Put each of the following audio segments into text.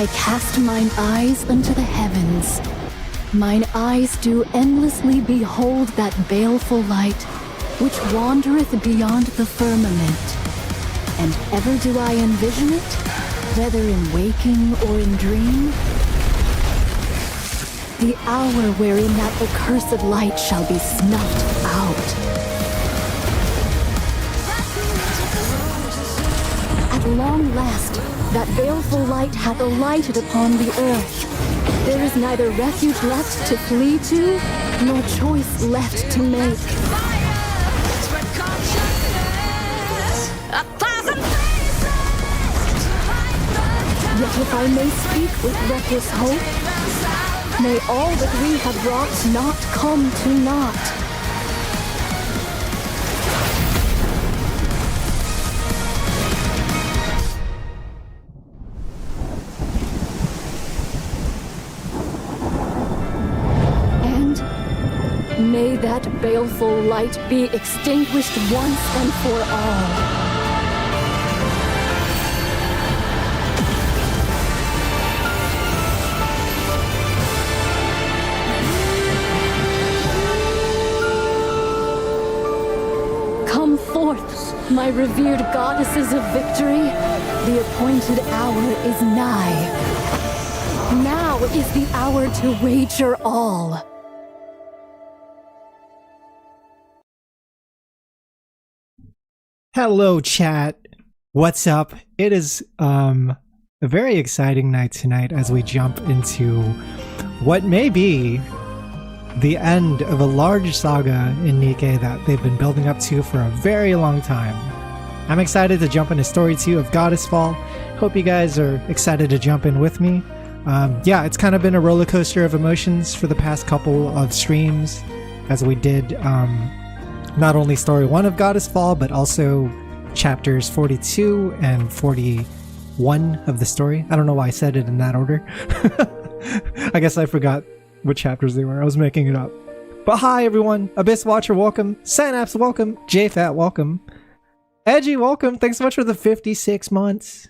I cast mine eyes unto the heavens. Mine eyes do endlessly behold that baleful light, which wandereth beyond the firmament. And ever do I envision it, whether in waking or in dream. The hour wherein that accursed light shall be snuffed out. At long last, that baleful light hath alighted upon the earth. There is neither refuge left to flee to, nor choice left to make. Yet if I may speak with reckless hope, may all that we have wrought not come to naught. May that baleful light be extinguished once and for all. Come forth, my revered goddesses of victory. The appointed hour is nigh. Now is the hour to wager all. Hello, chat. What's up? It is a very exciting night tonight as we jump into what may be the end of a large saga in NIKKE that they've been building up to for a very long time. I'm excited to jump into Story 2 of Goddess Fall. Hope you guys are excited to jump in with me. Yeah, it's kind of been a roller coaster of emotions for the past couple of streams as we did not only Story 1 of Goddess Fall, but also chapters 42 and 41 of the story. I don't know why I said it in that order. I guess I forgot what chapters they were. I was making it up. But hi everyone. Abyss Watcher, welcome. Synapse, welcome. JFat, welcome. Edgy, welcome. Thanks so much for the 56 months.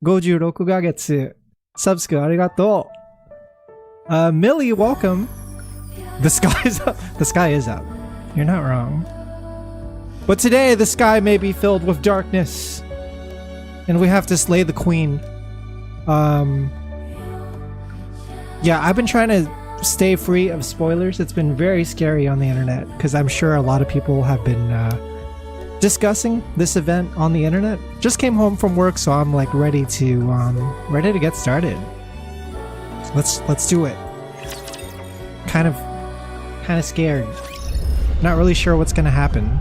56ヶ月. Subscribe, arigato. Millie, welcome. The sky is up. The sky is up. You're not wrong. But today the sky may be filled with darkness, and we have to slay the queen. Yeah, I've been trying to stay free of spoilers. It's been very scary on the internet because I'm sure a lot of people have been discussing this event on the internet. Just came home from work, so I'm like ready to get started. Let's do it. Kind of scared. Not really sure what's gonna happen.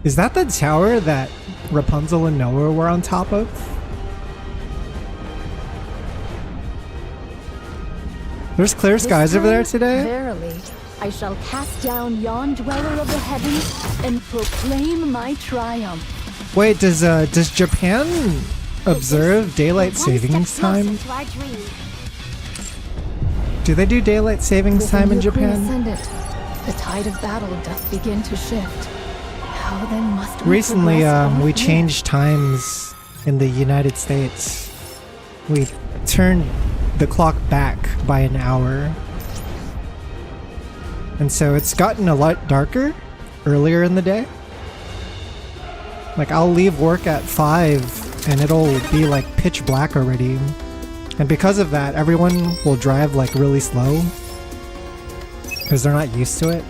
Is that the tower that Rapunzel and Noah were on top of? There's clear skies over there today? Verily, I shall cast down yon dweller of the heavens and proclaim my triumph. Wait, does Japan observe daylight savings time? Do they do daylight savings time in Japan? The tide of battle doth begin to shift. How then must we recently we changed times in the United States. We turned the clock back by an hour. And so it's gotten a lot darker earlier in the day. Like I'll leave work at 5 and it'll be like pitch black already. And because of that, everyone will drive like really slow because they're not used to it.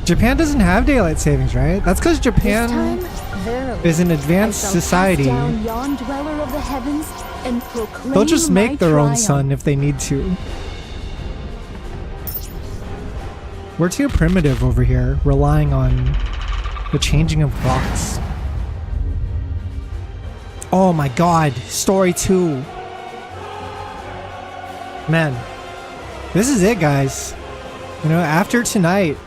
Japan doesn't have daylight savings, right? That's because Japan is an advanced society. They'll just make their own sun if they need to. We're too primitive over here, relying on the changing of clocks. Oh my god, Story 2. Man, this is it, guys. You know, after tonight,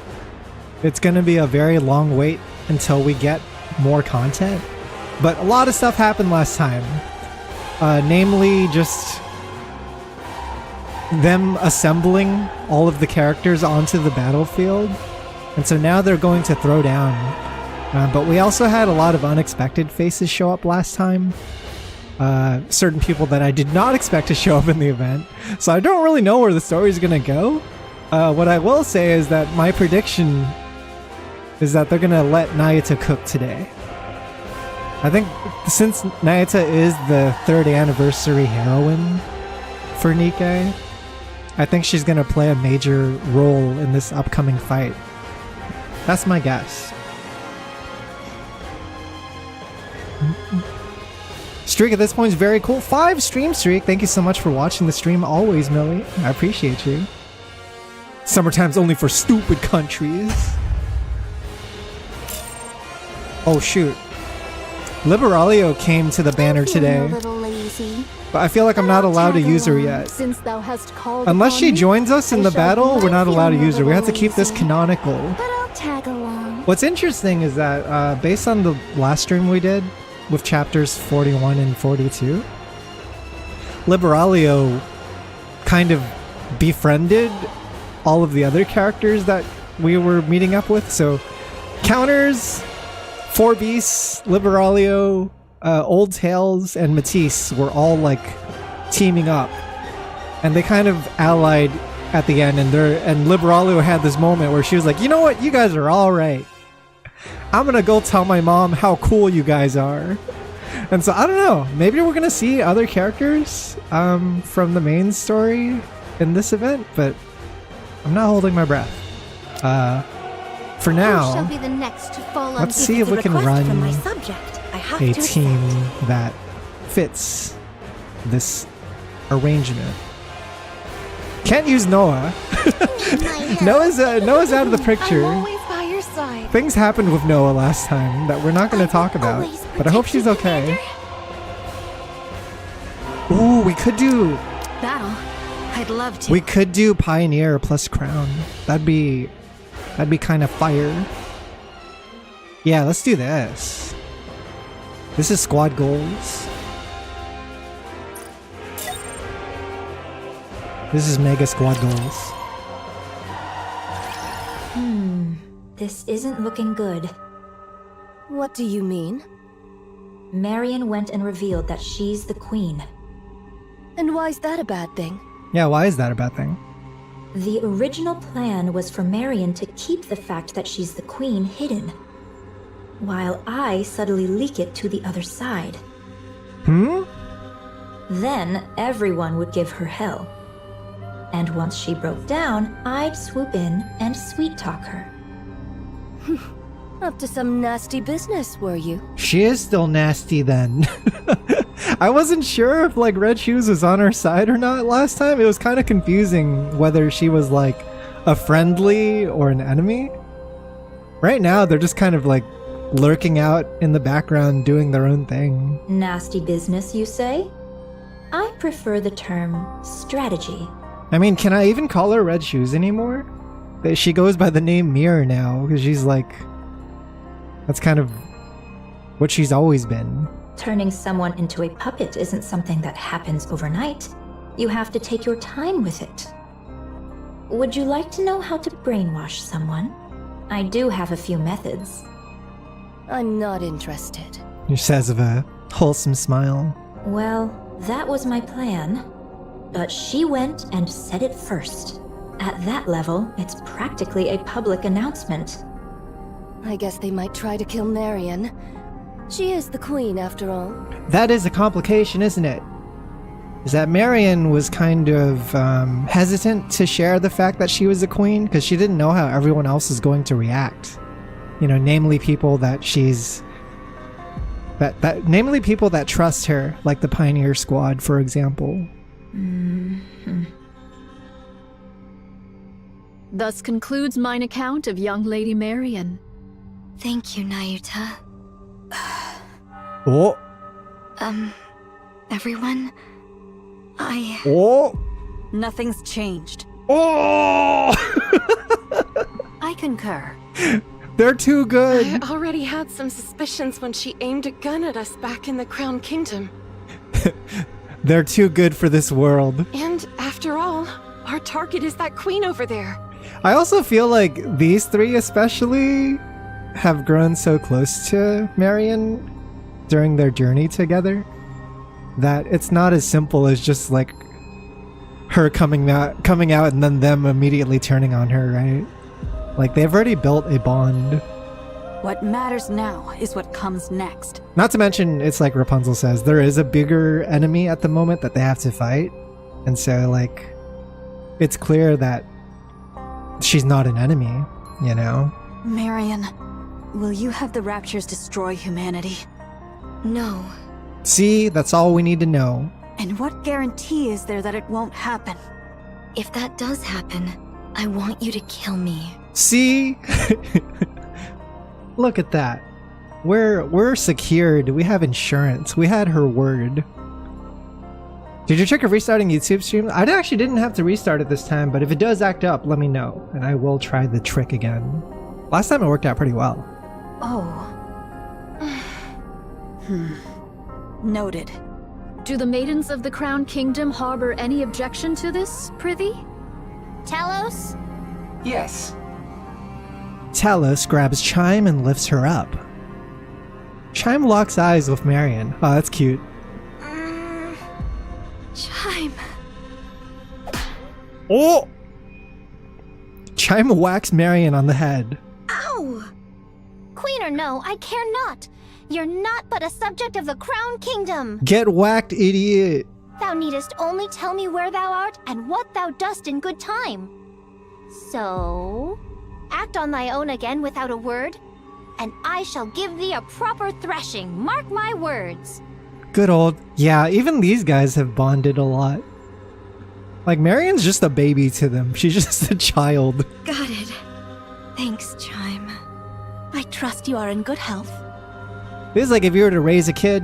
it's gonna be a very long wait until we get more content. But a lot of stuff happened last time. Namely, just them assembling all of the characters onto the battlefield. And so now they're going to throw down. But we also had a lot of unexpected faces show up last time. Certain people that I did not expect to show up in the event. So I don't really know where the story is going to go. What I will say is that my prediction is that they're going to let Nayuta cook today. I think since Nayuta is the 3rd anniversary heroine for NIKKE, I think she's going to play a major role in this upcoming fight. That's my guess. Streak at this point is very cool. 5 stream streak. Thank you so much for watching the stream always, Millie. I appreciate you. Summertime's only for stupid countries. Oh shoot. Liberalio came to the banner today. But I feel like I'm not allowed to use her yet. Since thou hast called Unless she upon me, joins us in I the shall battle, we're not gladly allowed to feel use her. We have to little keep this lazy. canonical. But I'll tag along. What's interesting is that based on the last stream we did with chapters 41 and 42, Liberalio kind of befriended all of the other characters that we were meeting up with. So Counters, Four Beasts, Liberalio, Old Tails, and Matisse were all like teaming up, and they kind of allied at the end. And Liberalio had this moment where she was like, "You know what? You guys are all right. I'm gonna go tell my mom how cool you guys are." And so I don't know. Maybe we're gonna see other characters from the main story in this event, but I'm not holding my breath. For now, Shall be the next to fall let's on see if we can run from my subject. I have a to team accept. that fits this arrangement. Can't use Noah. Noah's out of the picture. I'm always by your side. Things happened with Noah last time that we're not going to talk about, Always but I hope she's protect you, okay. Ooh, we could do Battle. I'd love to. we could do Pioneer plus Crown. That'd be kind of fire. Yeah, let's do this. This is squad goals. This is mega squad goals. This isn't looking good. What do you mean? Marion went and revealed that she's the queen. And why's that a bad thing? Yeah, why is that a bad thing? The original plan was for Marion to keep the fact that she's the queen hidden, while I subtly leak it to the other side. Then everyone would give her hell. And once she broke down, I'd swoop in and sweet-talk her. Up to some nasty business, were you? She is still nasty then. I wasn't sure if like Red Shoes was on her side or not last time. It was kind of confusing whether she was like a friendly or an enemy. Right now they're just kind of like lurking out in the background doing their own thing. Nasty business, you say? I prefer the term strategy. I mean, can I even call her Red Shoes anymore? She goes by the name Mirror now because she's like, that's kind of what she's always been. Turning someone into a puppet isn't something that happens overnight. You have to take your time with it. Would you like to know how to brainwash someone? I do have a few methods. I'm not interested. She says with a wholesome smile. Well, that was my plan. But she went and said it first. At that level, it's practically a public announcement. I guess they might try to kill Marion. She is the queen, after all. That is a complication, isn't it? Is that Marion was kind of hesitant to share the fact that she was a queen because she didn't know how everyone else is going to react. You know, namely people that she's... namely people that trust her, like the Pioneer Squad, for example. Thus concludes mine account of young Lady Marion. Thank you, Nayuta. Oh! Everyone? Oh! Nothing's changed. Oh! I concur. They're too good! I already had some suspicions when she aimed a gun at us back in the Crown Kingdom. They're too good for this world. And after all, our target is that queen over there. I also feel like these three especially have grown so close to Marion during their journey together that it's not as simple as just like her coming out and then them immediately turning on her, right? Like they've already built a bond. What matters now is what comes next. Not to mention, it's like Rapunzel says, there is a bigger enemy at the moment that they have to fight. And so like it's clear that she's not an enemy, you know? Marion, will you have the Raptures destroy humanity? No. See, that's all we need to know. And what guarantee is there that it won't happen? If that does happen, I want you to kill me. See? Look at that. We're secured. We have insurance. We had her word. Did you check of restarting YouTube stream? I actually didn't have to restart it this time, but if it does act up, let me know, and I will try the trick again. Last time it worked out pretty well. Oh. Noted. Do the maidens of the Crown Kingdom harbor any objection to this, prithee? Talos? Yes. Talos grabs Chime and lifts her up. Chime locks eyes with Marion. Oh, that's cute. Chime. Oh! Chime whacks Marion on the head. Ow! Queen or no, I care not. You're not but a subject of the Crown Kingdom. Get whacked, idiot. Thou needest only tell me where thou art and what thou dost in good time. So, act on thy own again without a word, and I shall give thee a proper thrashing, mark my words. Good old... Yeah, even these guys have bonded a lot. Like, Marion's just a baby to them. She's just a child. Got it. Thanks, Chime. I trust you are in good health. This is like if you were to raise a kid,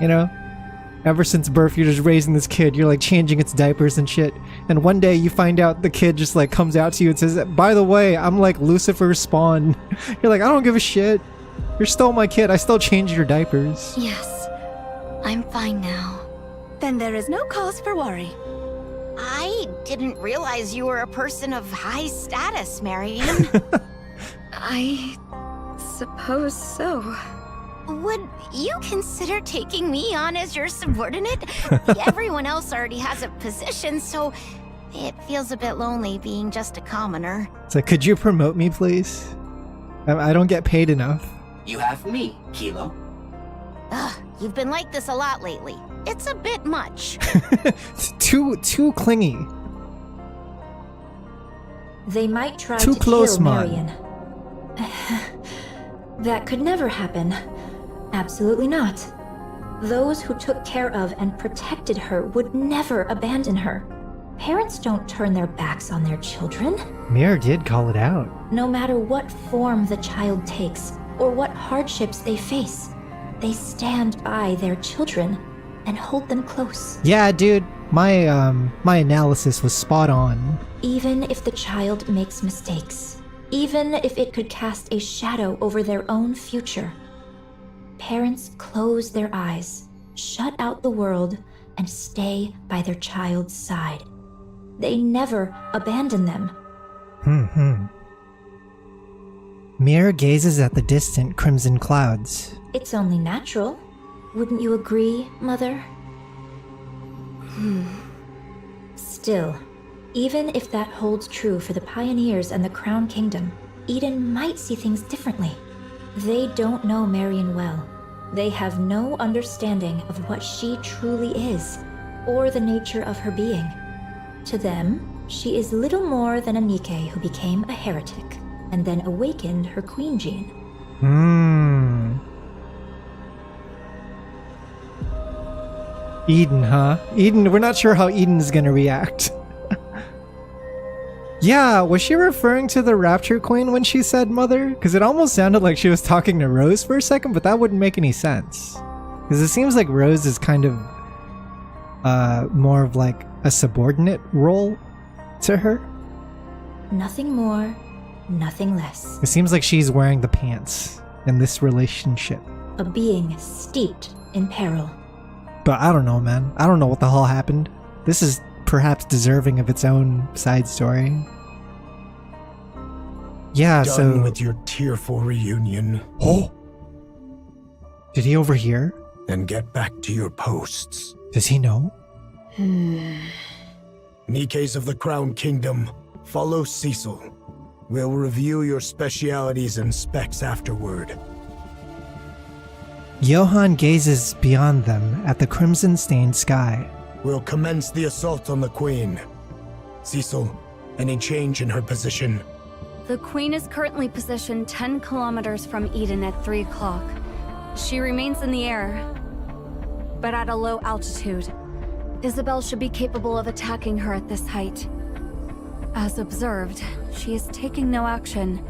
you know? Ever since birth, you're just raising this kid. You're like changing its diapers and shit. And one day you find out the kid just like comes out to you and says, by the way, I'm like Lucifer's spawn. You're like, I don't give a shit. You're still my kid. I still change your diapers. Yes. I'm fine now. Then there is no cause for worry. I didn't realize you were a person of high status, Marion. I suppose so. Would you consider taking me on as your subordinate? Everyone else already has a position, so it feels a bit lonely being just a commoner. It's like, could you promote me, please? I don't get paid enough. You have me, Kilo. Ugh, you've been like this a lot lately. It's a bit much. too clingy. They might try Too to close, kill man. Marion. That could never happen. Absolutely not. Those who took care of and protected her would never abandon her. Parents don't turn their backs on their children. Mir did call it out. No matter what form the child takes or what hardships they face, they stand by their children and hold them close. Yeah, dude. My analysis was spot on. Even if the child makes mistakes, even if it could cast a shadow over their own future, parents close their eyes, shut out the world, and stay by their child's side. They never abandon them. Mir gazes at the distant crimson clouds. It's only natural. Wouldn't you agree, Mother? Still, even if that holds true for the pioneers and the Crown Kingdom, Eden might see things differently. They don't know Marion well. They have no understanding of what she truly is, or the nature of her being. To them, she is little more than a NIKKE who became a heretic, and then awakened her queen gene. Eden, huh? Eden, we're not sure how Eden is gonna react. Yeah, was she referring to the Rapture Queen when she said mother? Because it almost sounded like she was talking to Rose for a second, but that wouldn't make any sense. Because it seems like Rose is kind of more of like a subordinate role to her. Nothing more, nothing less. It seems like she's wearing the pants in this relationship. A being steeped in peril. But I don't know, man. I don't know what the hell happened. This is perhaps deserving of its own side story. Yeah, Done with your tearful reunion. Oh! Did he overhear? And get back to your posts. Does he know? Nikkes of the Crown Kingdom, follow Cecil. We'll review your specialities and specs afterward. Johann gazes beyond them at the crimson-stained sky. We'll commence the assault on the Queen. Cecil, any change in her position? The Queen is currently positioned 10 kilometers from Eden at 3 o'clock. She remains in the air, but at a low altitude. Isabel should be capable of attacking her at this height. As observed, she is taking no action,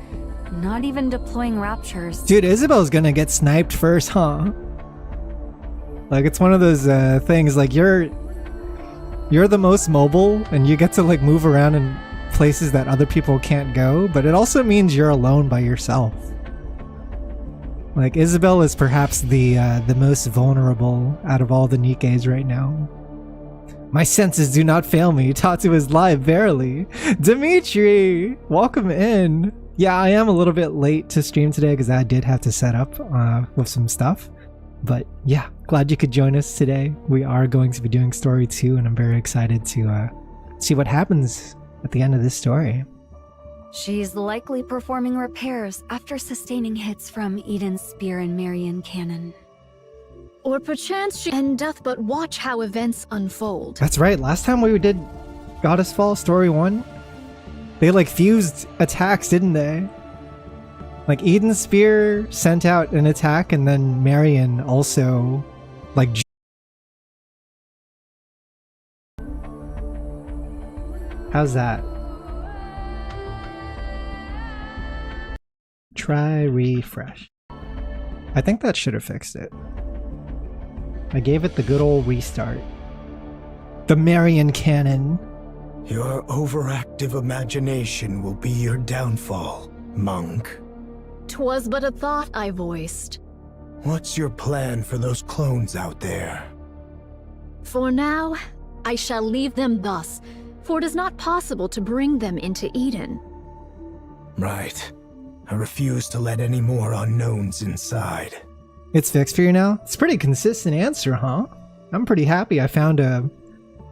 not even deploying raptures. Dude, Isabel's gonna get sniped first, huh? Like, it's one of those things, like, you're the most mobile, and you get to, like, move around in places that other people can't go, but it also means you're alone by yourself. Like, Isabel is perhaps the most vulnerable out of all the Nikkes right now. My senses do not fail me. Tatsu is live, verily. Dimitri, welcome in. Yeah, I am a little bit late to stream today because I did have to set up with some stuff. But yeah, glad you could join us today. We are going to be doing story 2, and I'm very excited to see what happens at the end of this story. She's likely performing repairs after sustaining hits from Eden's spear and Marian cannon. Or perchance she and doth but watch how events unfold. That's right, last time we did Goddess Fall Story 1, they like fused attacks, didn't they? Like Eden's spear sent out an attack, and then Marian also like... How's that? Try refresh. I think that should have fixed it. I gave it the good old restart. The Marian cannon. Your overactive imagination will be your downfall, monk. 'Twas but a thought I voiced. What's your plan for those clones out there? For now, I shall leave them thus, for it is not possible to bring them into Eden. Right. I refuse to let any more unknowns inside. It's fixed for you now? It's a pretty consistent answer, huh? I'm pretty happy I found a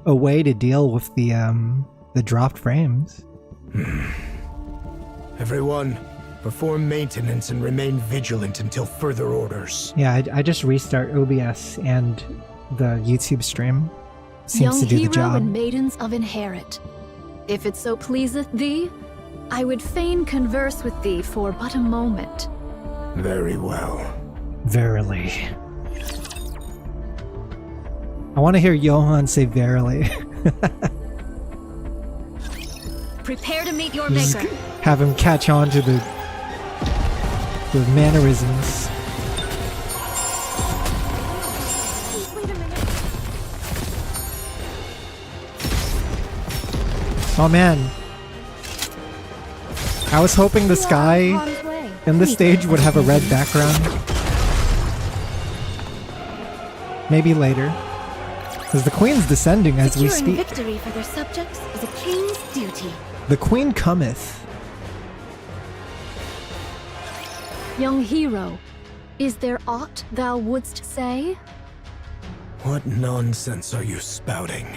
way to deal with the dropped frames. Everyone, perform maintenance and remain vigilant until further orders. Yeah, I just restart OBS and the YouTube stream. Seems Young to do the hero job. and maidens of Inherit, if it so pleaseth thee, I would fain converse with thee for but a moment. Very well. Verily. I want to hear Johann say verily. Prepare to meet your Just maker. have him catch on to the mannerisms. Wait a minute. Oh man. I was hoping the sky in the stage would have a red background. Maybe later. Because the queen's descending as we Securing speak. victory for their subjects is a king's duty. The queen cometh. Young hero, is there aught thou wouldst say? What nonsense are you spouting?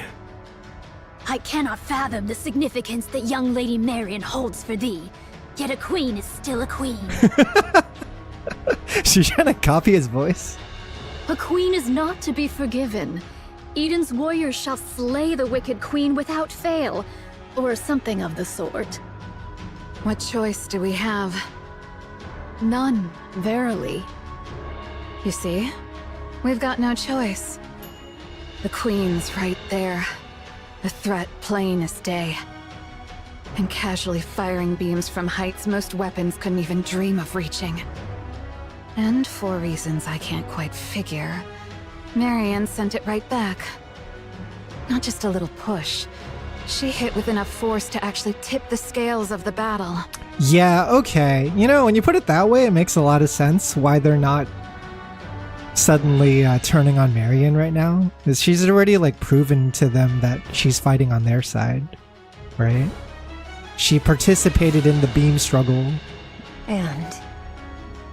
I cannot fathom the significance that young Lady Marian holds for thee. Yet a queen is still a queen. She's trying to copy his voice. A queen is not to be forgiven. Eden's warriors shall slay the wicked queen without fail, or something of the sort. What choice do we have? None, verily. You see, we've got no choice. The Queen's right there. The threat plain as day. And casually firing beams from heights most weapons couldn't even dream of reaching. And for reasons I can't quite figure, Marian sent it right back. Not just a little push. She hit with enough force to actually tip the scales of the battle. Yeah, okay. You know, when you put it that way, it makes a lot of sense why they're not suddenly turning on Marion right now. Is she's already like proven to them that she's fighting on their side, right? She participated in the beam struggle. And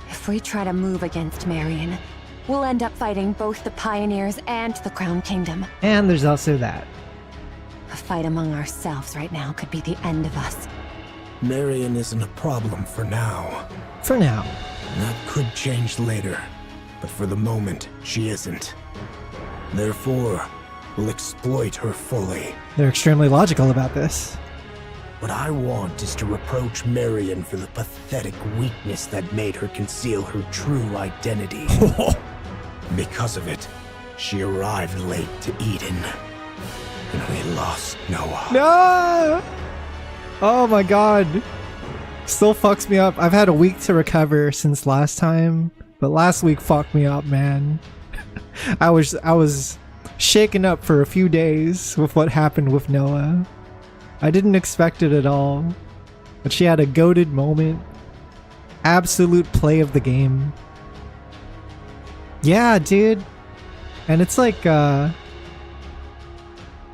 if we try to move against Marion, we'll end up fighting both the Pioneers and the Crown Kingdom. And there's also that. A fight among ourselves right now could be the end of us. Marion isn't a problem for now. For now. That could change later, but for the moment, she isn't. Therefore, we'll exploit her fully. They're extremely logical about this. What I want is to reproach Marion for the pathetic weakness that made her conceal her true identity. Because of it, she arrived late to Eden, and we lost Noah. No! Oh my god. Still fucks me up. I've had a week to recover since last time, but last week fucked me up, man. I was shaken up for a few days with what happened with Noah. I didn't expect it at all, but she had a goated moment. Absolute play of the game. Yeah, dude. And it's like,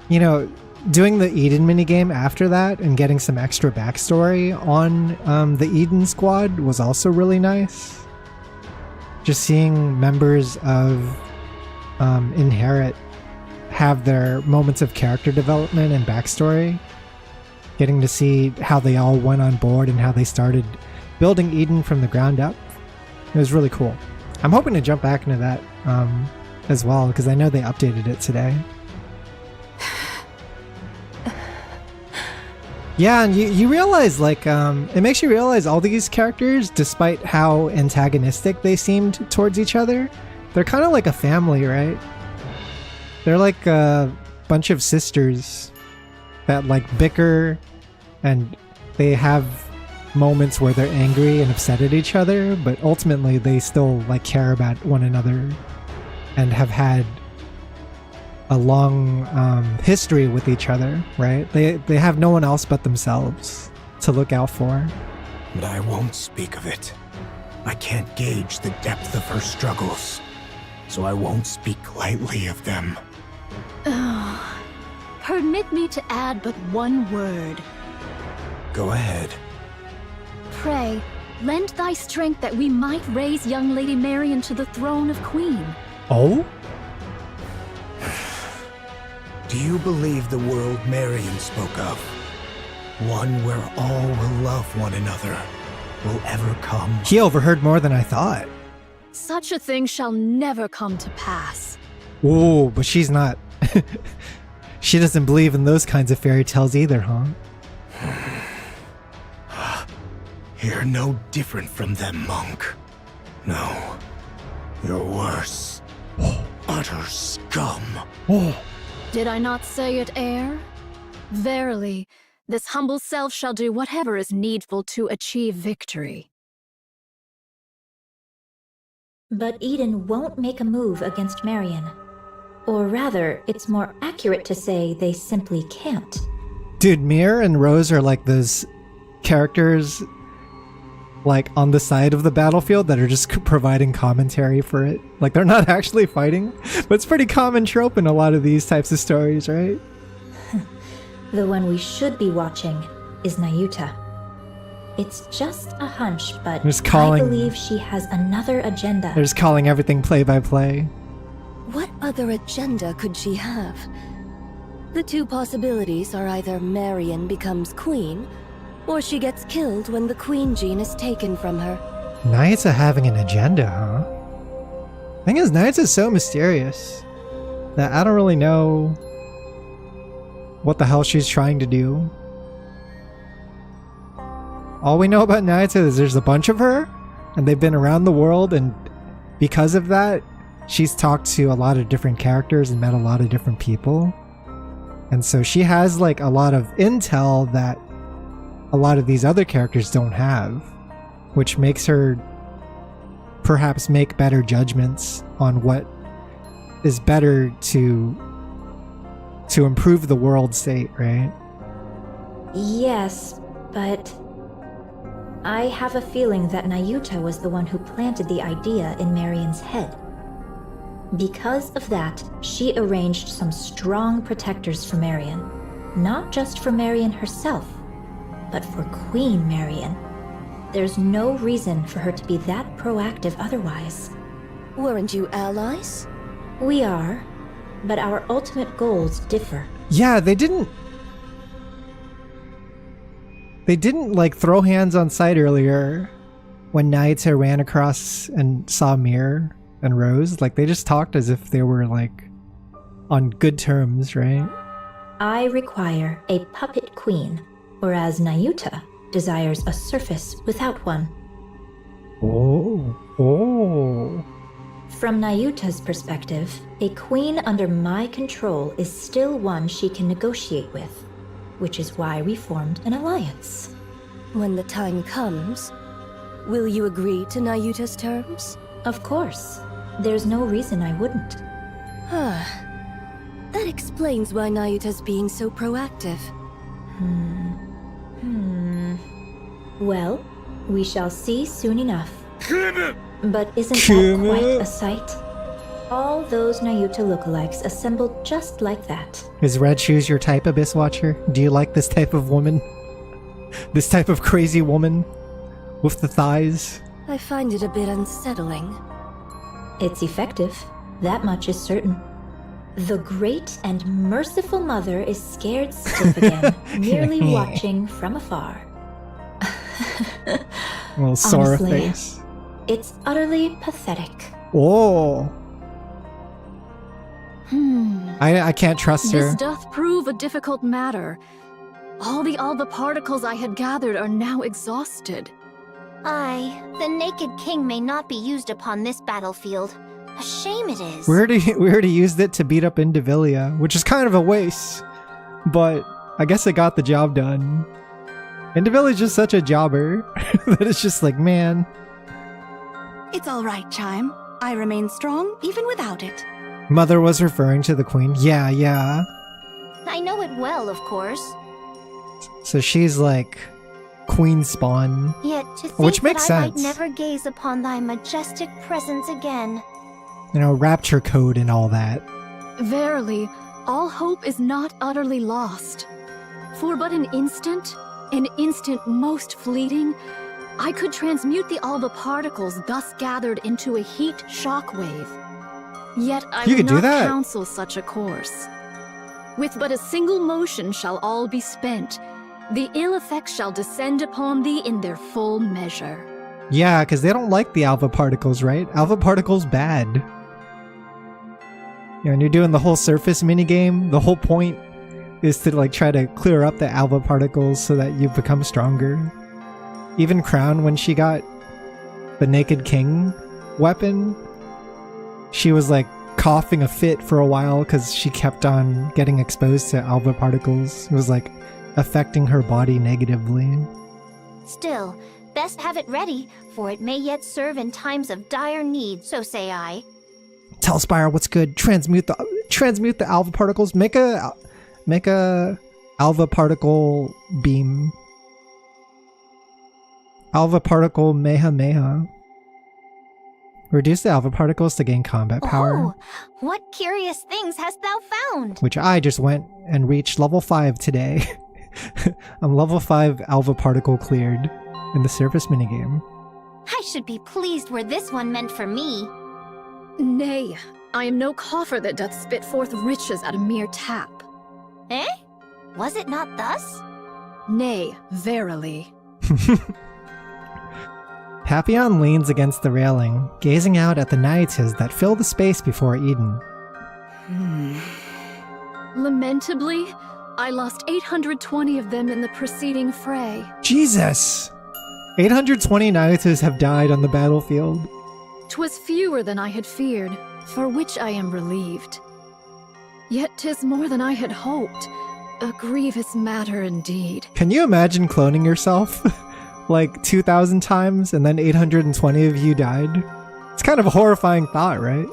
you know, doing the Eden minigame after that and getting some extra backstory on the Eden squad was also really nice. Just seeing members of Inherit have their moments of character development and backstory. Getting to see how they all went on board and how they started building Eden from the ground up. It was really cool. I'm hoping to jump back into that as well, because I know they updated it today. Yeah, and you realize, like, it makes you realize all these characters, despite how antagonistic they seemed towards each other, they're kind of like a family, right? They're like a bunch of sisters that, like, bicker, and they have moments where they're angry and upset at each other, but ultimately they still, like, care about one another and have had a long history with each other, right? They have no one else but themselves to look out for. But I won't speak of it. I can't gauge the depth of her struggles, so I won't speak lightly of them. Permit me to add but one word. Go ahead. Pray, lend thy strength that we might raise young Lady Marion to the throne of Queen. Oh? Do you believe the world Marion spoke of? One where all will love one another will ever come? He overheard more than I thought. Such a thing shall never come to pass. Ooh, but she's not. She doesn't believe in those kinds of fairy tales either, huh? You're no different from them, monk. No, you're worse. Utter scum. Did I not say it, heir? Verily, this humble self shall do whatever is needful to achieve victory. But Eden won't make a move against Marion. Or rather, it's more accurate to say they simply can't. Dude, Mir and Rose are like those characters, like, on the side of the battlefield that are just providing commentary for it. Like, they're not actually fighting, but it's pretty common trope in a lot of these types of stories, right? The one we should be watching is Nayuta. It's just a hunch, but I believe she has another agenda. They're just calling everything play by play. What other agenda could she have? The two possibilities are either Marion becomes queen, or she gets killed when the queen gene is taken from her. Nayuta having an agenda, huh? Thing is, Nayuta's so mysterious that I don't really know what the hell she's trying to do. All we know about Nayuta is there's a bunch of her, and they've been around the world, and because of that, she's talked to a lot of different characters and met a lot of different people. And so she has, like, a lot of intel that a lot of these other characters don't have, which makes her perhaps make better judgments on what is better to improve the world state, right? Yes, but I have a feeling that Nayuta was the one who planted the idea in Marion's head. Because of that, she arranged some strong protectors for Marion. Not just for Marion herself, but for Queen Marion. There's no reason for her to be that proactive otherwise. Weren't you allies? We are, but our ultimate goals differ. Yeah, they didn't like throw hands on sight earlier when Nayute ran across and saw Mir and Rose. Like, they just talked as if they were like on good terms, right? I require a puppet queen, whereas Nayute desires a surface without one. Oh. From Nayuta's perspective, a queen under my control is still one she can negotiate with, which is why we formed an alliance. When the time comes, will you agree to Nayuta's terms? Of course. There's no reason I wouldn't. That explains why Nayuta's being so proactive. Well, we shall see soon enough. But isn't that quite a sight? All those Nayute lookalikes assembled just like that. Is Red Shoes your type, Abyss Watcher? Do you like this type of woman? This type of crazy woman? With the thighs? I find it a bit unsettling. It's effective. That much is certain. The great and merciful mother is scared stiff again, merely watching from afar. A little Sora Honestly, face. It's utterly pathetic. Oh. I can't trust her. This doth prove a difficult matter. All the Alba particles I had gathered are now exhausted. Aye, the Naked King may not be used upon this battlefield. A shame it is. We already used it to beat up Indivilia, which is kind of a waste. But I guess it got the job done. Indivilia's just such a jobber that it's just like, man. It's all right, Chime. I remain strong even without it. Mother was referring to the queen. Yeah. I know it well, of course. So she's like queen spawn. Yet to think Which makes that I sense. might never gaze upon thy majestic presence again. You know, rapture code and all that. Verily, all hope is not utterly lost. For but an instant most fleeting, I could transmute the Alba particles thus gathered into a heat shockwave. Yet I You would could do not that. counsel such a course. With but a single motion shall all be spent. The ill effects shall descend upon thee in their full measure. Yeah, because they don't like the alpha particles, right? Alpha particles bad. You know, and you're doing the whole surface minigame, the whole point is to like try to clear up the alpha particles so that you become stronger. Even Crown, when she got the Naked King weapon, she was like coughing a fit for a while because she kept on getting exposed to alpha particles. It was like affecting her body negatively. Still, best have it ready, for it may yet serve in times of dire need, so say I. Tell Spire what's good. Transmute the alpha particles. Make a alpha particle beam. Alpha particle meha. Reduce the alpha particles to gain combat power. Oh, what curious things hast thou found? Which I just went and reached level 5 today. I'm level 5 alpha particle cleared in the surface minigame. I should be pleased were this one meant for me. Nay, I am no coffer that doth spit forth riches at a mere tap. Eh? Was it not thus? Nay, verily. Papillon leans against the railing, gazing out at the Nayutes that fill the space before Eden. Lamentably, I lost 820 of them in the preceding fray. Jesus! 820 Nayutes have died on the battlefield. 'Twas fewer than I had feared, for which I am relieved. Yet 'tis more than I had hoped. A grievous matter indeed. Can you imagine cloning yourself? Like 2,000 times and then 820 of you died? It's kind of a horrifying thought, right?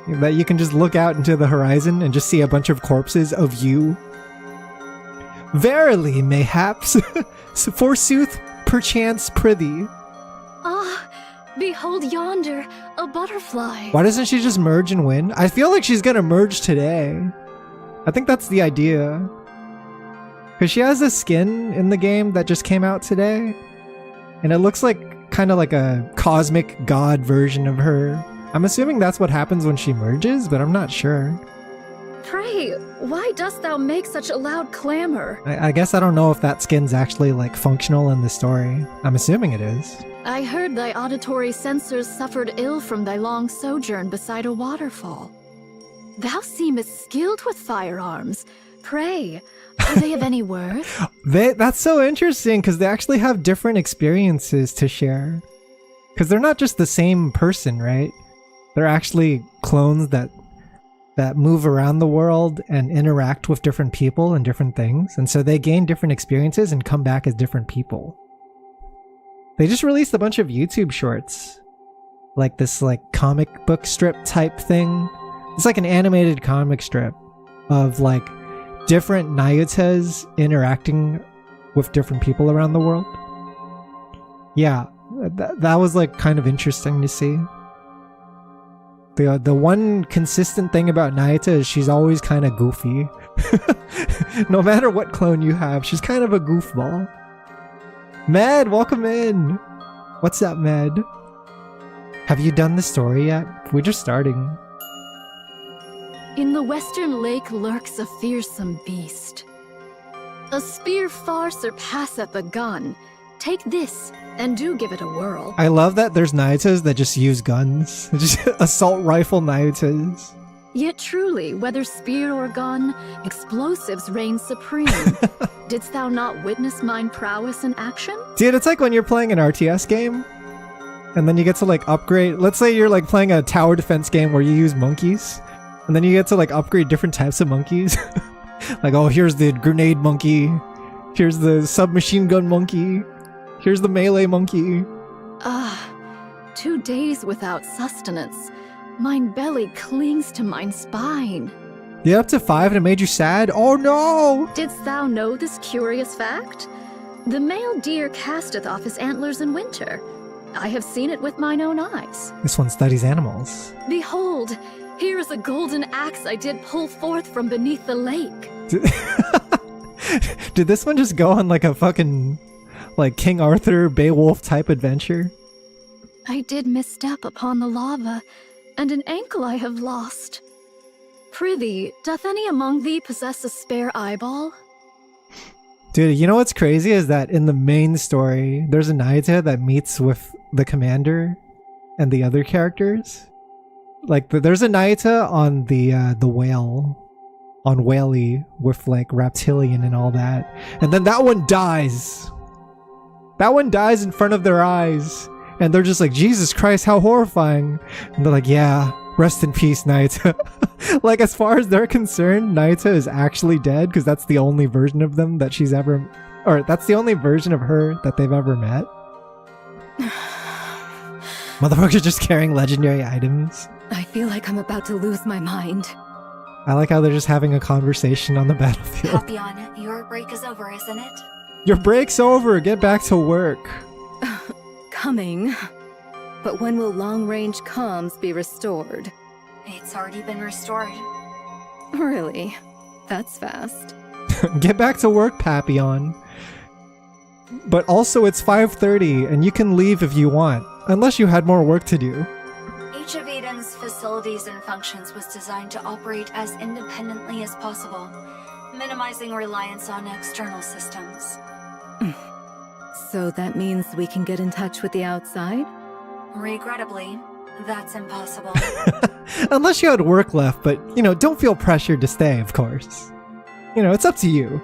That you can just look out into the horizon and just see a bunch of corpses of you. Verily, mayhaps, forsooth, perchance, prithee. Ah, Behold yonder, a butterfly. Why doesn't she just merge and win? I feel like she's gonna merge today. I think that's the idea. Because she has a skin in the game that just came out today. And it looks like kind of like a cosmic god version of her. I'm assuming that's what happens when she merges, but I'm not sure. Pray, why dost thou make such a loud clamor? I guess I don't know if that skin's actually like functional in the story. I'm assuming it is. I heard thy auditory sensors suffered ill from thy long sojourn beside a waterfall. Thou seemest skilled with firearms. Pray, are they of any worth? That's so interesting because they actually have different experiences to share. Because they're not just the same person, right? They're actually clones that move around the world and interact with different people and different things. And so they gain different experiences and come back as different people. They just released a bunch of YouTube shorts. Like this like comic book strip type thing. It's like an animated comic strip of like different Nayutas interacting with different people around the world. Yeah, that was like kind of interesting to see. The one consistent thing about Nayuta is she's always kind of goofy. No matter what clone you have, she's kind of a goofball. Med, welcome in! What's up, Med? Have you done the story yet? We're just starting. In the western lake lurks a fearsome beast. A spear far surpasseth a gun. Take this, and do give it a whirl. I love that there's Nayutas that just use guns. Just assault rifle Nayutas. Yet truly, whether spear or gun, explosives reign supreme. Didst thou not witness mine prowess in action? Dude, it's like when you're playing an RTS game, and then you get to like upgrade. Let's say you're like playing a tower defense game where you use monkeys, and then you get to like upgrade different types of monkeys. Like, oh, here's the grenade monkey, here's the submachine gun monkey, here's the melee monkey. 2 days without sustenance. Mine belly clings to mine spine. You're up to 5 and it made you sad? Oh no! Didst thou know this curious fact? The male deer casteth off his antlers in winter. I have seen it with mine own eyes. This one studies animals. Behold, here is a golden axe I did pull forth from beneath the lake. Did this one just go on like a fucking like King Arthur, Beowulf type adventure? I did misstep upon the lava, and an ankle I have lost. Prithee, doth any among thee possess a spare eyeball? Dude, you know what's crazy is that in the main story, there's a Nayuta that meets with the commander and the other characters. Like, there's a Nayuta on the whale, on Whaley, with like Reptilian and all that. And then that one dies. That one dies in front of their eyes. And they're just like, Jesus Christ, how horrifying. And they're like, yeah, rest in peace, Nayuta. Like, as far as they're concerned, Nayuta is actually dead because that's the only version of them that she's ever... Or that's the only version of her that they've ever met. Motherfucker's just carrying legendary items. I feel like I'm about to lose my mind. I like how they're just having a conversation on the battlefield. Papillon, your break is over, isn't it? Your break's over. Get back to work. Coming. But when will long-range comms be restored? It's already been restored. Really? That's fast. Get back to work, Papillon. But also it's 5:30 and you can leave if you want, unless you had more work to do. Each of Eden's facilities and functions was designed to operate as independently as possible, minimizing reliance on external systems. So that means we can get in touch with the outside? Regrettably, that's impossible. Unless you had work left, but, you know, don't feel pressured to stay, of course. You know, it's up to you.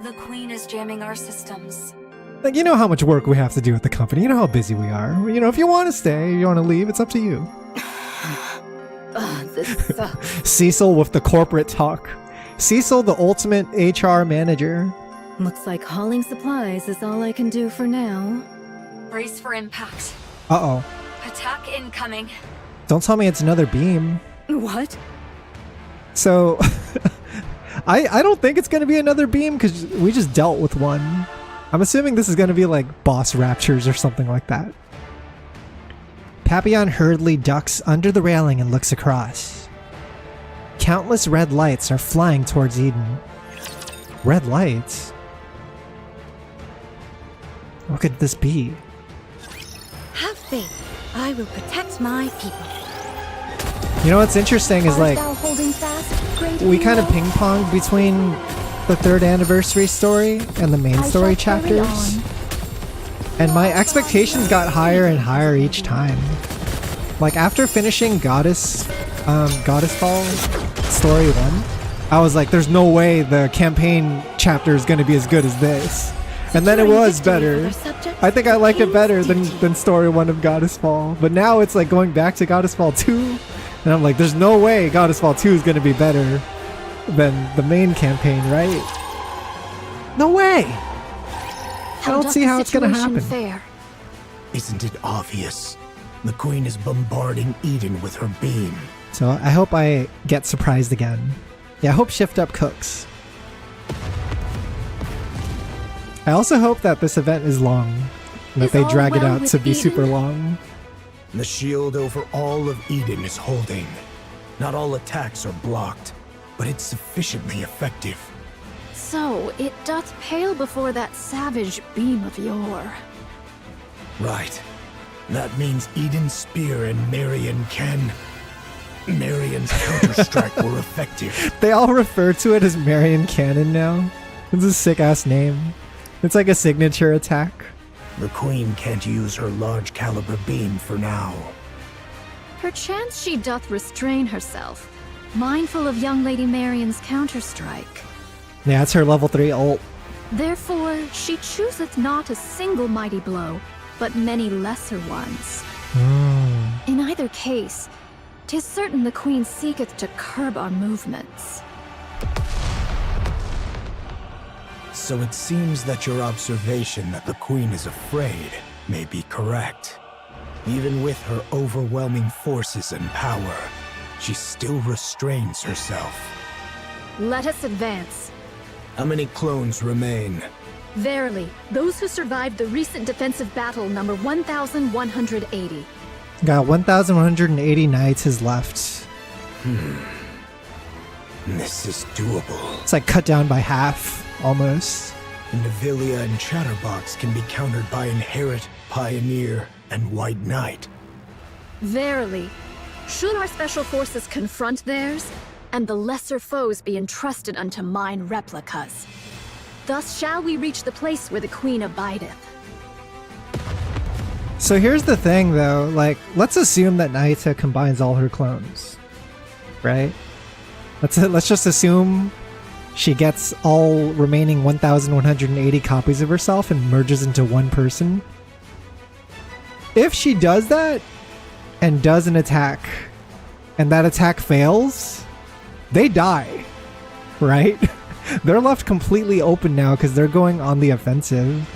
The Queen is jamming our systems. Like, you know how much work we have to do at the company. You know how busy we are. You know, if you want to stay, you want to leave, it's up to you. This sucks. Cecil with the corporate talk. Cecil, the ultimate HR manager. Looks like hauling supplies is all I can do for now. Brace for impact. Uh-oh. Attack incoming. Don't tell me it's another beam. What? So, I don't think it's going to be another beam because we just dealt with one. I'm assuming this is going to be like boss raptures or something like that. Papillon hurriedly ducks under the railing and looks across. Countless red lights are flying towards Eden. Red lights? What could this be? Have faith. I will protect my people. You know what's interesting is like, we kind of ping-ponged between the 3rd anniversary story and the main story chapters. And my expectations got higher and higher each time. Like after finishing Goddess Fall Story 1, I was like, there's no way the campaign chapter is going to be as good as this. And then it was better. I think I liked it better than Story 1 of Goddess Fall. But now it's like going back to Goddess Fall 2. And I'm like, there's no way Goddess Fall 2 is going to be better than the main campaign, right? No way! I don't see how it's going to happen. Fare? Isn't it obvious? The Queen is bombarding Eden with her beam. So I hope I get surprised again. Yeah, I hope Shift Up cooks. I also hope that this event is long. And that they drag it out to be super long. The shield over all of Eden is holding. Not all attacks are blocked, but it's sufficiently effective. So, it doth pale before that savage beam of yore. Right. That means Eden's spear and Marion can... Marion's counter-strike were effective. They all refer to it as Marion Cannon now. It's a sick-ass name. It's like a signature attack. The Queen can't use her large caliber beam for now. Perchance she doth restrain herself, mindful of young Lady Marion's counter-strike. Yeah, it's her level 3 ult. Therefore, she chooseth not a single mighty blow, but many lesser ones. In either case, 'tis certain the Queen seeketh to curb our movements. So it seems that your observation that the Queen is afraid may be correct. Even with her overwhelming forces and power, she still restrains herself. Let us advance. How many clones remain? Verily, those who survived the recent defensive battle number 1,180. Got 1,180 knights is left. This is doable. It's like cut down by half, almost. Navilia and Chatterbox can be countered by Inherit, Pioneer, and White Knight. Verily, should our special forces confront theirs, and the lesser foes be entrusted unto mine replicas, thus shall we reach the place where the Queen abideth. So here's the thing though, like, let's assume that Naita combines all her clones, right? Let's just assume she gets all remaining 1,180 copies of herself and merges into one person. If she does that, and does an attack, and that attack fails, they die, right? They're left completely open now because they're going on the offensive.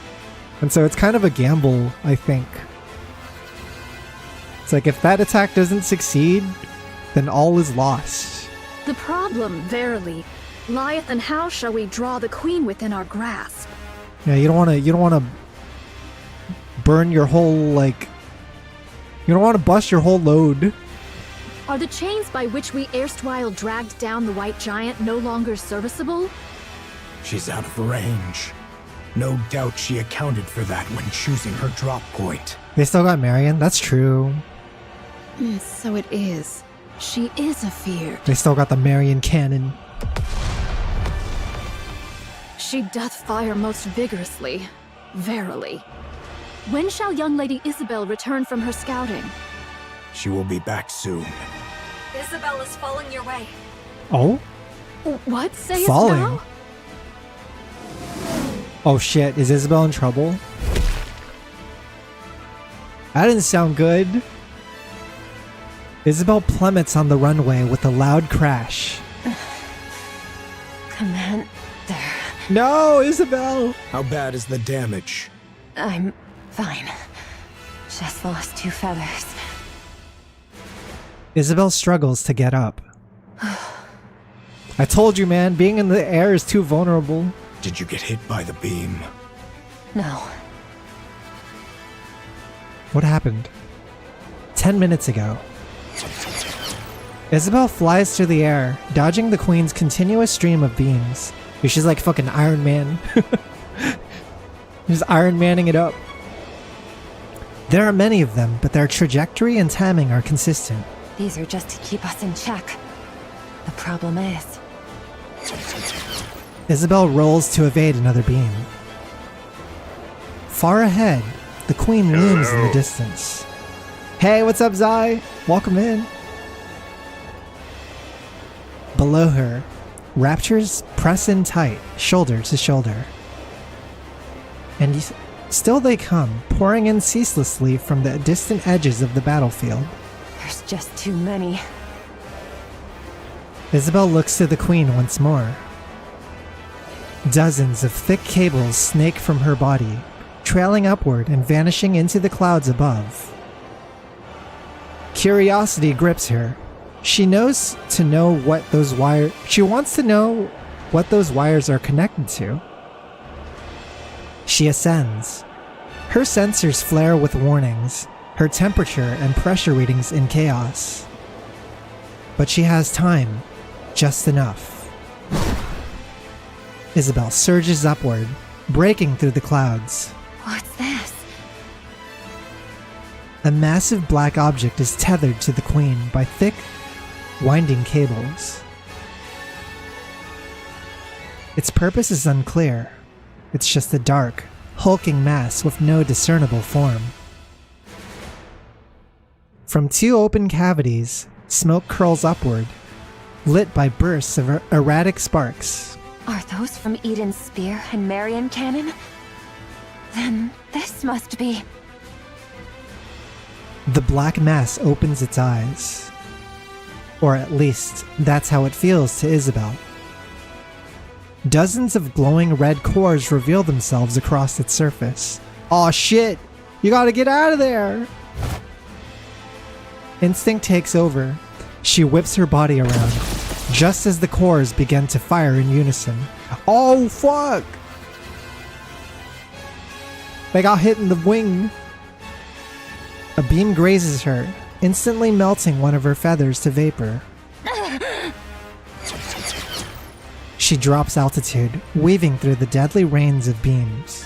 And so it's kind of a gamble, I think. It's like, if that attack doesn't succeed, then all is lost. The problem, verily, lieth in how shall we draw the Queen within our grasp. Yeah, you don't want to burn your whole, like, you don't want to bust your whole load. Are the chains by which we erstwhile dragged down the White Giant no longer serviceable? She's out of range. No doubt she accounted for that when choosing her drop point. They still got Marion, that's true. So it is. She is a fear. They still got the Marion cannon. She doth fire most vigorously, verily. When shall young Lady Isabel return from her scouting? She will be back soon. Isabel is falling your way. Oh? What sayest Falling? thou? Oh shit, is Isabel in trouble? That didn't sound good. Isabel plummets on the runway with a loud crash. Commander. No, Isabel! How bad is the damage? I'm fine. Just lost 2 feathers. Isabel struggles to get up. I told you, man, being in the air is too vulnerable. Did you get hit by the beam? No. What happened? 10 minutes ago. Isabel flies through the air, dodging the Queen's continuous stream of beams. Dude, she's like fucking Iron Man. Just Iron Manning it up. There are many of them, but their trajectory and timing are consistent. These are just to keep us in check. The problem is... Isabel rolls to evade another beam. Far ahead, the Queen looms in the distance. Hey, what's up, Zai? Welcome in. Below her, Raptors press in tight, shoulder to shoulder. And still they come, pouring in ceaselessly from the distant edges of the battlefield. There's just too many. Isabel looks to the Queen once more. Dozens of thick cables snake from her body, trailing upward and vanishing into the clouds above. Curiosity grips her. She wants to know what those wires are connected to. She ascends. Her sensors flare with warnings, her temperature and pressure readings in chaos. But she has time, just enough. Isabel surges upward, breaking through the clouds. What's this? A massive black object is tethered to the Queen by thick, winding cables. Its purpose is unclear. It's just a dark, hulking mass with no discernible form. From two open cavities, smoke curls upward, lit by bursts of erratic sparks. Are those from Eden's spear and Marion cannon? Then this must be... The black mass opens its eyes. Or at least, that's how it feels to Isabel. Dozens of glowing red cores reveal themselves across its surface. Aw shit! You gotta get out of there! Instinct takes over. She whips her body around, just as the cores begin to fire in unison. Oh fuck! They got hit in the wing. A beam grazes her, instantly melting one of her feathers to vapor. She drops altitude, weaving through the deadly rains of beams.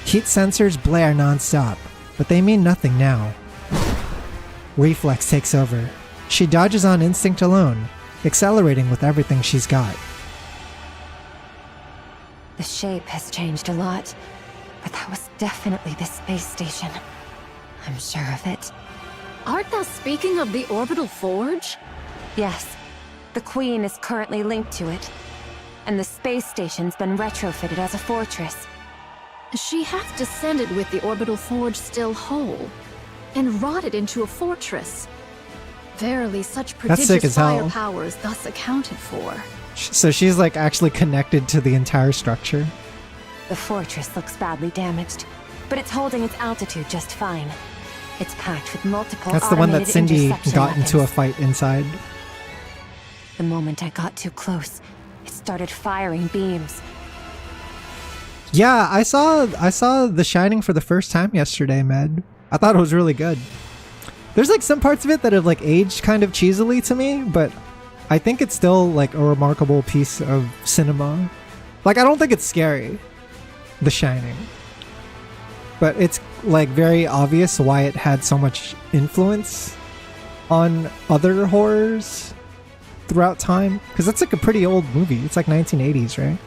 Heat sensors blare non-stop, but they mean nothing now. Reflex takes over. She dodges on instinct alone, accelerating with everything she's got. The shape has changed a lot, but that was definitely the space station. I'm sure of it. Art thou speaking of the orbital forge? Yes. The Queen is currently linked to it, and the space station's been retrofitted as a fortress. She hath descended with the orbital forge still whole, and rotted into a fortress. Verily, such prodigious firepower is thus accounted for. So she's like actually connected to the entire structure. The fortress looks badly damaged, but it's holding its altitude just fine. It's packed with multiple That's the one that Cindy got weapons. into a fight inside. The moment I got too close, it started firing beams. Yeah, I saw The Shining for the first time yesterday, Med. I thought it was really good. There's like some parts of it that have like aged kind of cheesily to me, but I think it's still like a remarkable piece of cinema. Like, I don't think it's scary, The Shining. But it's like very obvious why it had so much influence on other horrors throughout time. Because that's like a pretty old movie. It's like 1980s, right?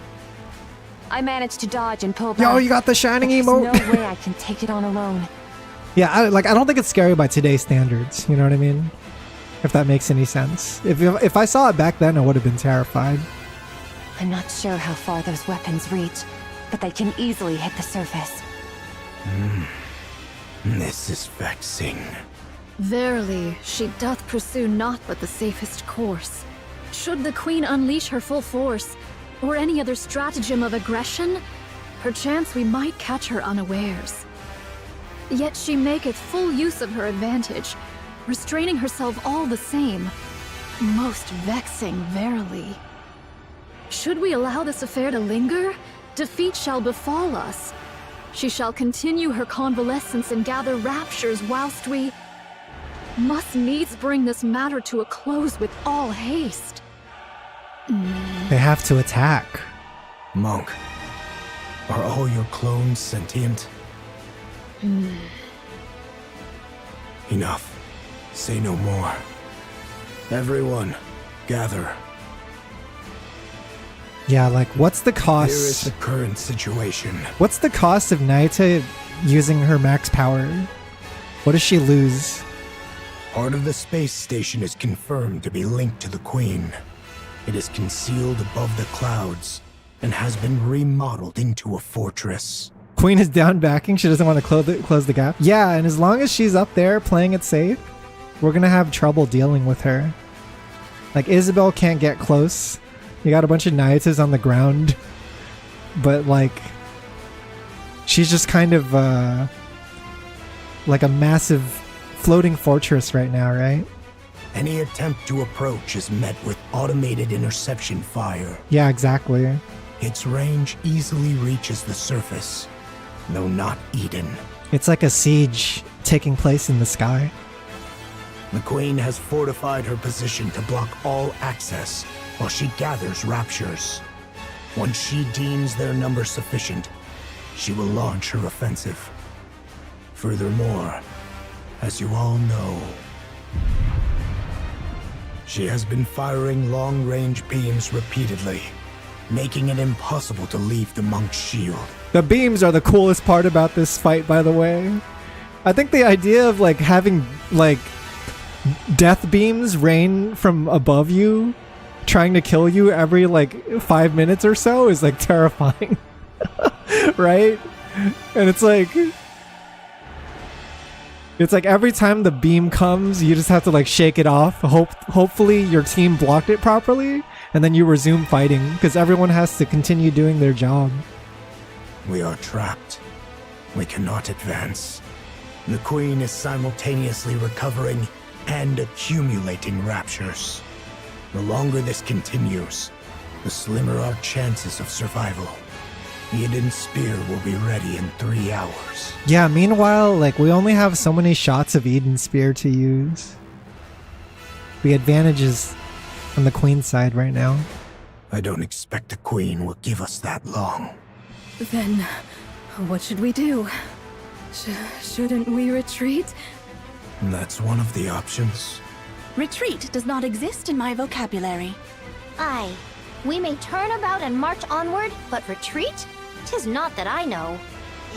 I managed to dodge and pull back. Yo, you got the Shining emote? There's no way I can take it on alone. Yeah, I don't think it's scary by today's standards. You know what I mean? If that makes any sense. If I saw it back then, I would have been terrified. I'm not sure how far those weapons reach, but they can easily hit the surface. This is vexing. Verily, she doth pursue naught but the safest course. Should the Queen unleash her full force, or any other stratagem of aggression, perchance we might catch her unawares. Yet she maketh full use of her advantage, restraining herself all the same. Most vexing, verily. Should we allow this affair to linger, defeat shall befall us. She shall continue her convalescence and gather raptures whilst we must needs bring this matter to a close with all haste. They have to attack. Monk, are all your clones sentient? Enough. Say no more. Everyone, gather. Yeah, like, what's the Here is cost? the current situation. What's the cost of Naita using her max power? What does she lose? Part of the space station is confirmed to be linked to the Queen. It is concealed above the clouds and has been remodeled into a fortress. Queen is down backing. She doesn't want to close the gap. Yeah, and as long as she's up there playing it safe, we're gonna have trouble dealing with her. Like, Isabel can't get close. You got a bunch of Naitas on the ground, but like, she's just kind of like a massive floating fortress right now, right? Any attempt to approach is met with automated interception fire. Yeah, exactly. Its range easily reaches the surface, though not Eden. It's like a siege taking place in the sky. The Queen has fortified her position to block all access while she gathers raptures. Once she deems their number sufficient, she will launch her offensive. Furthermore, as you all know, she has been firing long-range beams repeatedly, making it impossible to leave the monk's shield. The beams are the coolest part about this fight, by the way. I think the idea of like having like death beams rain from above you, trying to kill you every like 5 minutes or so is like terrifying. Right? And it's like every time the beam comes, you just have to like shake it off. Hopefully your team blocked it properly, and then you resume fighting, because everyone has to continue doing their job. We are trapped. We cannot advance. The Queen is simultaneously recovering and accumulating raptures. The longer this continues, the slimmer our chances of survival. The Eden Spear will be ready in 3 hours. Yeah, meanwhile, like, we only have so many shots of Eden Spear to use. The advantage is on the Queen's side right now. I don't expect the Queen will give us that long. Then, what should we do? Shouldn't we retreat? That's one of the options. Retreat does not exist in my vocabulary. Aye. We may turn about and march onward, but retreat? 'Tis not that I know.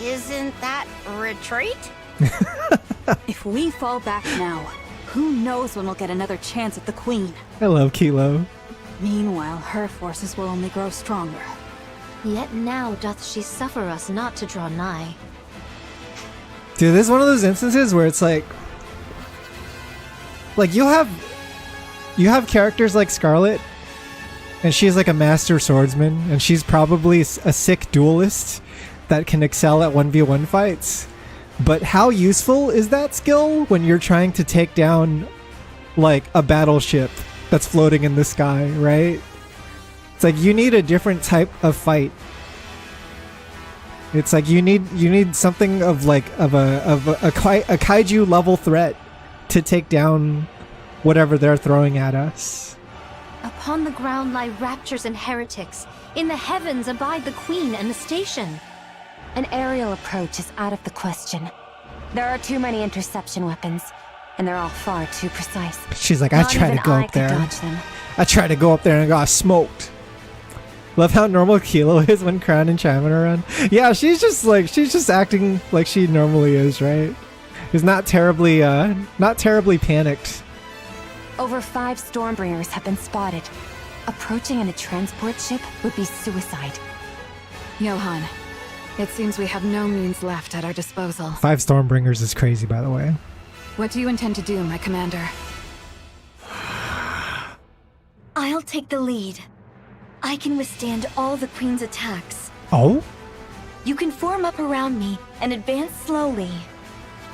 Isn't that retreat? If we fall back now, who knows when we'll get another chance at the Queen. I love Kilo. Meanwhile, her forces will only grow stronger. Yet now doth she suffer us not to draw nigh. Dude, this is one of those instances where it's like you have characters like Scarlet, and she's like a master swordsman, and she's probably a sick duelist that can excel at 1v1 fights. But how useful is that skill when you're trying to take down like a battleship that's floating in the sky, right? It's like you need a different type of fight. It's like you need something of a kaiju level threat to take down whatever they're throwing at us. Upon the ground lie raptures and heretics. In the heavens abide the Queen and the station. An aerial approach is out of the question. There are too many interception weapons, and they're all far too precise. She's like, I tried to go up there. I tried to go up there and got smoked. Love how normal Kilo is when Crown and Chapman are around. Yeah, she's just acting like she normally is, right? Is not terribly panicked. Over 5 Stormbringers have been spotted. Approaching in a transport ship would be suicide. Johan, it seems we have no means left at our disposal. 5 Stormbringers is crazy, by the way. What do you intend to do, my commander? I'll take the lead. I can withstand all the Queen's attacks. Oh? You can form up around me and advance slowly.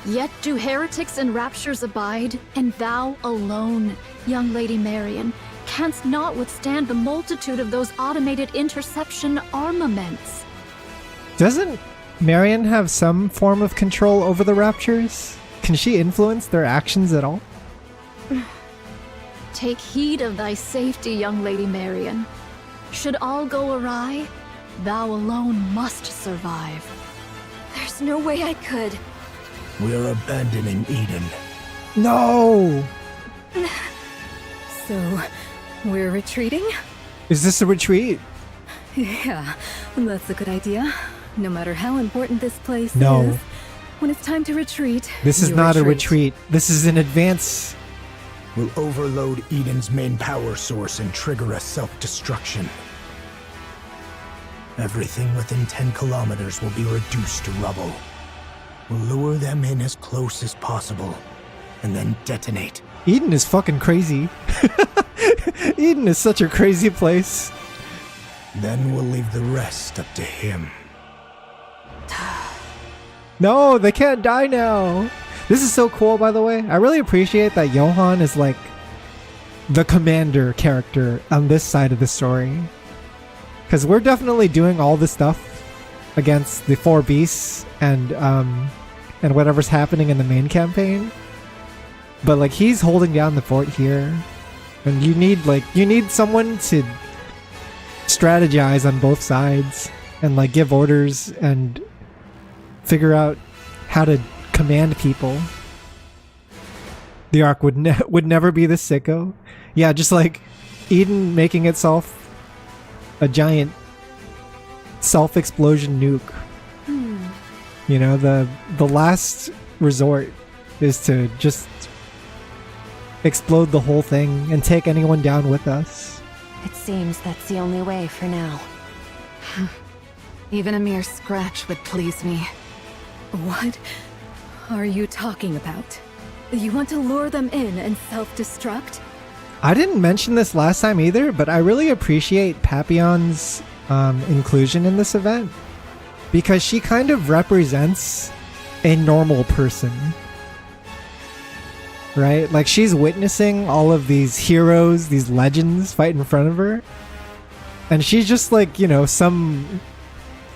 Yet do heretics and raptures abide, and thou alone, young Lady Marion, canst not withstand the multitude of those automated interception armaments. Doesn't Marion have some form of control over the Raptures? Can she influence their actions at all? Take heed of thy safety, young Lady Marion. Should all go awry, thou alone must survive. There's no way I could. We're abandoning Eden. No! So, we're retreating? Is this a retreat? Yeah, that's a good idea. No matter how important this place No. is, when it's time to retreat, This is you not a retreat. This is an advance. We'll overload Eden's main power source and trigger a self-destruction. Everything within 10 kilometers will be reduced to rubble. We'll lure them in as close as possible, and then detonate. Eden is fucking crazy. Eden is such a crazy place. Then we'll leave the rest up to him. No, they can't die now. This is so cool, by the way. I really appreciate that Johan is like the commander character on this side of the story. Because we're definitely doing all this stuff against the 4 beasts and whatever's happening in the main campaign. But like he's holding down the fort here. And you need someone to strategize on both sides and like give orders and figure out how to command people. The Ark would never be this sicko. Yeah, just like Eden making itself a giant self-explosion nuke. You know, the last resort is to just explode the whole thing and take anyone down with us. It seems that's the only way for now. Even a mere scratch would please me. What are you talking about? You want to lure them in and self-destruct? I didn't mention this last time either, but I really appreciate Papillon's inclusion in this event because she kind of represents a normal person, right? Like she's witnessing all of these heroes, these legends fight in front of her, and she's just like, you know, some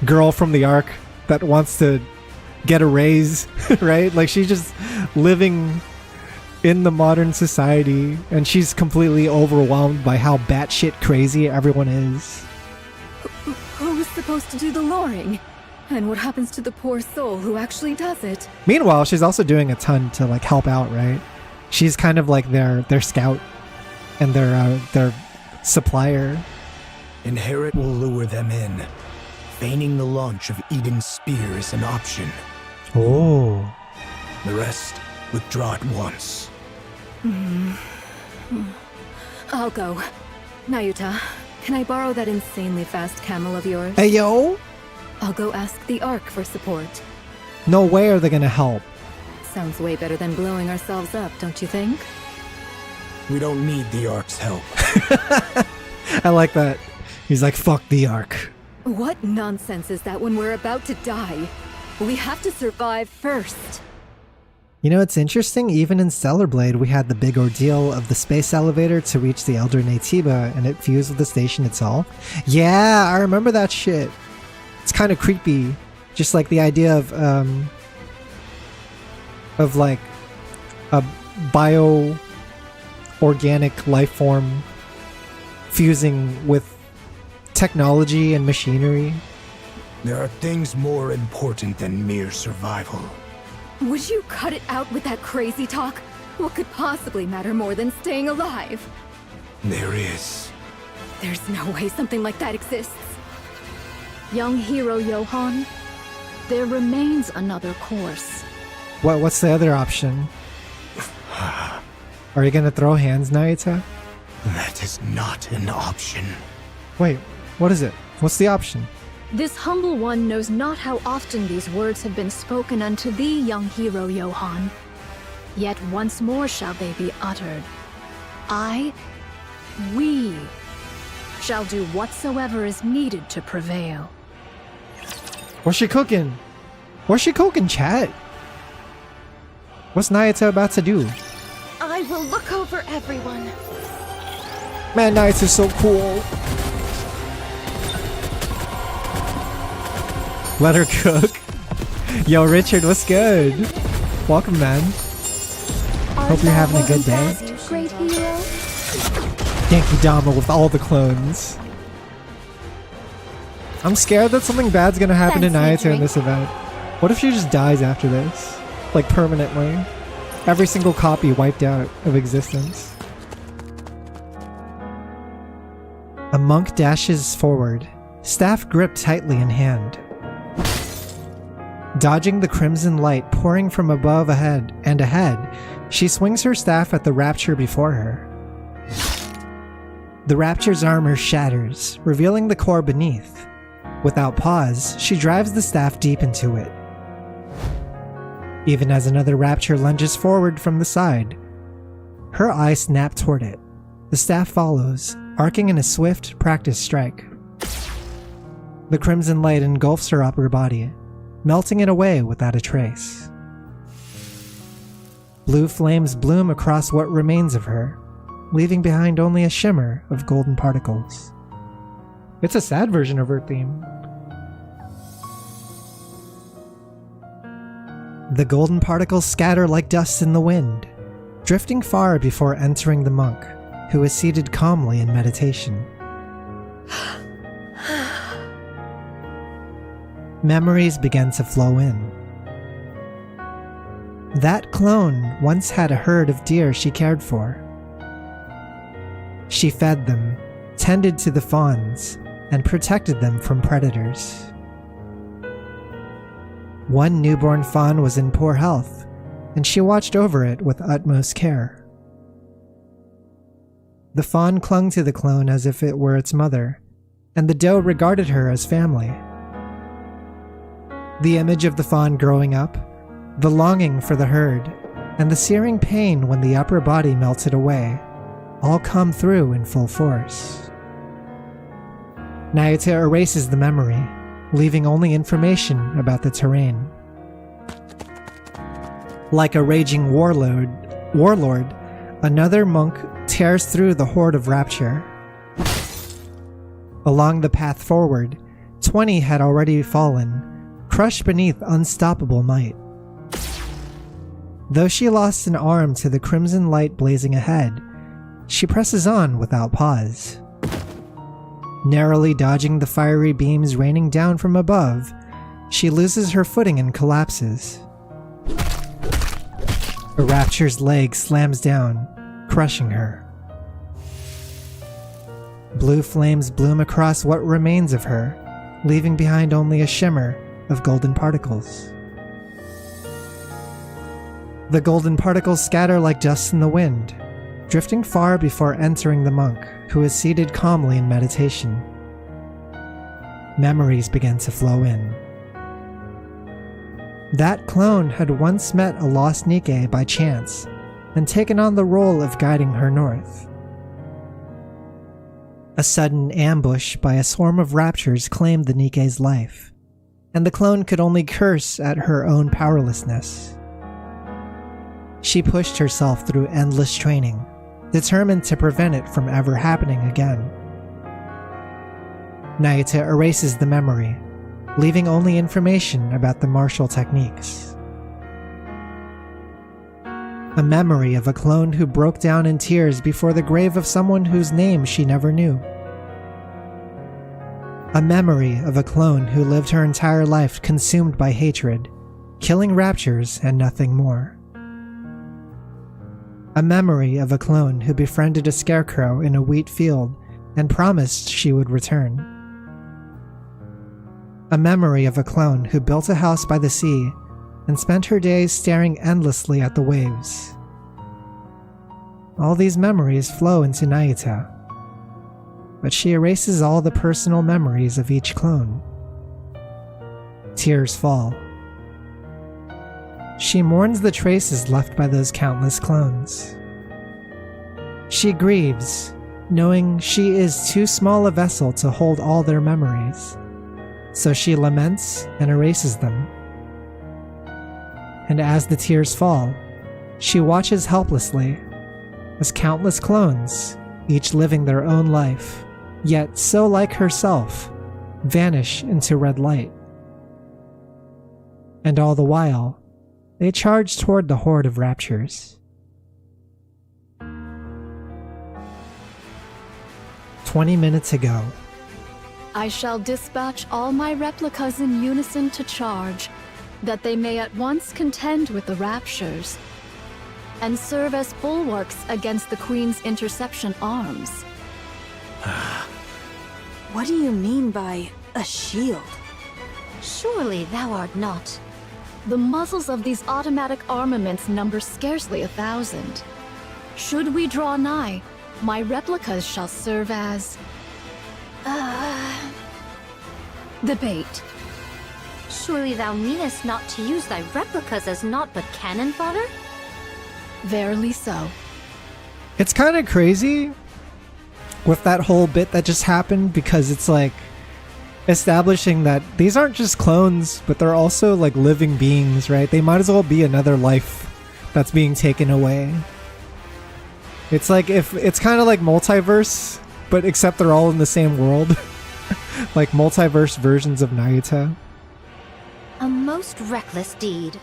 girl from the Ark that wants to get a raise, right? Like she's just living in the modern society and she's completely overwhelmed by how batshit crazy everyone is. Who's supposed to do the luring? And what happens to the poor soul who actually does it? Meanwhile, she's also doing a ton to like help out, right? She's kind of like their scout and their supplier. Inherit will lure them in. Feigning the launch of Eden's spear is an option. Oh. The rest, withdraw at once. I'll go. Nayuta, can I borrow that insanely fast camel of yours? Hey, yo! I'll go ask the Ark for support. No way are they gonna help. Sounds way better than blowing ourselves up, don't you think? We don't need the Ark's help. I like that. He's like, fuck the Ark. What nonsense is that when we're about to die? We have to survive first. You know, it's interesting, even in Stellar Blade, we had the big ordeal of the space elevator to reach the Elder Naytiba, and it fused with the station itself. Yeah, I remember that shit. It's kind of creepy. Just like the idea of like a bio-organic life form fusing with technology and machinery. There are things more important than mere survival. Would you cut it out with that crazy talk? What could possibly matter more than staying alive? There is. There's no way something like that exists. Young hero Johan, there remains another course. What's the other option? Are you gonna throw hands, Nayuta? That is not an option. Wait, what is it? What's the option? This humble one knows not how often these words have been spoken unto thee, young hero Johan. Yet once more shall they be uttered. We shall do whatsoever is needed to prevail. What's she cooking? What's she cooking, chat? What's Nayuta about to do? I will look over everyone. Man, Nayuta's so cool. Let her cook. Yo, Richard, what's good? Welcome, man. Hope you're having a good day. Great hero. Yankee Dama with all the clones. I'm scared that something bad's gonna happen to Nayata in this event. What if she just dies after this? Like, permanently. Every single copy wiped out of existence. A monk dashes forward, staff gripped tightly in hand. Dodging the crimson light pouring from above ahead, she swings her staff at the Rapture before her. The Rapture's armor shatters, revealing the core beneath. Without pause, she drives the staff deep into it. Even as another Rapture lunges forward from the side, her eye snaps toward it. The staff follows, arcing in a swift, practiced strike. The crimson light engulfs her upper body, melting it away without a trace. Blue flames bloom across what remains of her, leaving behind only a shimmer of golden particles. It's a sad version of her theme. The golden particles scatter like dust in the wind, drifting far before entering the monk, who is seated calmly in meditation. Memories begin to flow in. That clone once had a herd of deer she cared for. She fed them, tended to the fawns, and protected them from predators. One newborn fawn was in poor health, and she watched over it with utmost care. The fawn clung to the clone as if it were its mother, and the doe regarded her as family. The image of the fawn growing up, the longing for the herd, and the searing pain when the upper body melted away, all come through in full force. Nayata erases the memory, leaving only information about the terrain. Like a raging warlord, another monk tears through the horde of Rapture. Along the path forward, 20 had already fallen, crushed beneath unstoppable might. Though she lost an arm to the crimson light blazing ahead, she presses on without pause. Narrowly dodging the fiery beams raining down from above, she loses her footing and collapses. A Rapture's leg slams down, crushing her. Blue flames bloom across what remains of her, leaving behind only a shimmer of golden particles. The golden particles scatter like dust in the wind, drifting far before entering the monk, who is seated calmly in meditation. Memories begin to flow in. That clone had once met a lost NIKKE by chance, and taken on the role of guiding her north. A sudden ambush by a swarm of Raptures claimed the NIKKE's life, and the clone could only curse at her own powerlessness. She pushed herself through endless training, determined to prevent it from ever happening again. Nayata erases the memory, leaving only information about the martial techniques. A memory of a clone who broke down in tears before the grave of someone whose name she never knew. A memory of a clone who lived her entire life consumed by hatred, killing Raptures and nothing more. A memory of a clone who befriended a scarecrow in a wheat field and promised she would return. A memory of a clone who built a house by the sea and spent her days staring endlessly at the waves. All these memories flow into Nayata, but she erases all the personal memories of each clone. Tears fall. She mourns the traces left by those countless clones. She grieves, knowing she is too small a vessel to hold all their memories, so she laments and erases them. And as the tears fall, she watches helplessly as countless clones, each living their own life, yet so like herself, vanish into red light. And all the while, they charge toward the horde of raptures. 20 minutes ago. I shall dispatch all my replicas in unison to charge, that they may at once contend with the raptures, and serve as bulwarks against the Queen's interception arms. What do you mean by a shield? Surely thou art not. The muzzles of these automatic armaments number scarcely 1,000. Should we draw nigh, my replicas shall serve as... the bait. Surely thou meanest not to use thy replicas as naught but cannon fodder? Verily so. It's kind of crazy with that whole bit that just happened, because it's like establishing that these aren't just clones, but they're also like living beings, right? They might as well be another life that's being taken away. It's like, if it's kind of like multiverse, but except they're all in the same world. Like multiverse versions of Nayuta. A most reckless deed.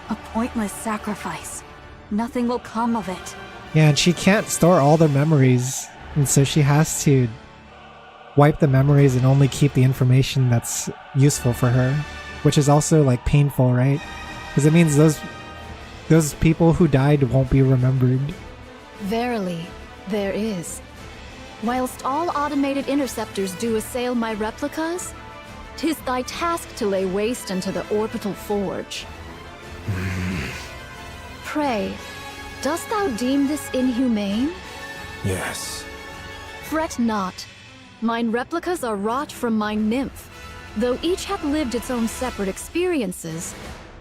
A pointless sacrifice. Nothing will come of it. Yeah, and she can't store all their memories, and so she has to wipe the memories and only keep the information that's useful for her, which is also like painful, right? Because it means those people who died won't be remembered. Verily, there is. Whilst all automated interceptors do assail my replicas, 'tis thy task to lay waste unto the orbital forge. Pray, dost thou deem this inhumane? Yes. Fret not. Mine replicas are wrought from my nymph. Though each hath lived its own separate experiences,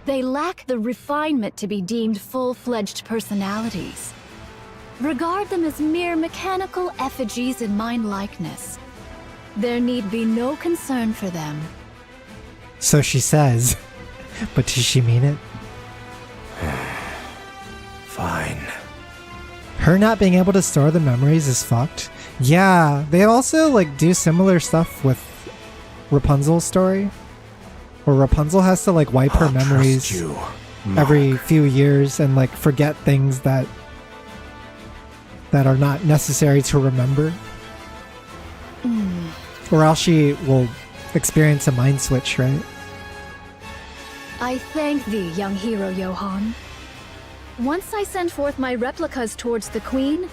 they lack the refinement to be deemed full-fledged personalities. Regard them as mere mechanical effigies in mine likeness. There need be no concern for them. So she says, but does she mean it? Fine. Her not being able to store the memories is fucked. Yeah, they also like do similar stuff with Rapunzel's story, where Rapunzel has to like wipe her memories every few years and like forget things that are not necessary to remember. Or else she will experience a mind switch, right? I thank thee, young hero Johann. Once I send forth my replicas towards the Queen,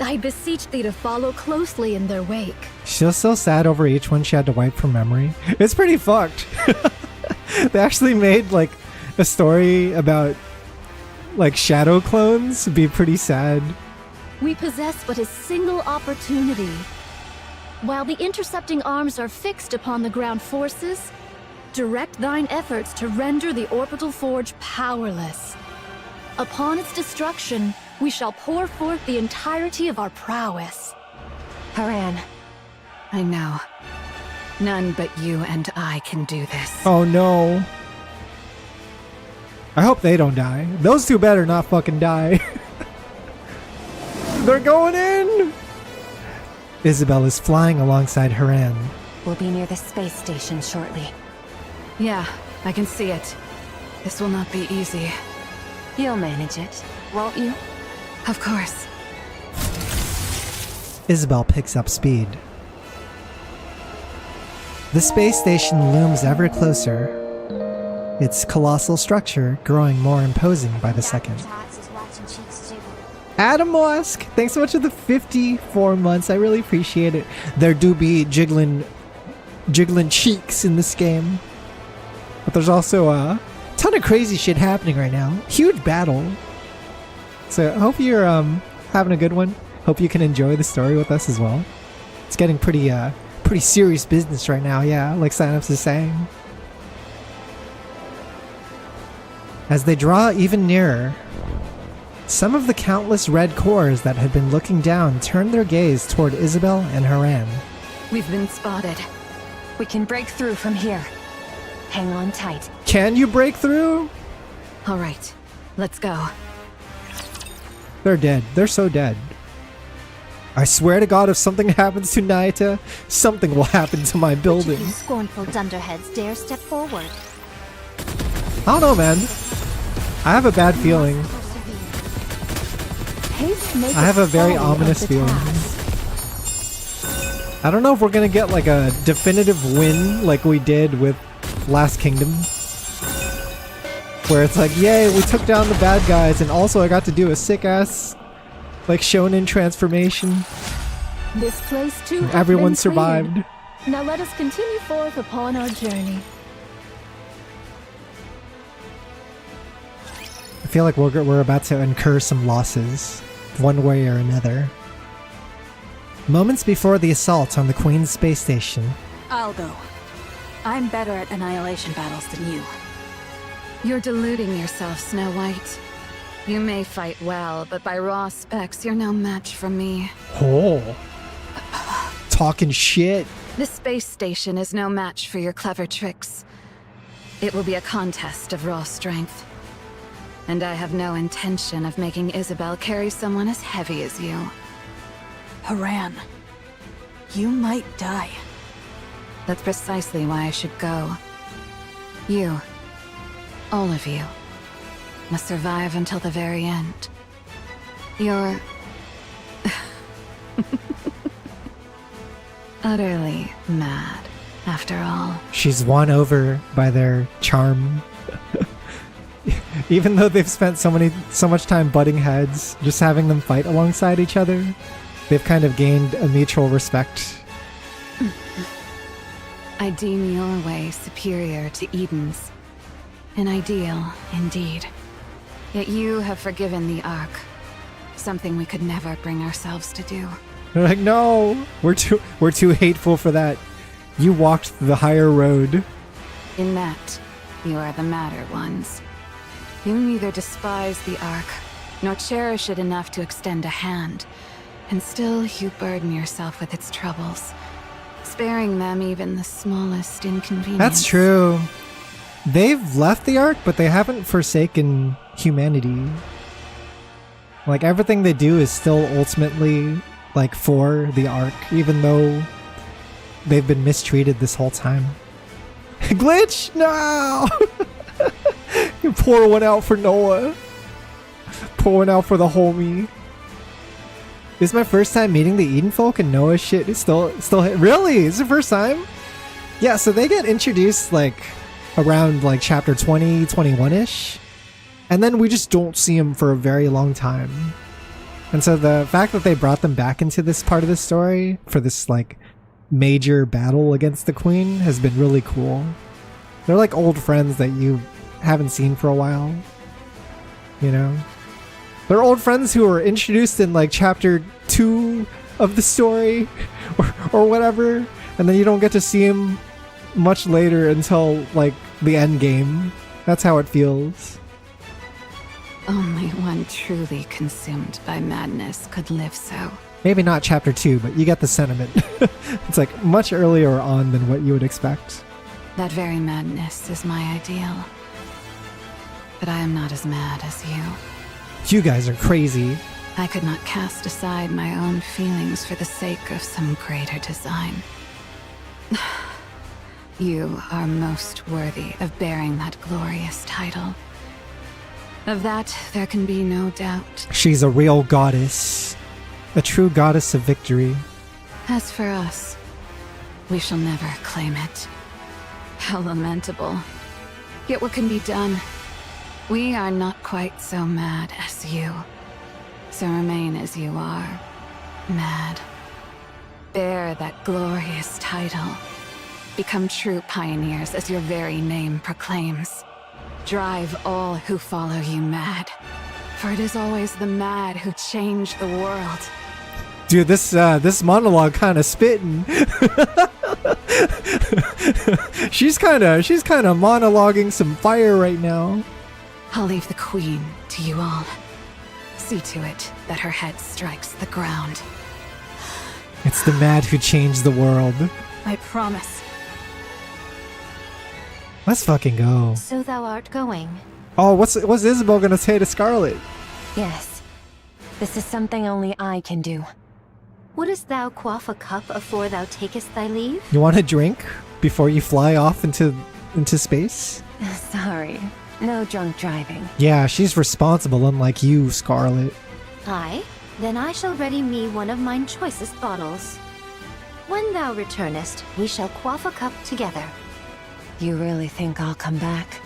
I beseech thee to follow closely in their wake. She was so sad over each one she had to wipe from memory. It's pretty fucked. They actually made like a story about like shadow clones be pretty sad. We possess but a single opportunity. While the intercepting arms are fixed upon the ground forces, direct thine efforts to render the orbital forge powerless. Upon its destruction, we shall pour forth the entirety of our prowess. Haran. I know. None but you and I can do this. Oh no. I hope they don't die. Those two better not fucking die. They're going in! Isabel is flying alongside Haran. We'll be near the space station shortly. Yeah, I can see it. This will not be easy. You'll manage it, won't you? Of course. Isabel picks up speed. The space station looms ever closer, its colossal structure growing more imposing by the second. Adam Mosk, thanks so much for the 54 months. I really appreciate it. There do be jiggling cheeks in this game. But there's also a ton of crazy shit happening right now. Huge battle. So I hope you're having a good one. Hope you can enjoy the story with us as well. It's getting pretty serious business right now, yeah, like Synops is saying. As they draw even nearer, some of the countless red cores that had been looking down turn their gaze toward Isabel and Haran. We've been spotted. We can break through from here. Hang on tight. Can you break through? All right, let's go. They're dead. They're so dead. I swear to God, if something happens to Nayuta, something will happen to my building. Which of you scornful dunderheads dare step forward? I don't know, man. I have a bad feeling. I have a very ominous feeling. I don't know if we're gonna get like a definitive win like we did with Last Kingdom. Where it's like, yay, we took down the bad guys and also I got to do a sick-ass like shonen transformation. This place too. And everyone survived. Now let us continue forth upon our journey. I feel like we're about to incur some losses, one way or another. Moments before the assault on the Queen's space station. I'll go. I'm better at annihilation battles than you. You're deluding yourself, Snow White. You may fight well, but by raw specs, you're no match for me. Oh. Talking shit. The space station is no match for your clever tricks. It will be a contest of raw strength. And I have no intention of making Isabel carry someone as heavy as you. Haran, you might die. That's precisely why I should go. You, all of you, must survive until the very end. You're utterly mad, after all. She's won over by their charm. Even though they've spent so much time butting heads, just having them fight alongside each other, they've kind of gained a mutual respect. I deem your way superior to Eden's. An ideal, indeed. Yet you have forgiven the Ark. Something we could never bring ourselves to do. They're like, no, we're too hateful for that. You walked the higher road. In that, you are the madder ones. You neither despise the Ark, nor cherish it enough to extend a hand, and still you burden yourself with its troubles, sparing them even the smallest inconvenience. That's true. They've left the Ark, but they haven't forsaken humanity. Like, everything they do is still ultimately, like, for the Ark, even though they've been mistreated this whole time. Glitch? No! You pour one out for Noah. Pour one out for the homie. This is my first time meeting the Eden folk, and Noah's shit is still really? It's the first time? Yeah, so they get introduced like around like chapter 20, 21-ish. And then we just don't see them for a very long time. And so the fact that they brought them back into this part of the story for this like major battle against the Queen has been really cool. They're like old friends that you haven't seen for a while. You know? They're old friends who were introduced in like chapter 2 of the story or whatever. And then you don't get to see them much later until like the end game. That's how it feels. Only one truly consumed by madness could live so. Maybe not chapter 2, but you get the sentiment. It's like much earlier on than what you would expect. That very madness is my ideal. But I am not as mad as you. You guys are crazy. I could not cast aside my own feelings for the sake of some greater design. You are most worthy of bearing that glorious title. Of that, there can be no doubt. She's a real goddess. A true goddess of victory. As for us, we shall never claim it. How lamentable. Yet what can be done? We are not quite so mad as you. So remain as you are. Mad. Bear that glorious title. Become true pioneers as your very name proclaims. Drive all who follow you mad. For it is always the mad who change the world. Dude, this monologue kind of spitting. she's kind of monologuing some fire right now. I'll leave the Queen to you all. See to it that her head strikes the ground. It's the mad who changed the world. I promise. Let's fucking go. So thou art going. Oh, what's Isabel gonna say to Scarlet? Yes. This is something only I can do. Wouldst thou quaff a cup afore thou takest thy leave? You want a drink before you fly off into space? Sorry. No drunk driving. Yeah, she's responsible, unlike you, Scarlet. Aye, then I shall ready me one of mine choicest bottles. When thou returnest, we shall quaff a cup together. You really think I'll come back?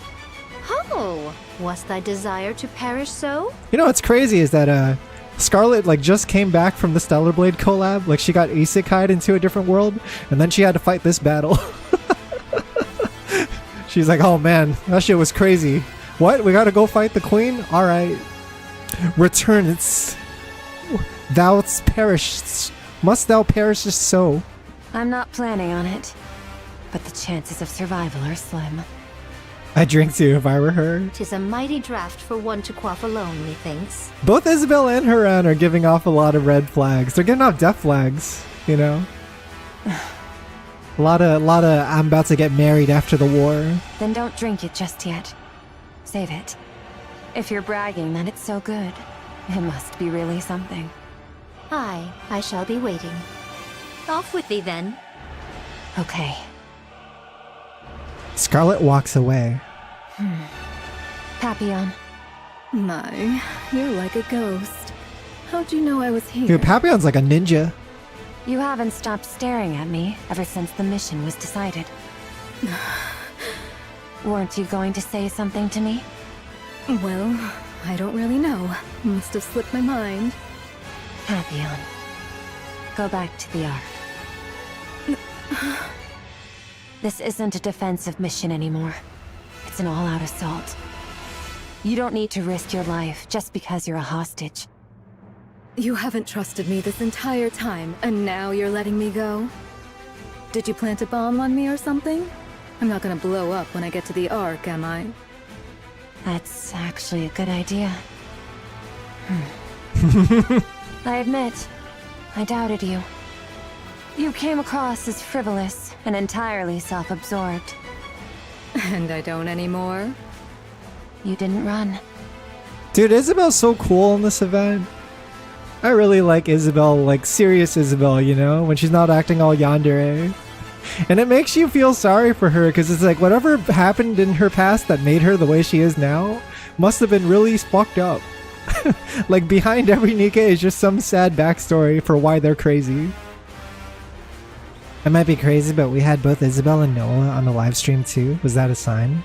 Oh, was thy desire to perish so? You know what's crazy is that Scarlet like just came back from the Stellar Blade collab. Like she got isekai'd into a different world, and then she had to fight this battle. She's like, oh man, that shit was crazy. What? We gotta go fight the queen? Alright. Return, it's... Thou'st perished. Must thou perish so? I'm not planning on it, but the chances of survival are slim. I'd drink too if I were her. 'Tis a mighty draught for one to quaff alone, methinks. Both Isabel and Haran are giving off a lot of red flags. They're giving off death flags, you know? A lot of I'm about to get married after the war. Then don't drink it just yet. Save it. If you're bragging that it's so good, it must be really something. Aye, I shall be waiting. Off with thee then. Okay. Scarlet walks away. Papillon. My, you're like a ghost. How'd you know I was here? Dude, Papillon's like a ninja. You haven't stopped staring at me ever since the mission was decided. Weren't you going to say something to me? Well, I don't really know. Must have slipped my mind. Papillon. Go back to the Ark. This isn't a defensive mission anymore. It's an all-out assault. You don't need to risk your life just because you're a hostage. You haven't trusted me this entire time, and now you're letting me go? Did you plant a bomb on me or something? I'm not gonna blow up when I get to the Ark, am I? That's actually a good idea. I admit, I doubted you. You came across as frivolous and entirely self-absorbed. And I don't anymore? You didn't run. Dude, Isabel's so cool in this event. I really like Isabel, like serious Isabel, you know? When she's not acting all yandere. And it makes you feel sorry for her, because it's like whatever happened in her past that made her the way she is now must have been really fucked up. Like behind every NIKKE is just some sad backstory for why they're crazy. I might be crazy, but we had both Isabel and Noah on the live stream too. Was that a sign?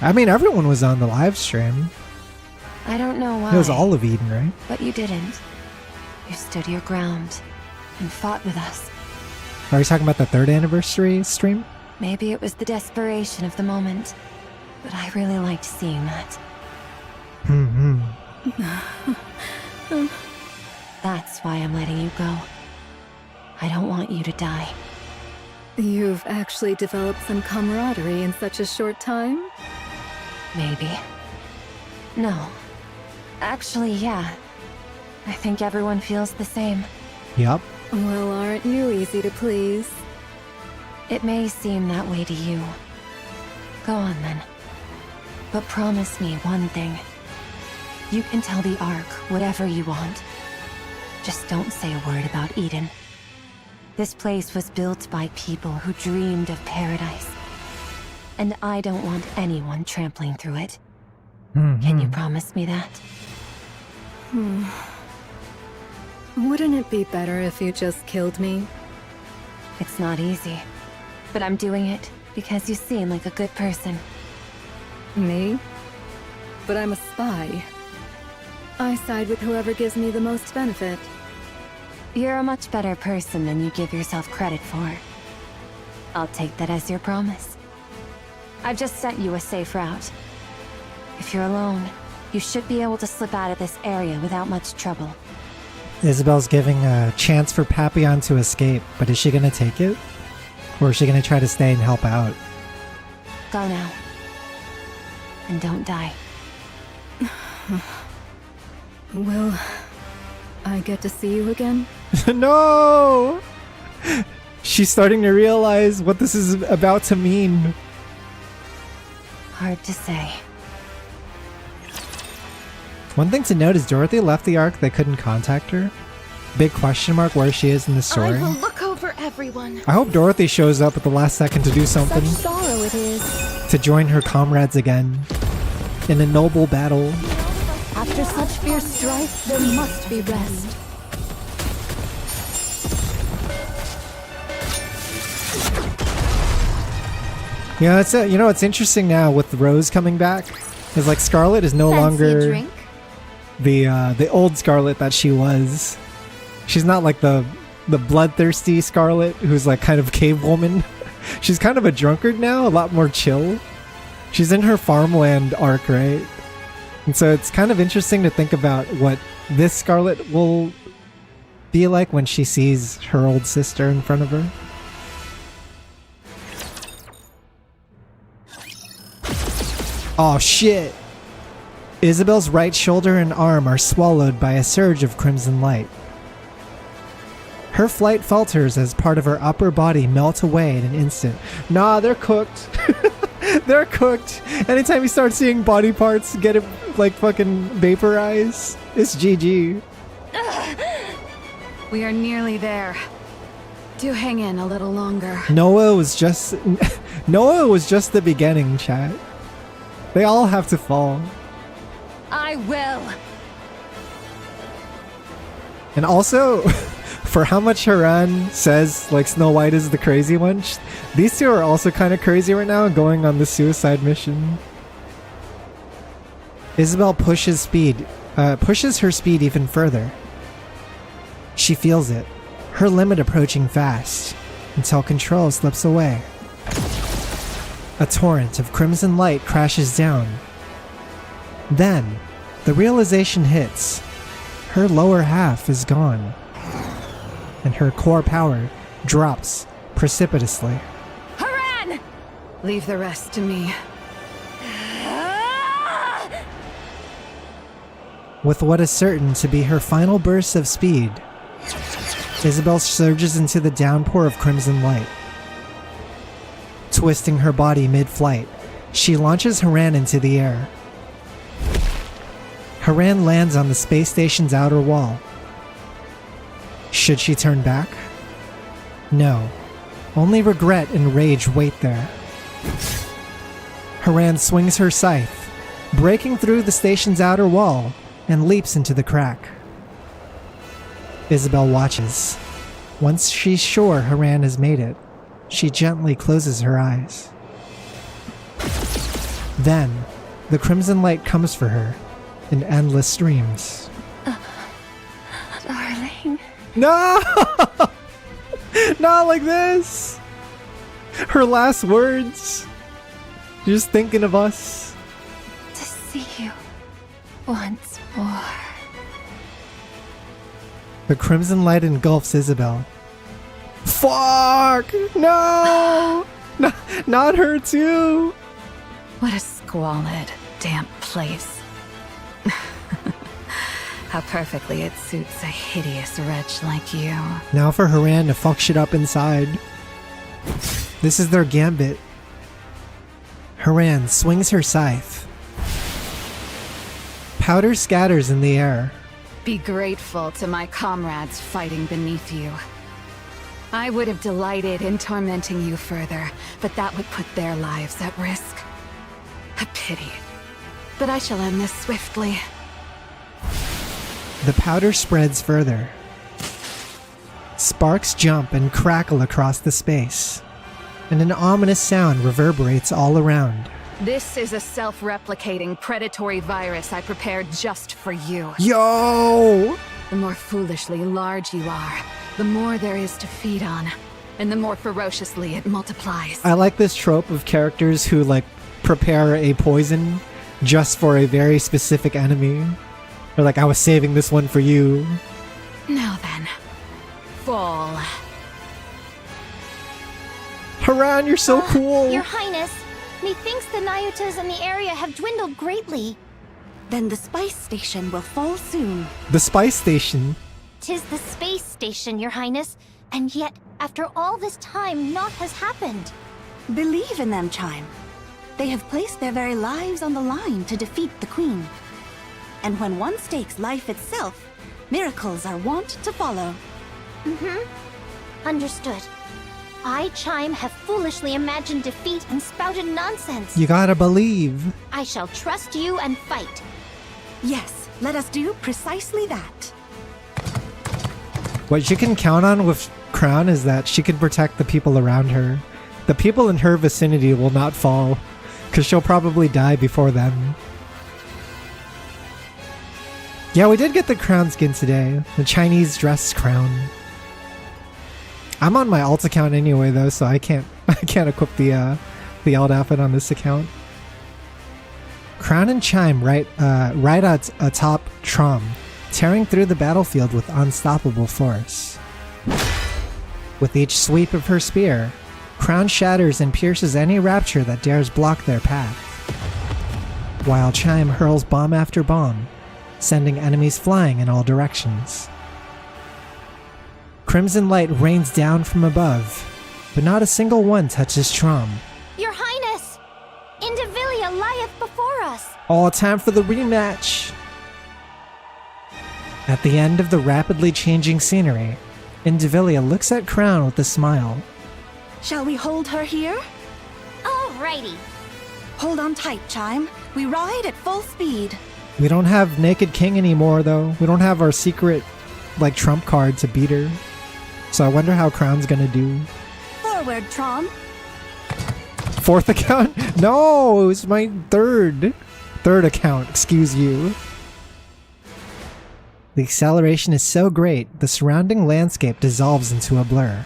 I mean, everyone was on the live stream. I don't know why. It was all of Eden, right? But you didn't. You stood your ground and fought with us. Are you talking about the 3rd anniversary stream? Maybe it was the desperation of the moment, but I really liked seeing that. That's why I'm letting you go. I don't want you to die. You've actually developed some camaraderie in such a short time? Maybe. No. Actually, yeah. I think everyone feels the same. Yup. Well, aren't you easy to please? It may seem that way to you. Go on then. But promise me one thing. You can tell the Ark whatever you want. Just don't say a word about Eden. This place was built by people who dreamed of paradise. And I don't want anyone trampling through it. Can you promise me that? Wouldn't it be better if you just killed me? It's not easy. But I'm doing it because you seem like a good person. Me? But I'm a spy. I side with whoever gives me the most benefit. You're a much better person than you give yourself credit for. I'll take that as your promise. I've just sent you a safe route. If you're alone, you should be able to slip out of this area without much trouble. Isabel's giving a chance for Papillon to escape, but is she gonna take it? Or is she gonna try to stay and help out? Go now. And don't die. Will I get to see you again? No! She's starting to realize what this is about to mean. Hard to say. One thing to note is Dorothy left the Ark, they couldn't contact her. Big question mark where she is in the story. I will look over everyone. I hope Dorothy shows up at the last second to do something. Such sorrow it is. to join her comrades again in a noble battle. After such fierce strife, there must be rest. Yeah, that's it. You know what's interesting now with Rose coming back is like Scarlet is no Fancy a longer drink? the old Scarlet that she was. She's not like the bloodthirsty Scarlet who's like kind of cave woman. She's kind of a drunkard now, a lot more chill. She's in her farmland arc, right? And so it's kind of interesting to think about what this Scarlet will be like when she sees her old sister in front of her. Oh shit! Isabel's right shoulder and arm are swallowed by a surge of crimson light. Her flight falters as part of her upper body melt away in an instant. Nah, they're cooked. They're cooked. Anytime you start seeing body parts get it like fucking vaporize, it's GG. We are nearly there. Do hang in a little longer. Noah was just the beginning, chat. They all have to fall. I will. And also, for how much Haran says like Snow White is the crazy one, these two are also kind of crazy right now going on the suicide mission. Isabel pushes her speed even further. She feels it, her limit approaching fast, until control slips away. A torrent of crimson light crashes down. Then, the realization hits. Her lower half is gone, and her core power drops precipitously. Haran! Leave the rest to me. With what is certain to be her final burst of speed, Isabel surges into the downpour of crimson light. Twisting her body mid-flight, she launches Haran into the air. Haran lands on the space station's outer wall. Should she turn back? No. Only regret and rage wait there. Haran swings her scythe, breaking through the station's outer wall, and leaps into the crack. Isabel watches. Once she's sure Haran has made it, she gently closes her eyes. Then, the crimson light comes for her in endless streams. Darling. No! Not like this! Her last words. Just thinking of us. To see you once more. The crimson light engulfs Isabel. Fuck! No! Not her too! What a squalid, damp place. How perfectly it suits a hideous wretch like you. Now for Haran to fuck shit up inside. This is their gambit. Haran swings her scythe. Powder scatters in the air. Be grateful to my comrades fighting beneath you. I would have delighted in tormenting you further, but that would put their lives at risk. A pity. But I shall end this swiftly. The powder spreads further. Sparks jump and crackle across the space, and an ominous sound reverberates all around. This is a self-replicating predatory virus I prepared just for you. Yo! The more foolishly large you are, the more there is to feed on, and the more ferociously it multiplies. I like this trope of characters who like prepare a poison just for a very specific enemy. Or like, I was saving this one for you. Now then, fall. Haran, you're so cool! Your Highness, methinks the Nyutas in the area have dwindled greatly. Then the spice station will fall soon. The spice station? 'Tis the space station, Your Highness, and yet, after all this time, naught has happened. Believe in them, Chime. They have placed their very lives on the line to defeat the Queen. And when one stakes life itself, miracles are wont to follow. Understood. I, Chime, have foolishly imagined defeat and spouted nonsense. You gotta believe. I shall trust you and fight. Yes, let us do precisely that. What you can count on with Crown is that she can protect the people around her. The people in her vicinity will not fall, because she'll probably die before them. Yeah, we did get the crown skin today. The Chinese dress crown. I'm on my alt account anyway though, so I can't equip the alt outfit on this account. Crown and Chime right atop Trom, tearing through the battlefield with unstoppable force. With each sweep of her spear, Crown shatters and pierces any rapture that dares block their path, while Chime hurls bomb after bomb, sending enemies flying in all directions. Crimson light rains down from above, but not a single one touches Trom. Your Highness! Indivilia lieth before us! All time for the rematch! At the end of the rapidly changing scenery, Indivilia looks at Crown with a smile. Shall we hold her here? Alrighty. Hold on tight, Chime. We ride at full speed. We don't have Naked King anymore though. We don't have our secret, trump card to beat her. So I wonder how Crown's gonna do. Forward, Trom. Fourth account? No, it was my third account, excuse you. The acceleration is so great, the surrounding landscape dissolves into a blur.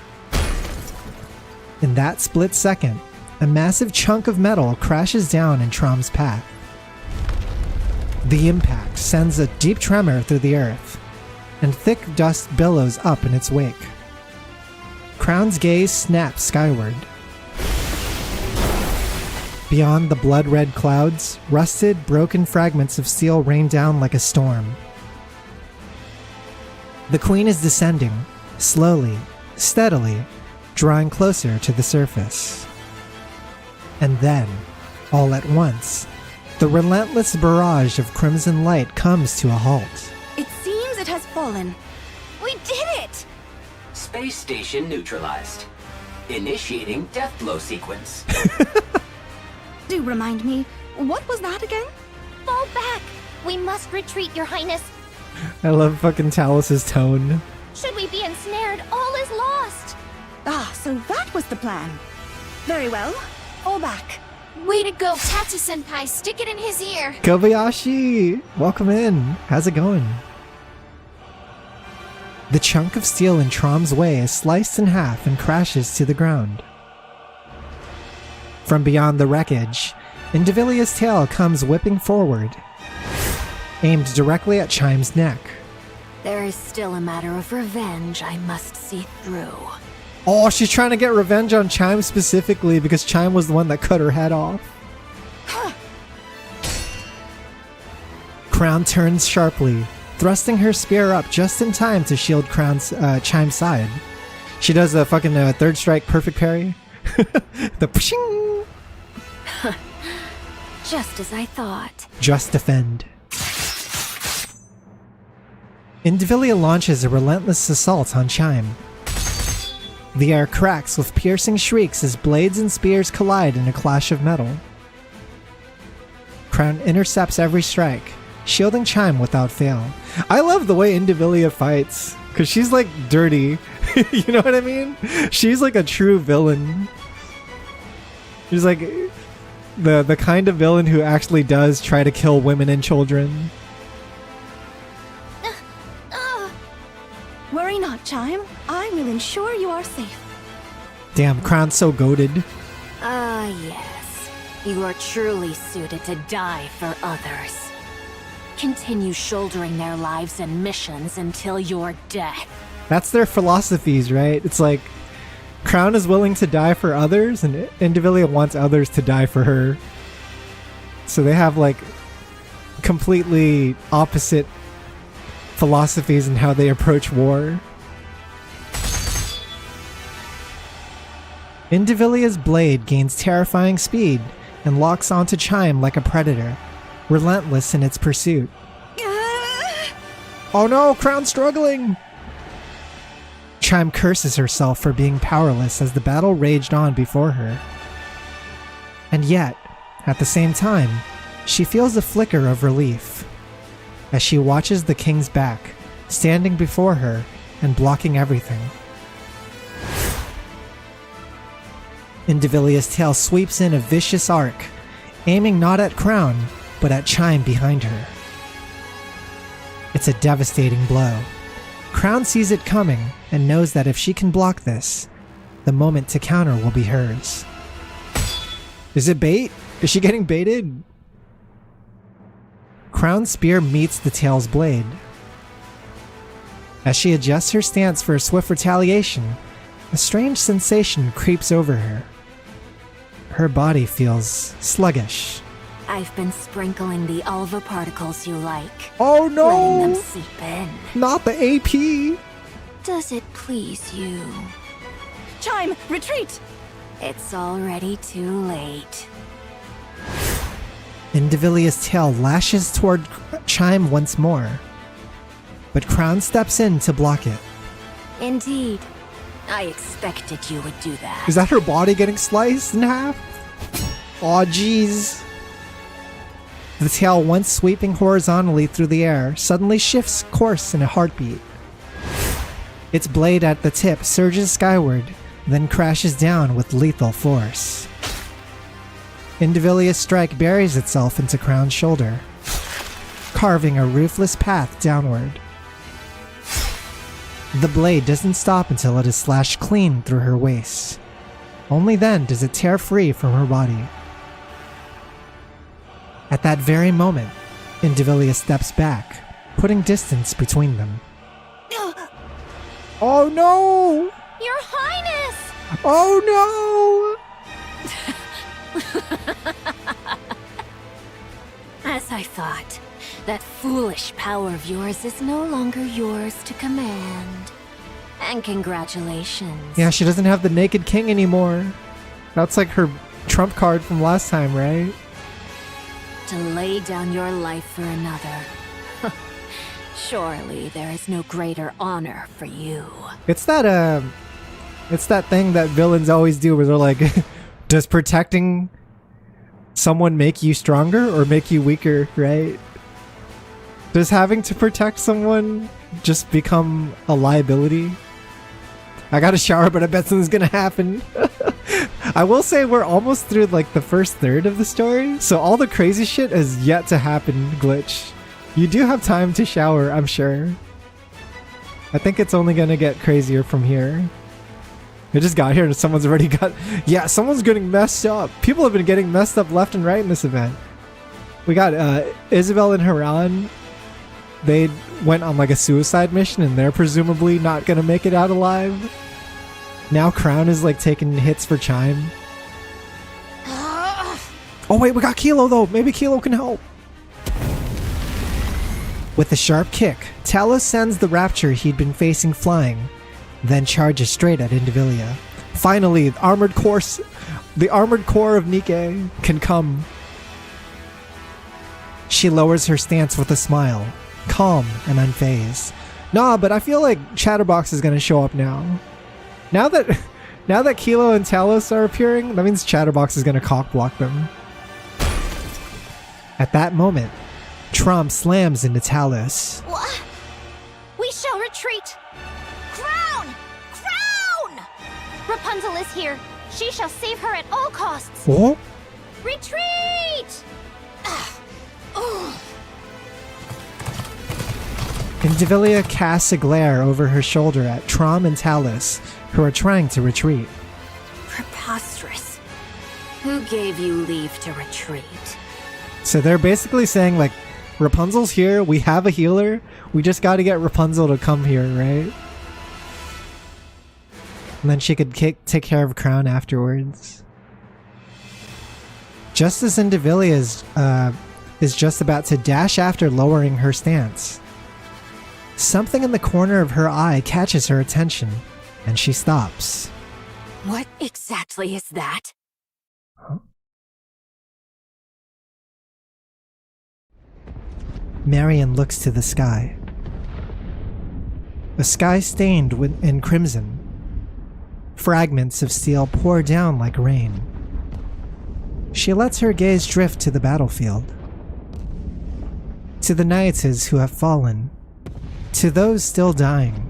In that split second, a massive chunk of metal crashes down in Trom's path. The impact sends a deep tremor through the earth, and thick dust billows up in its wake. Crown's gaze snaps skyward. Beyond the blood-red clouds, rusted, broken fragments of steel rain down like a storm. The Queen is descending, slowly, steadily, drawing closer to the surface. And then, all at once, the relentless barrage of crimson light comes to a halt. It seems it has fallen. We did it! Space station neutralized. Initiating death blow sequence. Do remind me, what was that again? Fall back! We must retreat, Your Highness. I love fucking Talus's tone. Should we be ensnared, all is lost. Ah, so that was the plan. Very well. Fall back. Way to go, Tatsu-senpai. Stick it in his ear. Kobayashi! Welcome in. How's it going? The chunk of steel in Trom's way is sliced in half and crashes to the ground. From beyond the wreckage, Indivilia's tail comes whipping forward, aimed directly at Chime's neck. There is still a matter of revenge I must see through. Oh, she's trying to get revenge on Chime specifically because Chime was the one that cut her head off. Crown turns sharply, thrusting her spear up just in time to shield Chime's side. She does a fucking third strike perfect parry. The pshing! Just as I thought. Just defend. Indivilia launches a relentless assault on Chime. The air cracks with piercing shrieks as blades and spears collide in a clash of metal. Crown intercepts every strike, shielding Chime without fail. I love the way Indivilia fights, because she's like dirty. You know what I mean? She's like a true villain. She's like the kind of villain who actually does try to kill women and children. Worry not, Chime. I will ensure you are safe. Damn, Crown's so goated. Ah, yes. You are truly suited to die for others. Continue shouldering their lives and missions until your death. That's their philosophies, right? It's like Crown is willing to die for others, and Indivilia wants others to die for her. So they have like completely opposite philosophies in how they approach war. Indivilia's blade gains terrifying speed and locks onto Chime like a predator, relentless in its pursuit. Oh no, Crown's struggling! Chime curses herself for being powerless as the battle raged on before her. And yet, at the same time, she feels a flicker of relief as she watches the king's back, standing before her and blocking everything. Indivilia's tail sweeps in a vicious arc, aiming not at Crown, but at Chime behind her. It's a devastating blow. Crown sees it coming and knows that if she can block this, the moment to counter will be hers. Is it bait? Is she getting baited? Crown's spear meets the tail's blade. As she adjusts her stance for a swift retaliation, a strange sensation creeps over her. Her body feels sluggish. I've been sprinkling the Alva particles you like. Oh no! Letting them seep in. Not the AP! Does it please you? Chime, retreat! It's already too late. Indivilia's tail lashes toward Chime once more, but Crown steps in to block it. Indeed. I expected you would do that. Is that her body getting sliced in half? Aw, jeez. The tail, once sweeping horizontally through the air, suddenly shifts course in a heartbeat. Its blade at the tip surges skyward, then crashes down with lethal force. Indivilia's strike buries itself into Crown's shoulder, carving a ruthless path downward. The blade doesn't stop until it is slashed clean through her waist. Only then does it tear free from her body. At that very moment, Indivilia steps back, putting distance between them. Oh no! Your Highness! Oh no! As I thought, that foolish power of yours is no longer yours to command. And congratulations. Yeah, she doesn't have the Naked King anymore. That's like her trump card from last time, right? To lay down your life for another. Surely there is no greater honor for you. It's that thing that villains always do where they're like, does protecting someone make you stronger or make you weaker, right? Does having to protect someone just become a liability? I got a shower, but I bet something's gonna happen. I will say we're almost through like the first third of the story, so all the crazy shit has yet to happen, Glitch. You do have time to shower, I'm sure. I think it's only gonna get crazier from here. I just got here and someone's already got... Yeah, someone's getting messed up. People have been getting messed up left and right in this event. We got Isabel and Haran. They went on like a suicide mission and they're presumably not gonna make it out alive. Now Crown is like taking hits for Chime. Oh wait, we got Kilo though. Maybe Kilo can help. With a sharp kick, Talos sends the Rapture he'd been facing flying, then charges straight at Indivilia. Finally, the armored core of NIKKE can come. She lowers her stance with a smile, calm and unfazed. Nah, but I feel like Chatterbox is gonna show up now. Now that Kilo and Talos are appearing, that means Chatterbox is gonna cockblock them. At that moment, Trump slams into Talos. What? We shall retreat. Crown! Crown! Rapunzel is here. She shall save her at all costs. What? Retreat! Indivilia casts a glare over her shoulder at Trom and Talos, who are trying to retreat. Preposterous. Who gave you leave to retreat? So they're basically saying, like, Rapunzel's here, we have a healer, we just gotta get Rapunzel to come here, right? And then she could take care of Crown afterwards. Just as Indivilia is just about to dash after lowering her stance, something in the corner of her eye catches her attention, and she stops. What exactly is that? Huh? Marion looks to the sky. a sky stained in crimson. Fragments of steel pour down like rain. She lets her gaze drift to the battlefield. To the knights who have fallen. To those still dying.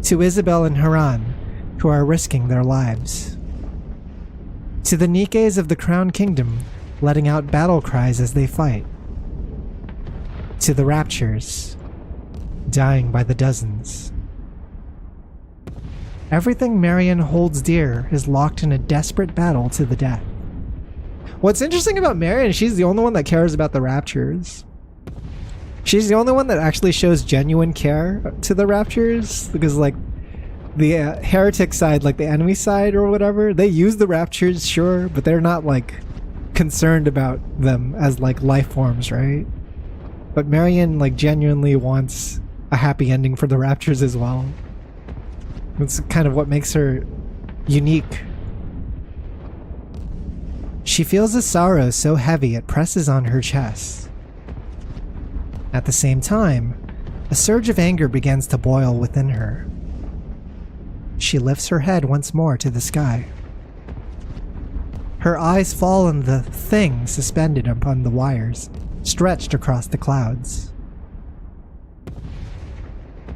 To Isabel and Haran, who are risking their lives. To the NIKKEs of the Crown Kingdom, letting out battle cries as they fight. To the Raptures, dying by the dozens. Everything Marion holds dear is locked in a desperate battle to the death. What's interesting about Marion, she's the only one that cares about the Raptures. She's the only one that actually shows genuine care to the Raptures, because like the heretic side, like the enemy side or whatever, they use the Raptures, sure, but they're not like concerned about them as like life forms, right? But Marion like genuinely wants a happy ending for the Raptures as well. That's kind of what makes her unique. She feels a sorrow so heavy it presses on her chest. At the same time, a surge of anger begins to boil within her. She lifts her head once more to the sky. Her eyes fall on the thing suspended upon the wires, stretched across the clouds.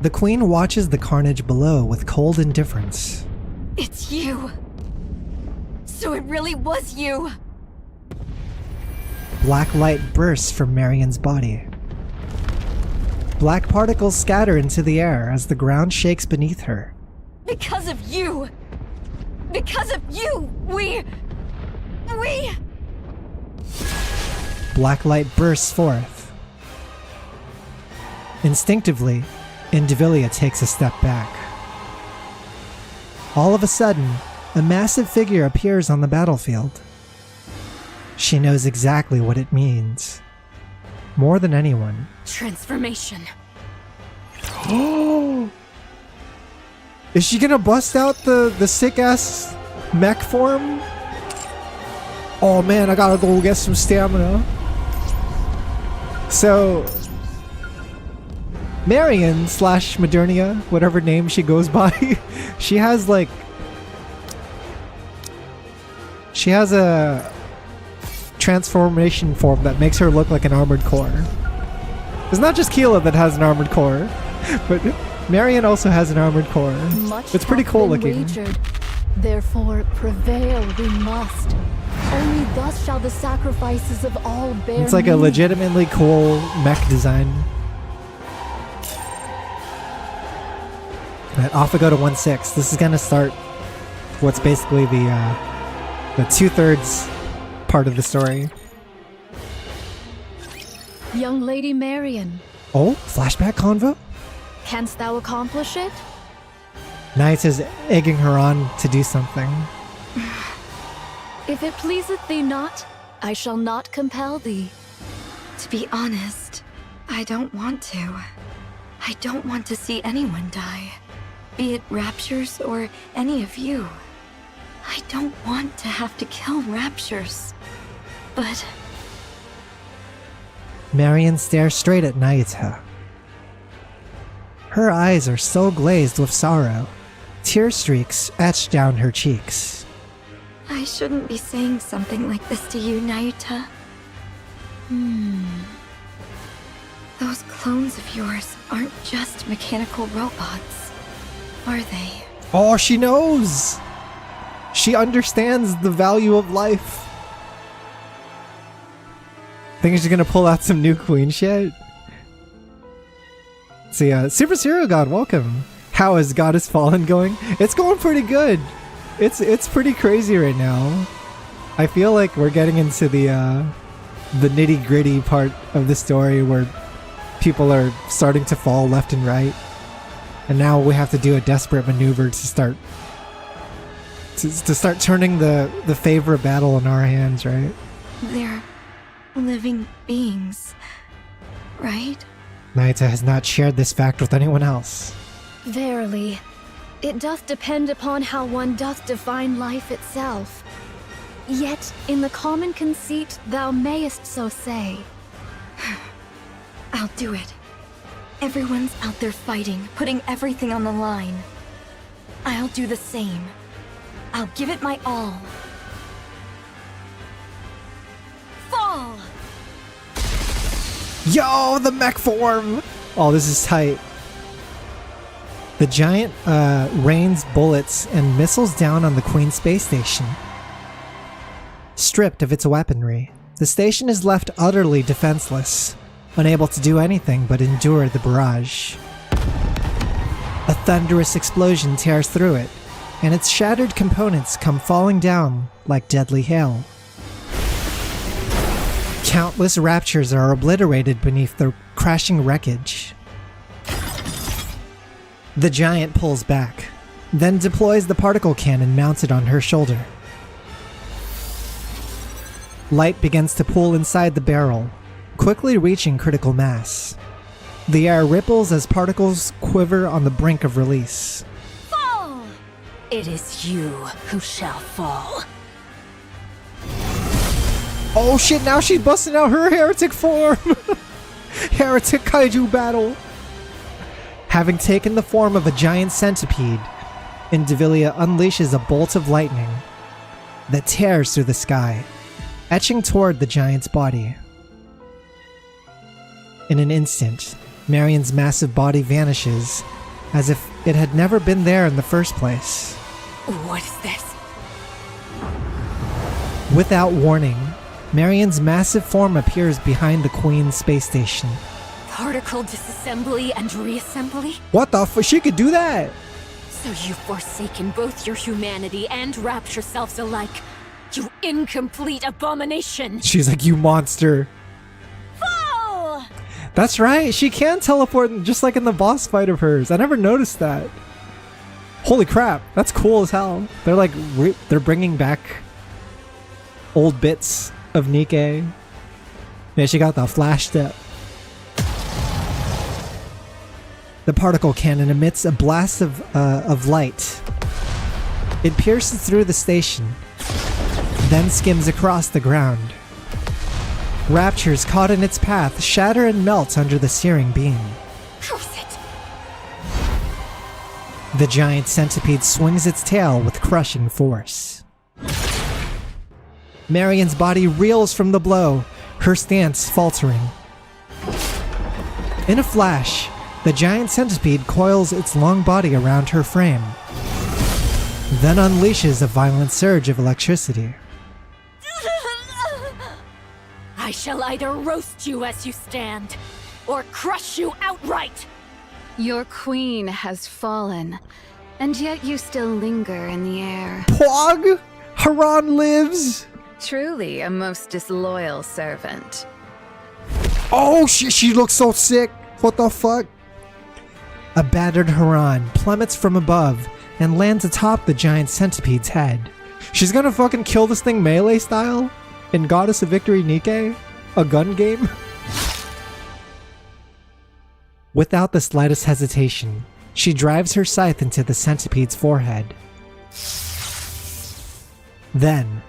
The Queen watches the carnage below with cold indifference. It's you! So it really was you! Black light bursts from Marion's body. Black particles scatter into the air as the ground shakes beneath her. Because of you! Because of you! We... Black light bursts forth. Instinctively, Indivilia takes a step back. All of a sudden, a massive figure appears on the battlefield. She knows exactly what it means. More than anyone. Transformation. Oh! Is she gonna bust out the sick-ass mech form? Oh man, I gotta go get some stamina. So... Marion / Modernia, whatever name she goes by, she has like... She has a transformation form that makes her look like an armored core. It's not just Keela that has an armored core, but Marion also has an armored core. It's pretty cool looking. Wagered. Therefore, prevail we must. Only thus shall the sacrifices of all bear It's like a legitimately cool mech design. Alright, off we go to 1/6. This is gonna start what's basically the 2/3 part of the story. Young Lady Marion, Oh, flashback convo? canst thou accomplish it? Knight is egging her on to do something. If it pleaseth thee not, I shall not compel thee. To be honest, I don't want to. I don't want to see anyone die. Be it Raptures or any of you. I don't want to have to kill Raptures. But... Marion stares straight at Naita. Her eyes are so glazed with sorrow. Tear streaks etch down her cheeks. I shouldn't be saying something like this to you, Naita. Those clones of yours aren't just mechanical robots, are they? Oh, she knows! She understands the value of life. Think she's gonna pull out some new queen shit? See, Super Serial God, welcome. How is Goddess Fallen going? It's going pretty good. It's pretty crazy right now. I feel like we're getting into the nitty-gritty part of the story where people are starting to fall left and right. And now we have to do a desperate maneuver to start turning the favor of battle in our hands, right? They're living beings, right? Naita has not shared this fact with anyone else. Verily, it doth depend upon how one doth define life itself. Yet, in the common conceit, thou mayest so say. I'll do it. Everyone's out there fighting, putting everything on the line. I'll do the same. I'll give it my all. Fall! Yo, the mech form! Oh, this is tight. The giant rains bullets and missiles down on the Queen space station. Stripped of its weaponry, the station is left utterly defenseless, unable to do anything but endure the barrage. A thunderous explosion tears through it, and its shattered components come falling down like deadly hail. Countless raptures are obliterated beneath the crashing wreckage. The giant pulls back, then deploys the particle cannon mounted on her shoulder. Light begins to pool inside the barrel, quickly reaching critical mass. The air ripples as particles quiver on the brink of release. Fall! It is you who shall fall. Oh shit, now she's busting out her heretic form! Heretic kaiju battle! Having taken the form of a giant centipede, Indivilia unleashes a bolt of lightning that tears through the sky, etching toward the giant's body. In an instant, Marion's massive body vanishes, as if it had never been there in the first place. What is this? Without warning, Marion's massive form appears behind the Queen's space station. Particle disassembly and reassembly? What the fuck? She could do that? So you've forsaken both your humanity and rapture selves alike. You incomplete abomination! She's like, you monster. Fall! That's right, she can teleport just like in the boss fight of hers. I never noticed that. Holy crap, that's cool as hell. They're like, they're bringing back old bits of NIKKE. Yeah, she got the flash step. The particle cannon emits a blast of light. It pierces through the station, then skims across the ground. Raptures caught in its path shatter and melt under the searing beam. Curse it! The giant centipede swings its tail with crushing force. Marion's body reels from the blow, her stance faltering. In a flash, the giant centipede coils its long body around her frame, then unleashes a violent surge of electricity. I shall either roast you as you stand, or crush you outright! Your queen has fallen, and yet you still linger in the air. Pog! Haran lives! Truly a most disloyal servant. Oh shit, she looks so sick! What the fuck? A battered Haran plummets from above and lands atop the giant centipede's head. She's gonna fucking kill this thing melee style? In Goddess of Victory NIKKE? A gun game? Without the slightest hesitation, she drives her scythe into the centipede's forehead. Then,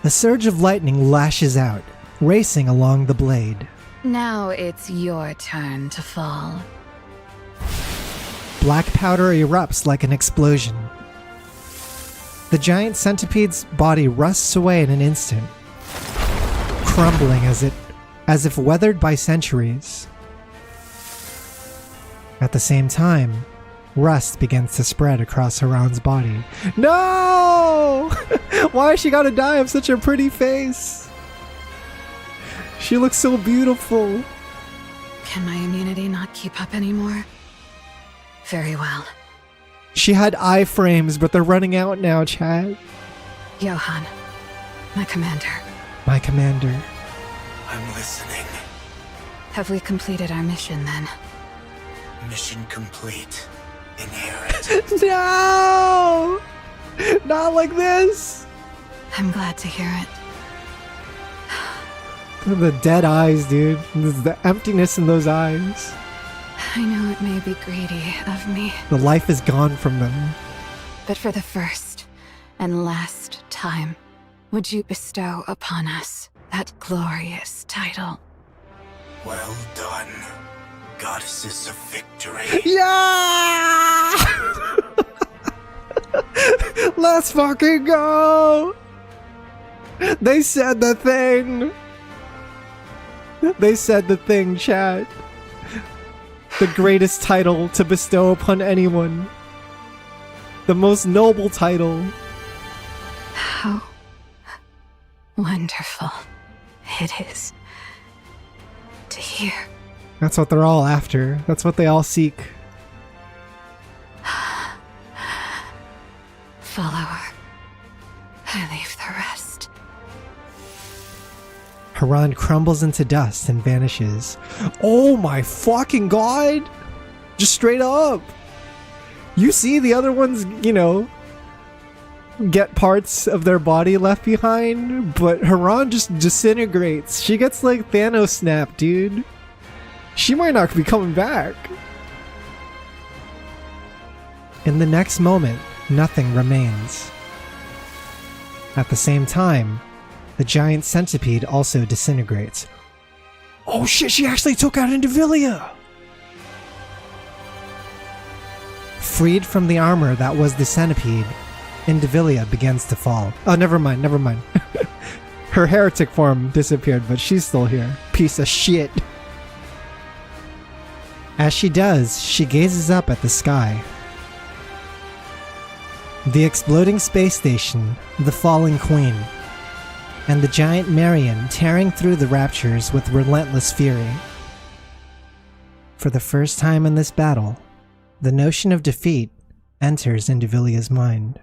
a surge of lightning lashes out, racing along the blade. Now it's your turn to fall. Black powder erupts like an explosion. The giant centipede's body rusts away in an instant, crumbling as if weathered by centuries. At the same time, rust begins to spread across Haran's body. No! Why she gotta die of such a pretty face? She looks so beautiful. Can my immunity not keep up anymore? Very well. She had iframes, but they're running out now, Chad. Johan, my commander. My commander. I'm listening. Have we completed our mission then? Mission complete. Inherit. No! Not like this! I'm glad to hear it. The dead eyes, dude. The emptiness in those eyes. I know it may be greedy of me. The life is gone from them. But for the first and last time, would you bestow upon us that glorious title? Well done. goddesses of victory. Yeah! Let's fucking go! They said the thing! They said the thing, chat. The greatest title to bestow upon anyone. The most noble title. How wonderful it is to hear. That's what they're all after. That's what they all seek. Follower, I leave the rest. Haran crumbles into dust and vanishes. Oh my fucking god! Just straight up! You see the other ones, you know, get parts of their body left behind, but Haran just disintegrates. She gets like Thanos snap, dude. She might not be coming back. In the next moment, nothing remains. At the same time, the giant centipede also disintegrates. Oh shit, she actually took out Indivilia! Freed from the armor that was the centipede, Indivilia begins to fall. Oh, never mind. Her heretic form disappeared, but she's still here. Piece of shit. As she does, she gazes up at the sky. The exploding space station, the falling queen, and the giant Marion tearing through the raptures with relentless fury. For the first time in this battle, the notion of defeat enters Indivilia's mind.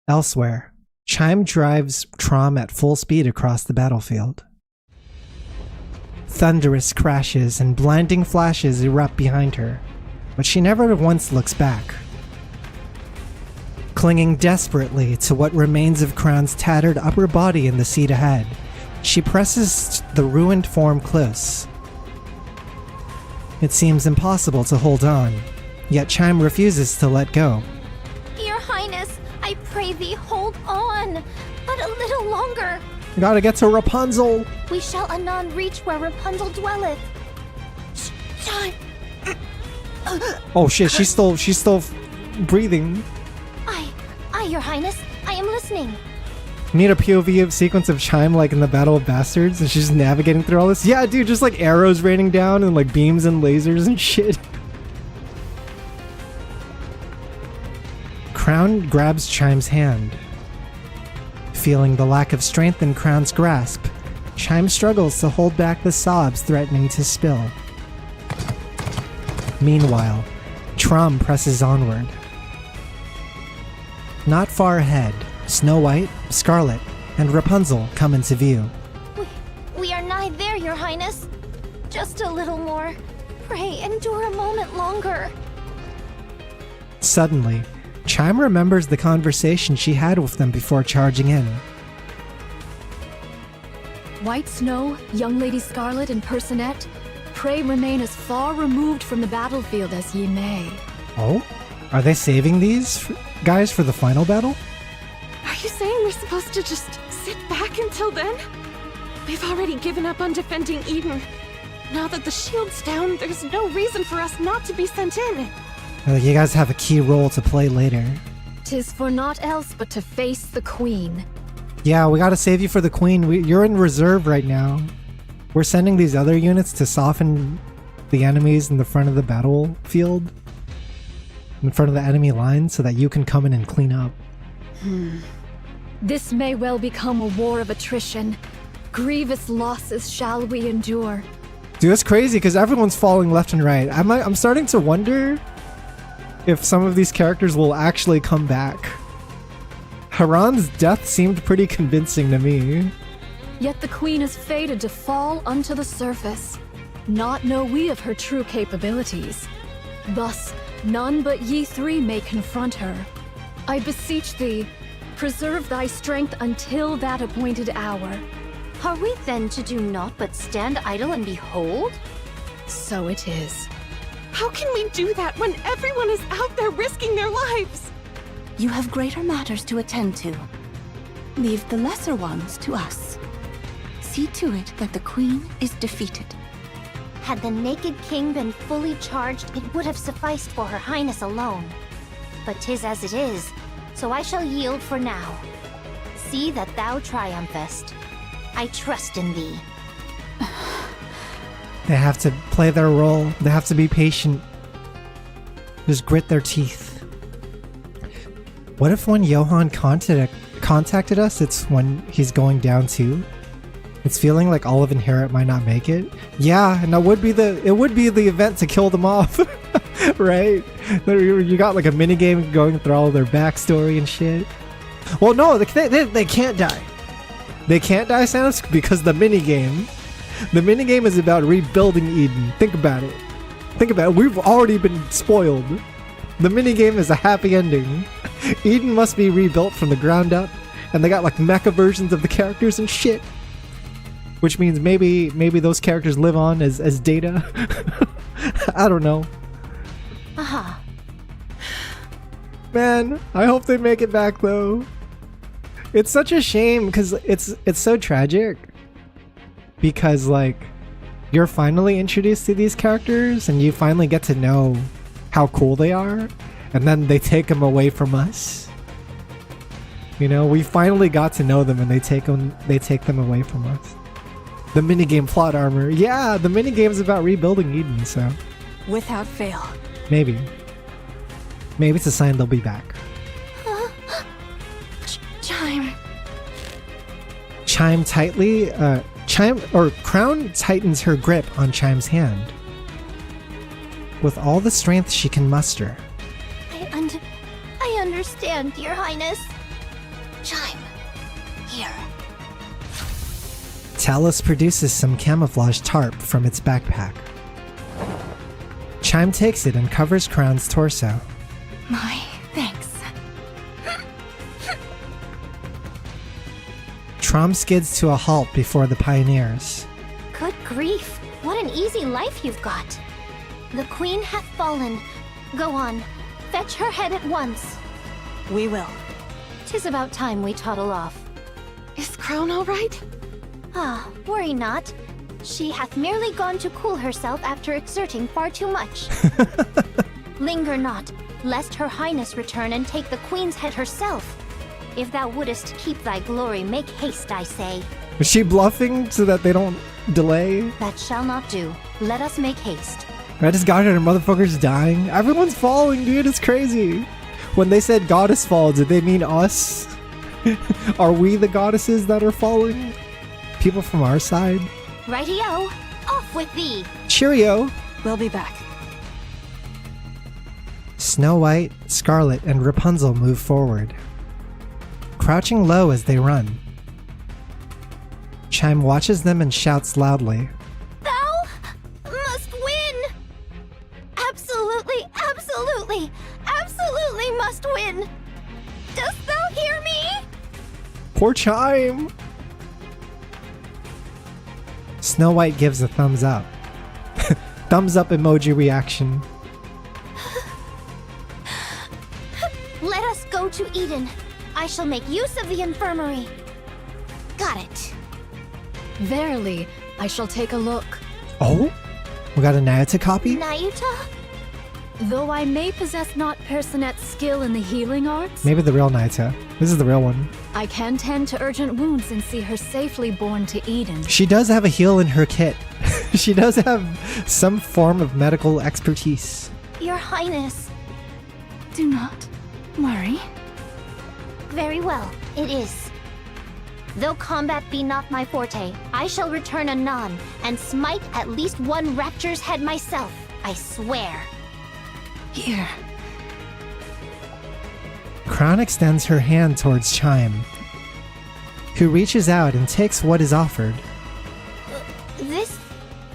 Elsewhere, Chime drives Trom at full speed across the battlefield. Thunderous crashes and blinding flashes erupt behind her, but she never once looks back. Clinging desperately to what remains of Crown's tattered upper body in the seat ahead, she presses the ruined form close. It seems impossible to hold on, yet Chime refuses to let go. Your Highness, I pray thee, hold on. But a little longer. Gotta get to Rapunzel! We shall anon reach where Rapunzel dwelleth. Chime! Oh shit, she's still breathing. Your Highness, I am listening. Need a POV sequence of Chime like in the Battle of Bastards and she's navigating through all this? Yeah, dude, just like arrows raining down and like beams and lasers and shit. Crown grabs Chime's hand. Feeling the lack of strength in Crown's grasp, Chime struggles to hold back the sobs threatening to spill. Meanwhile, Trom presses onward. Not far ahead, Snow White, Scarlet, and Rapunzel come into view. We are nigh there, Your Highness. Just a little more. Pray, endure a moment longer. Suddenly, Chime remembers the conversation she had with them before charging in. White Snow, Young Lady Scarlet, and Personette, pray remain as far removed from the battlefield as ye may. Oh? Are they saving these guys for the final battle? Are you saying we're supposed to just sit back until then? We've already given up on defending Eden. Now that the shield's down, there's no reason for us not to be sent in. You guys have a key role to play later. 'Tis for naught else but to face the Queen. Yeah, we gotta save you for the Queen. You're in reserve right now. We're sending these other units to soften the enemies in the front of the battlefield. In front of the enemy line so that you can come in and clean up. This may well become a war of attrition. Grievous losses shall we endure. Dude, that's crazy because everyone's falling left and right. I'm starting to wonder if some of these characters will actually come back. Haran's death seemed pretty convincing to me. Yet the Queen is fated to fall unto the surface. Not know we of her true capabilities. Thus, none but ye three may confront her. I beseech thee, preserve thy strength until that appointed hour. Are we then to do naught but stand idle and behold? So it is. How can we do that when everyone is out there risking their lives? You have greater matters to attend to. Leave the lesser ones to us. see to it that the Queen is defeated. Had the Naked King been fully charged, it would have sufficed for her highness alone. But 'tis as it is, so I shall yield for now. See that thou triumphest. I trust in thee. They have to play their role. They have to be patient. Just grit their teeth. What if when Johan contacted us, it's when he's going down too? It's feeling like all of Inherit might not make it. Yeah, and it would be the event to kill them off, right? You got like a minigame going through all their backstory and shit. Well, no, they can't die. They can't die, Samus, because the minigame is about rebuilding Eden. Think about it. We've already been spoiled. The minigame is a happy ending. Eden must be rebuilt from the ground up, and they got like mecha versions of the characters and shit. Which means maybe those characters live on as data. I don't know. Aha. Man, I hope they make it back though. It's such a shame because it's so tragic. Because like you're finally introduced to these characters and you finally get to know how cool they are, and then they take them away from us. You know, we finally got to know them and they take them away from us. The minigame plot armor. Yeah, the minigame's about rebuilding Eden, so. Without fail. Maybe it's a sign they'll be back. Chime. Chime tightly, Crown tightens her grip on Chime's hand. With all the strength she can muster. I understand, Your Highness. Chime. Here. Talus produces some camouflage tarp from its backpack. Chime takes it and covers Crown's torso. My thanks. Trom skids to a halt before the pioneers. Good grief, what an easy life you've got. The Queen hath fallen. Go on, fetch her head at once. We will. 'Tis about time we toddle off. Is Crown all right? Ah, worry not. She hath merely gone to cool herself after exerting far too much. Linger not, lest her highness return and take the Queen's head herself. If thou wouldest keep thy glory, make haste, I say. Is she bluffing so that they don't delay? That shall not do. Let us make haste. I just got it and motherfuckers dying. Everyone's falling, dude. It's crazy. When they said goddess fall, did they mean us? Are we the goddesses that are falling? People from our side? Righty-o, off with thee. Cheerio. We'll be back. Snow White, Scarlet, and Rapunzel move forward, crouching low as they run. Chime watches them and shouts loudly. Thou must win! Absolutely must win! Dost thou hear me? Poor Chime! Snow White gives a thumbs up. Thumbs up emoji reaction. Let us go to Eden. I shall make use of the infirmary. Got it. Verily, I shall take a look. Oh? We got a Nayata copy? Nayuta? Though I may possess not Personet's skill in the healing arts, Maybe the real Nayata. This is the real one. I can tend to urgent wounds and see her safely borne to Eden. She does have a heal in her kit. She does have some form of medical expertise. Your Highness. Do not worry. Very well, it is. Though combat be not my forte, I shall return anon and smite at least one rapture's head myself, I swear. Here. Crown extends her hand towards Chime, who reaches out and takes what is offered. This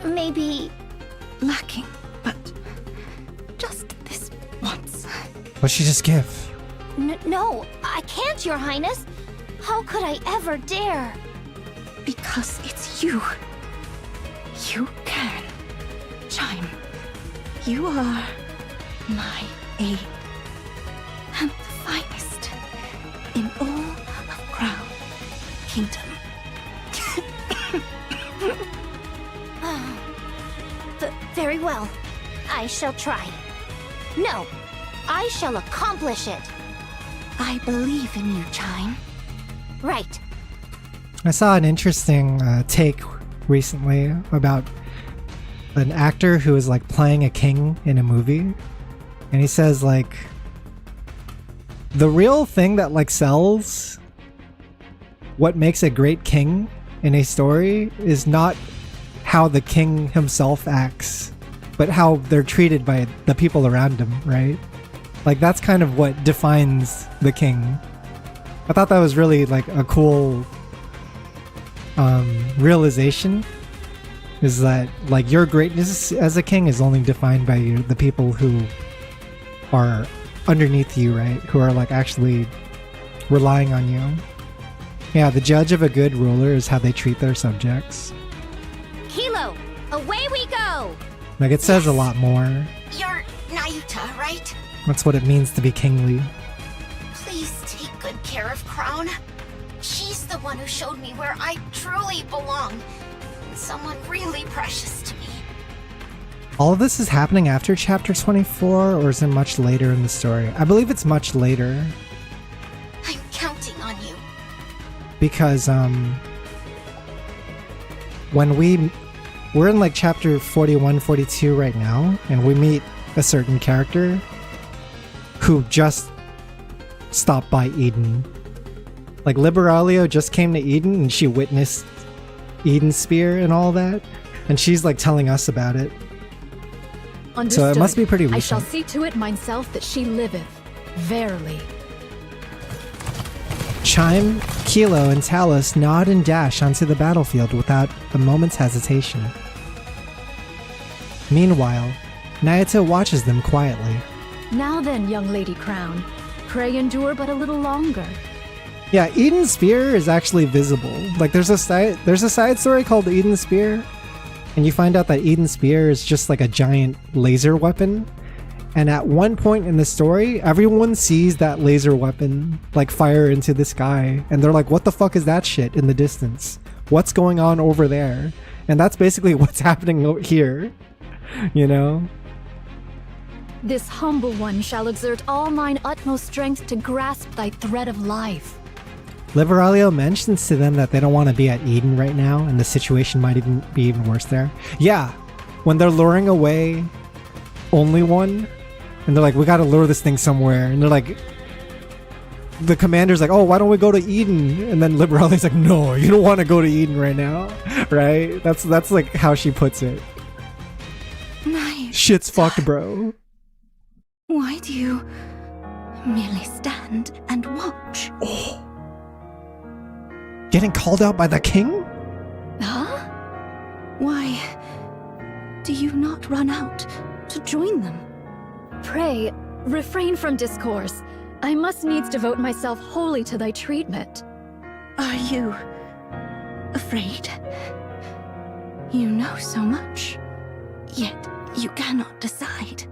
may be lacking, but just this once. What'd she just give? No, I can't, Your Highness. How could I ever dare? Because it's you. You can. Chime. You are my aid. And the finest in all of Crown Kingdom. Very well. I shall try. No, I shall accomplish it. I believe in you, Chime. Right. I saw an interesting take recently about an actor who is like playing a king in a movie, and he says like the real thing that like sells what makes a great king in a story is not how the king himself acts, but how they're treated by the people around him, right? Like that's kind of what defines the king. I thought that was really like a cool realization, is that like your greatness as a king is only defined by the people who are underneath you, right? Who are like actually relying on you. Yeah, the judge of a good ruler is how they treat their subjects. Kilo, away we go! Like it says a lot more. You're Nayuta, right? That's what it means to be kingly. Please take good care of Crown. She's the one who showed me where I truly belong. Someone really precious to me. All of this is happening after chapter 24, or is it much later in the story? I believe it's much later. I'm counting on you. Because when we're in like chapter 41, 42 right now, and we meet a certain character who just stopped by Eden. Like Liberalia just came to Eden and she witnessed Eden's spear and all that, and she's like telling us about it. Understood. So it must be pretty recent. I shall see to it myself that she liveth. Verily. Chime, Kilo, and Talus nod and dash onto the battlefield without a moment's hesitation. Meanwhile, Nayuta watches them quietly. Now then, young Lady Crown, pray endure but a little longer. Yeah, Eden's spear is actually visible. Like there's a side story called Eden's Spear, and you find out that Eden's Spear is just like a giant laser weapon. And at one point in the story, everyone sees that laser weapon like fire into the sky, and they're like, what the fuck is that shit in the distance? What's going on over there? And that's basically what's happening here, you know? This humble one shall exert all mine utmost strength to grasp thy thread of life. Liveralio mentions to them that they don't want to be at Eden right now, and the situation might even be even worse there. Yeah, when they're luring away Only One, and they're like, we gotta lure this thing somewhere, and they're like, the commander's like, oh, why don't we go to Eden? And then Liveralio's like, no, you don't want to go to Eden right now, right? That's like how she puts it. Nice. Shit's fucked, bro. Why do you merely stand and watch? Oh. Getting called out by the king? Huh? Why do you not run out to join them? Pray, refrain from discourse. I must needs devote myself wholly to thy treatment. Are you afraid? You know so much, yet you cannot decide.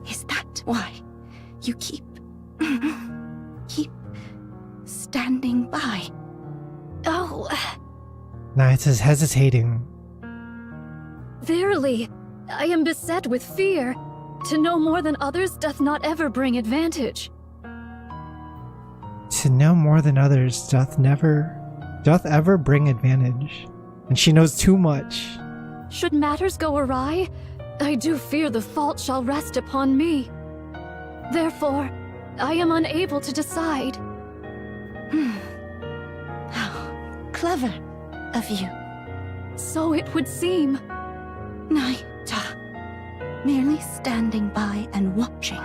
Is that why you keep standing by? Oh. Nayuta's hesitating. Verily, I am beset with fear. To know more than others doth not ever bring advantage. To know more than others doth ever bring advantage. And she knows too much. Should matters go awry, I do fear the fault shall rest upon me. Therefore, I am unable to decide. How clever of you. So it would seem. Nayuta, merely standing by and watching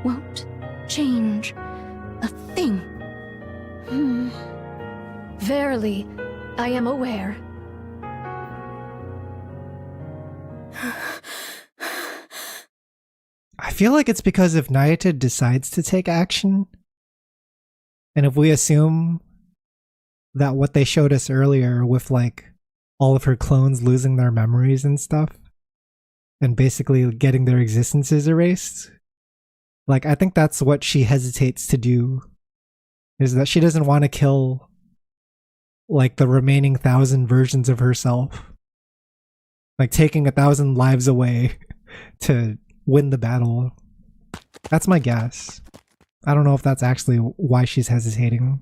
won't change a thing. Verily, I am aware. I feel like it's because if Nayuta decides to take action, and if we assume that what they showed us earlier with like all of her clones losing their memories and stuff, and basically getting their existences erased, like I think that's what she hesitates to do, is that she doesn't want to kill like the remaining 1,000 versions of herself. like taking 1,000 lives away to win the battle. That's my guess. I don't know if that's actually why she's hesitating.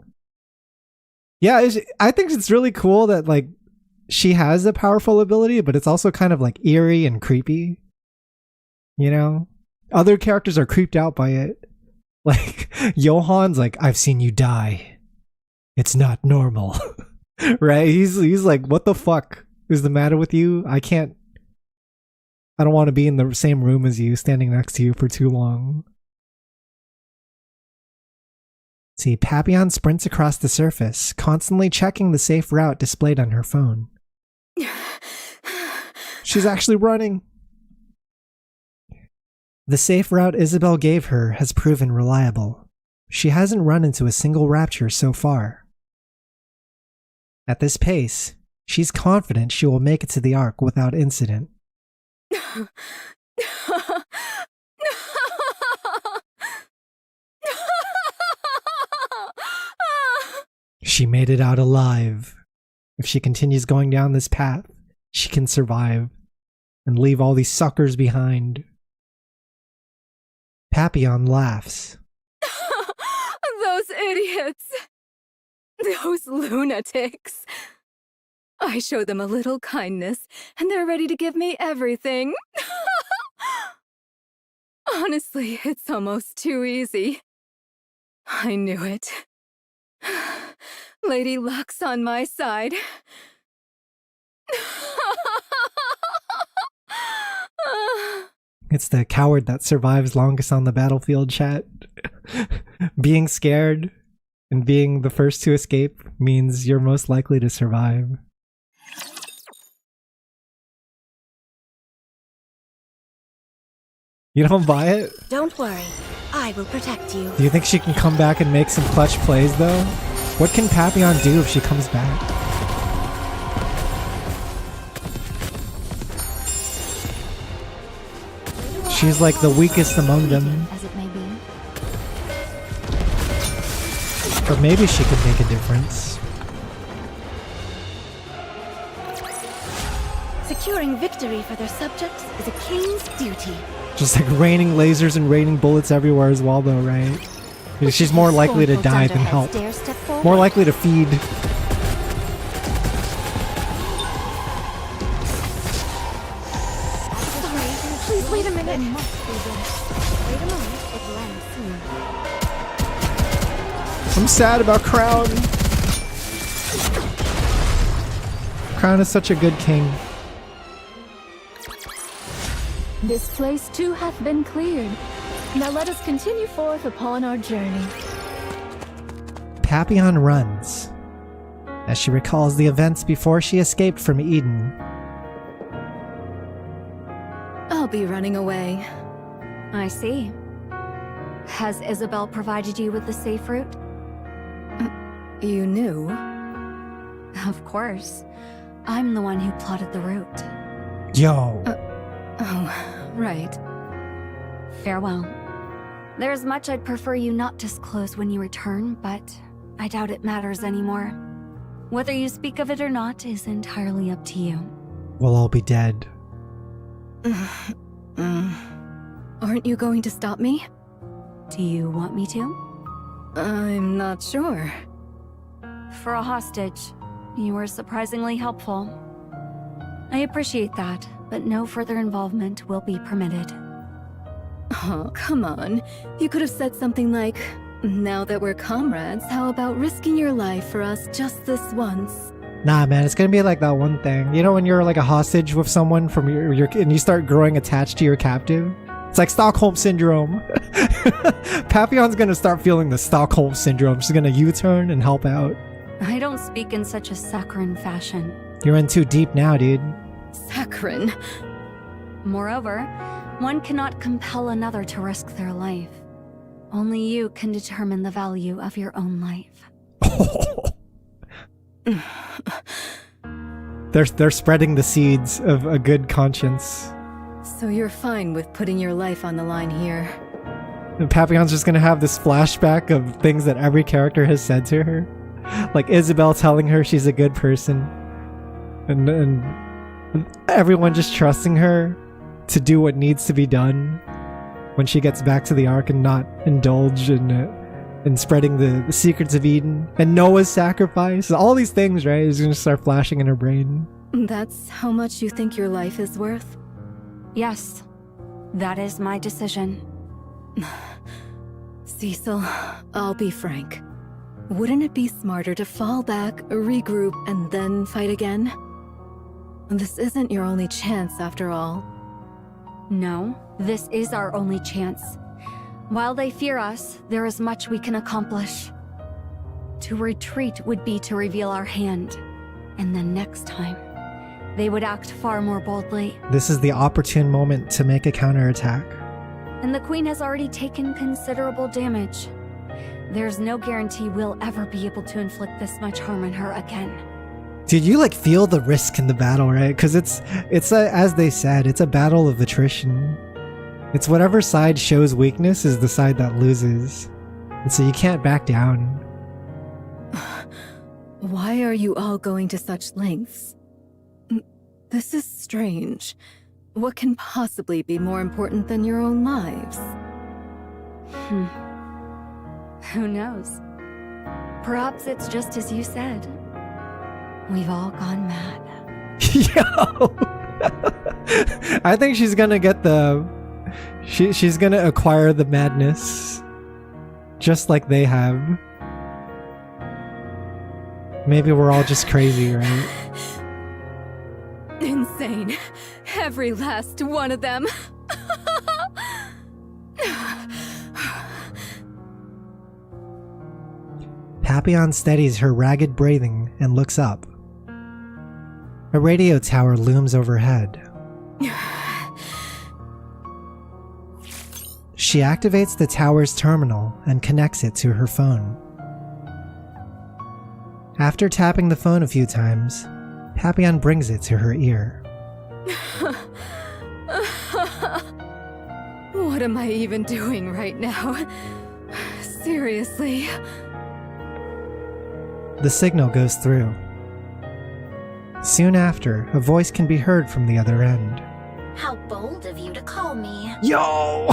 Yeah, I think it's really cool that like she has a powerful ability, but it's also kind of like eerie and creepy. You know? Other characters are creeped out by it. Like, Johan's like, I've seen you die. It's not normal. Right? He's like, what the fuck is the matter with you? I don't want to be in the same room as you, standing next to you for too long. See, Papillon sprints across the surface, constantly checking the safe route displayed on her phone. She's actually running. The safe route Isabel gave her has proven reliable. She hasn't run into a single rapture so far. At this pace, she's confident she will make it to the Ark without incident. She made it out alive. If she continues going down this path, she can survive and leave all these suckers behind. Papillon laughs. Those idiots! Those lunatics! I show them a little kindness, and they're ready to give me everything. Honestly, it's almost too easy. I knew it. Lady Luck's on my side. It's the coward that survives longest on the battlefield, chat. Being scared and being the first to escape means you're most likely to survive. You don't buy it? Don't worry. I will protect you. Do you think she can come back and make some clutch plays, though? What can Papillon do if she comes back? She's like the weakest among them. As it may be. But maybe she could make a difference. Securing victory for their subjects is a king's duty. Just like raining lasers and raining bullets everywhere as well, though, right? She's more likely to die than help. More likely to feed. Sorry, please wait a minute. Wait a moment, it will end soon. I'm sad about Crown. Crown is such a good king. This place too hath been cleared. Now let us continue forth upon our journey. Papillon runs as she recalls the events before she escaped from Eden. I'll be running away. I see. Has Isabel provided you with the safe route? You knew? Of course. I'm the one who plotted the route. Yo. Oh, right. Farewell. There's much I'd prefer you not disclose when you return, but I doubt it matters anymore. Whether you speak of it or not is entirely up to you. We'll all be dead. Aren't you going to stop me? Do you want me to? I'm not sure. For a hostage, you were surprisingly helpful. I appreciate that, but no further involvement will be permitted. Oh, come on. You could have said something like, now that we're comrades, how about risking your life for us just this once? Nah, man, it's gonna be like that one thing. You know when you're like a hostage with someone from your and you start growing attached to your captive? It's like Stockholm Syndrome. Papillon's gonna start feeling the Stockholm Syndrome. She's gonna U-turn and help out. I don't speak in such a saccharine fashion. You're in too deep now, dude. Saccharine? Moreover, one cannot compel another to risk their life. Only you can determine the value of your own life. They're spreading the seeds of a good conscience. So you're fine with putting your life on the line here? And Papillon's just gonna have this flashback of things that every character has said to her. Like Isabel telling her she's a good person. And everyone just trusting her to do what needs to be done when she gets back to the Ark and not indulge in spreading the secrets of Eden and Noah's sacrifice. All these things, right, is going to start flashing in her brain. That's how much you think your life is worth? Yes, that is my decision. Cecil, I'll be frank. Wouldn't it be smarter to fall back, regroup, and then fight again? This isn't your only chance, after all. No, this is our only chance. While they fear us, there is much we can accomplish. To retreat would be to reveal our hand, and then next time, they would act far more boldly. This is the opportune moment to make a counterattack. And the Queen has already taken considerable damage. There's no guarantee we'll ever be able to inflict this much harm on her again. Dude, you like feel the risk in the battle, right? Because it's as they said, it's a battle of attrition. It's whatever side shows weakness is the side that loses. And so you can't back down. Why are you all going to such lengths? This is strange. What can possibly be more important than your own lives? Who knows? Perhaps it's just as you said. We've all gone mad. Yo! I think she's gonna get she's gonna acquire the madness. Just like they have. Maybe we're all just crazy, right? Insane. Every last one of them. Papillon steadies her ragged breathing and looks up. A radio tower looms overhead. She activates the tower's terminal and connects it to her phone. After tapping the phone a few times, Papillon brings it to her ear. What am I even doing right now? Seriously? The signal goes through. Soon after, a voice can be heard from the other end. How bold of you to call me. Yo!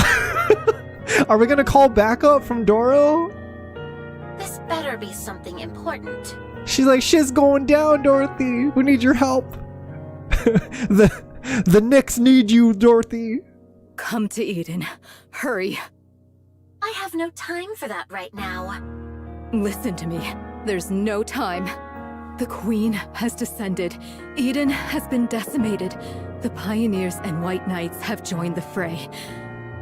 Are we gonna call backup from Doro? This better be something important. She's like, shit's going down, Dorothy. We need your help. The Knicks need you, Dorothy. Come to Eden. Hurry. I have no time for that right now. Listen to me. There's no time. The Queen has descended. Eden has been decimated. The Pioneers and White Knights have joined the fray.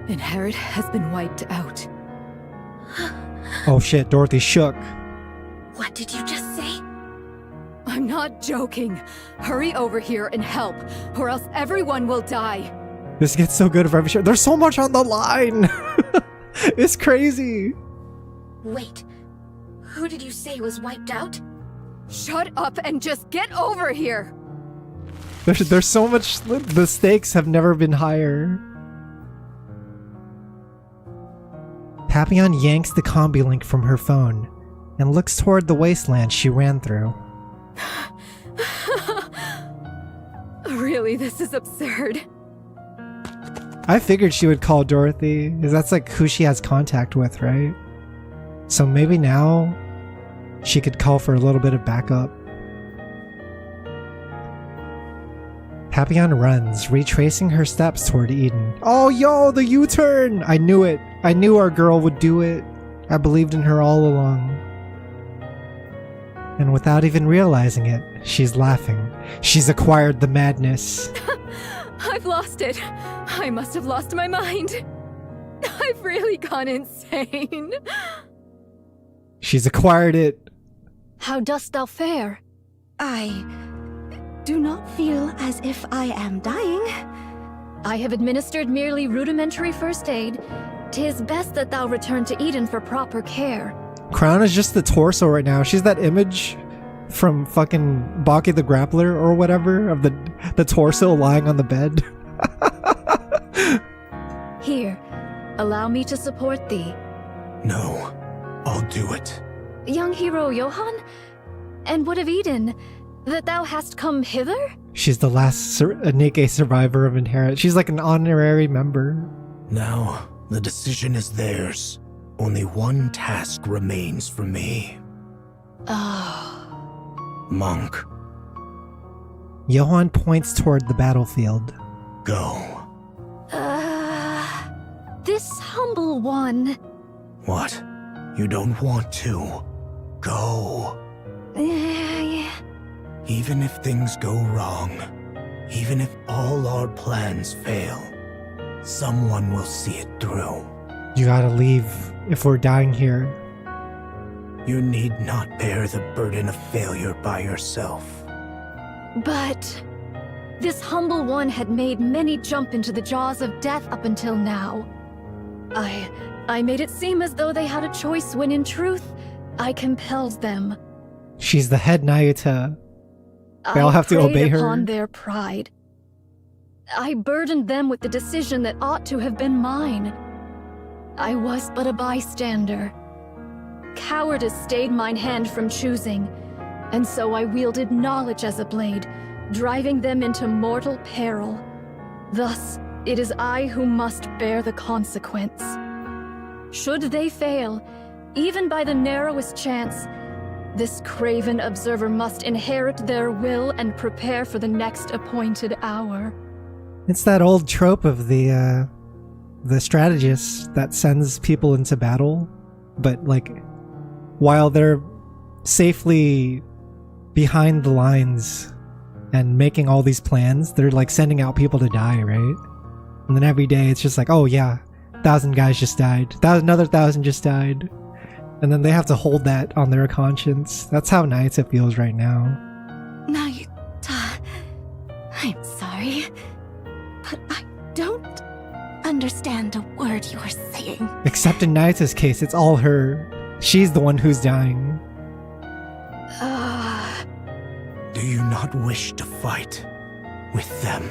Inherit has been wiped out. Oh shit, Dorothy shook. What did you just say? I'm not joking. Hurry over here and help, or else everyone will die. This gets so good for every show. There's so much on the line. It's crazy. Wait, who did you say was wiped out? Shut up and just get over here! There's so much. The stakes have never been higher. Papillon yanks the combi link from her phone and looks toward the wasteland she ran through. Really, this is absurd. I figured she would call Dorothy, because that's like who she has contact with, right? So maybe now she could call for a little bit of backup. Papillon runs, retracing her steps toward Eden. Oh, yo, the U-turn! I knew it. I knew our girl would do it. I believed in her all along. And without even realizing it, she's laughing. She's acquired the madness. I've lost it. I must have lost my mind. I've really gone insane. She's acquired it. How dost thou fare? I do not feel as if I am dying. I have administered merely rudimentary first aid. 'Tis best that thou return to Eden for proper care. Crown is just the torso right now. She's that image from fucking Baki the Grappler or whatever of the torso lying on the bed. Here, allow me to support thee. No, I'll do it. Young hero Johann? And what of Eden? That thou hast come hither? She's the last NIKKE survivor of Inherit. She's like an honorary member. Now, the decision is theirs. Only one task remains for me. Monk. Johann points toward the battlefield. Go. This humble one. What? You don't want to? Go. Even if things go wrong, even if all our plans fail, someone will see it through. You gotta leave if we're dying here. You need not bear the burden of failure by yourself. But this humble one had made many jump into the jaws of death up until now. I made it seem as though they had a choice when in truth, I compelled them. She's the head Nayuta. They all have to obey her. Upon their pride. I burdened them with the decision that ought to have been mine. I was but a bystander. Cowardice stayed mine hand from choosing, and so I wielded knowledge as a blade, driving them into mortal peril. Thus, it is I who must bear the consequence. Should they fail, even by the narrowest chance, this craven observer must inherit their will and prepare for the next appointed hour. It's that old trope of the strategist that sends people into battle, but like while they're safely behind the lines and making all these plans, they're like sending out people to die, right? And then every day it's just like, oh yeah, 1,000 guys just died, another 1,000 just died. And then they have to hold that on their conscience. That's how Nayuta feels right now. Nayuta, I'm sorry, but I don't understand a word you're saying. Except in Nayuta's case, it's all her. She's the one who's dying. Do you not wish to fight with them?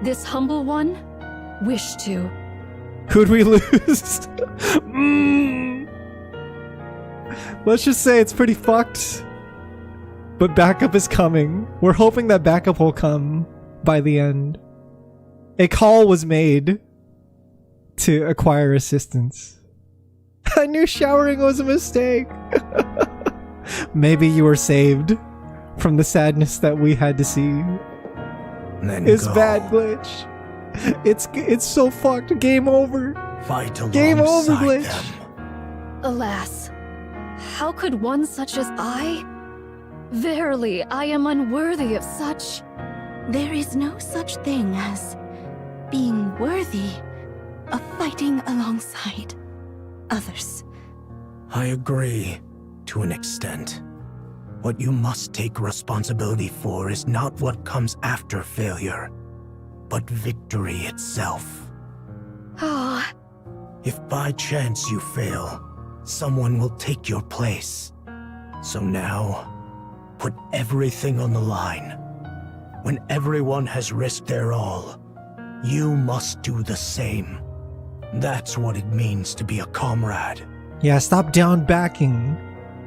This humble one, wish to. Who'd we lose? Let's just say it's pretty fucked. But backup is coming. We're hoping that backup will come by the end. A call was made to acquire assistance. I knew showering was a mistake. Maybe you were saved from the sadness that we had to see. Then it's go. bad glitch. It's so fucked. Game over. Fight alongside Game over, glitch. them. Alas, how could one such as I? Verily, I am unworthy of such. There is no such thing as being worthy of fighting alongside others. I agree, to an extent. What you must take responsibility for is not what comes after failure, but victory itself. Oh. If by chance you fail, someone will take your place. So now, put everything on the line. When everyone has risked their all, you must do the same. That's what it means to be a comrade. Yeah, stop down backing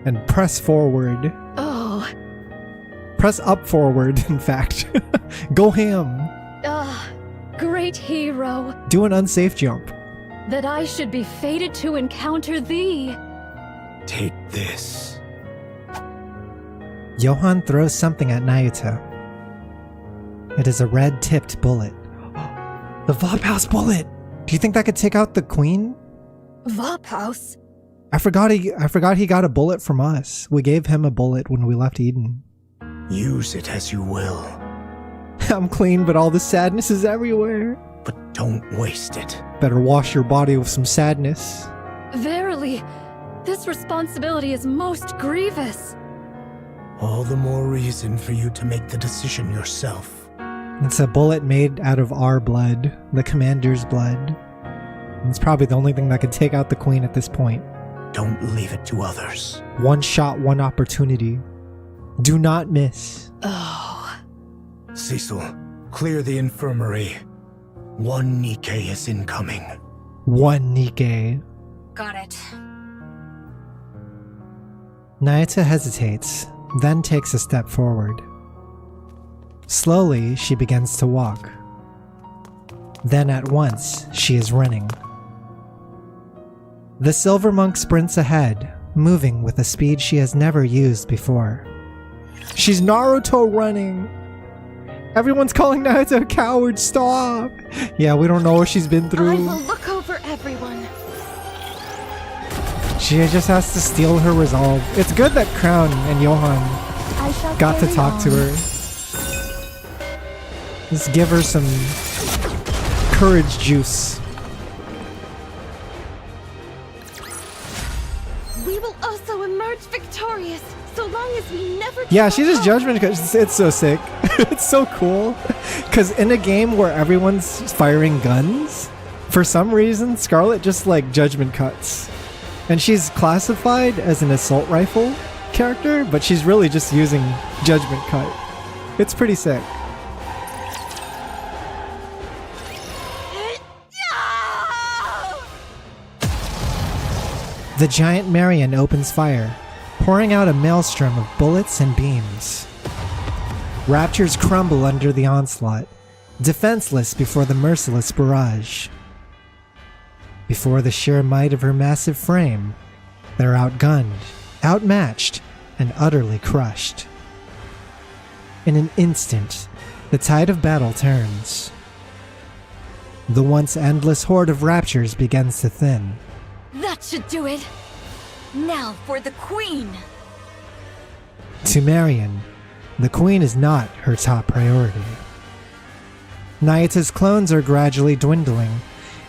and press forward. Oh. Press up forward, in fact. Go ham. Great hero. Do an unsafe jump. That I should be fated to encounter thee. Take this. Johann throws something at Nayuta. It is a red-tipped bullet. The Vophouse bullet! Do you think that could take out the queen? Vophouse? I forgot he got a bullet from us. We gave him a bullet when we left Eden. Use it as you will. I'm clean, but all the sadness is everywhere. But don't waste it. Better wash your body with some sadness. Verily, this responsibility is most grievous. All the more reason for you to make the decision yourself. It's a bullet made out of our blood, the commander's blood. It's probably the only thing that could take out the queen at this point. Don't leave it to others. One shot, one opportunity. Do not miss. Oh. Cecil, clear the infirmary. One NIKKE is incoming. One NIKKE. Got it. Nayuta hesitates, then takes a step forward. Slowly, she begins to walk. Then at once, she is running. The Silver Monk sprints ahead, moving with a speed she has never used before. She's Naruto running! Everyone's calling Naruto a coward, stop! Yeah, we don't know what she's been I through. will look over everyone. She just has to steal her resolve. It's good that Crown and Johan got to talk to her. Just give her some courage juice. We will also emerge victorious, so long as we never. Yeah, she does judgment cuts. It's so sick. It's so cool. Because in a game where everyone's firing guns, for some reason, Scarlet just like judgment cuts. And she's classified as an assault rifle character, but she's really just using judgment cut. It's pretty sick. The giant Marion opens fire, pouring out a maelstrom of bullets and beams. Raptors crumble under the onslaught, defenseless before the merciless barrage. Before the sheer might of her massive frame, they're outgunned, outmatched, and utterly crushed. In an instant, the tide of battle turns. The once endless horde of Raptors begins to thin. That should do it. Now for the Queen. To Marion, the Queen is not her top priority. Nayata's clones are gradually dwindling,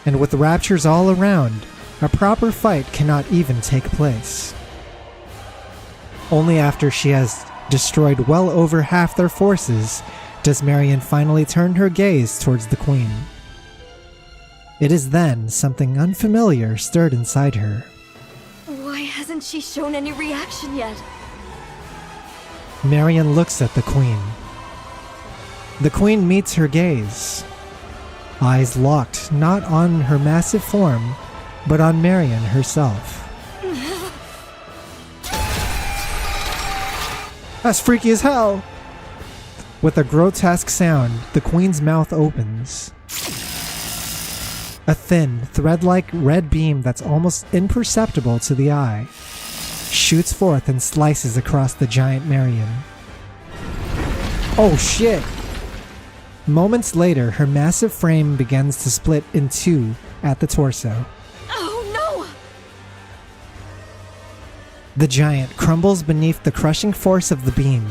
and with Raptors all around, a proper fight cannot even take place. Only after she has destroyed well over half their forces does Marion finally turn her gaze towards the Queen. It is then something unfamiliar stirred inside her. Why hasn't she shown any reaction yet? Marion looks at the Queen. The Queen meets her gaze. Eyes locked not on her massive form, but on Marion herself. That's freaky as hell! With a grotesque sound, the Queen's mouth opens. A thin, thread-like red beam that's almost imperceptible to the eye shoots forth and slices across the giant Marion. Oh shit! Moments later, her massive frame begins to split in two at the torso. Oh no! The giant crumbles beneath the crushing force of the beam.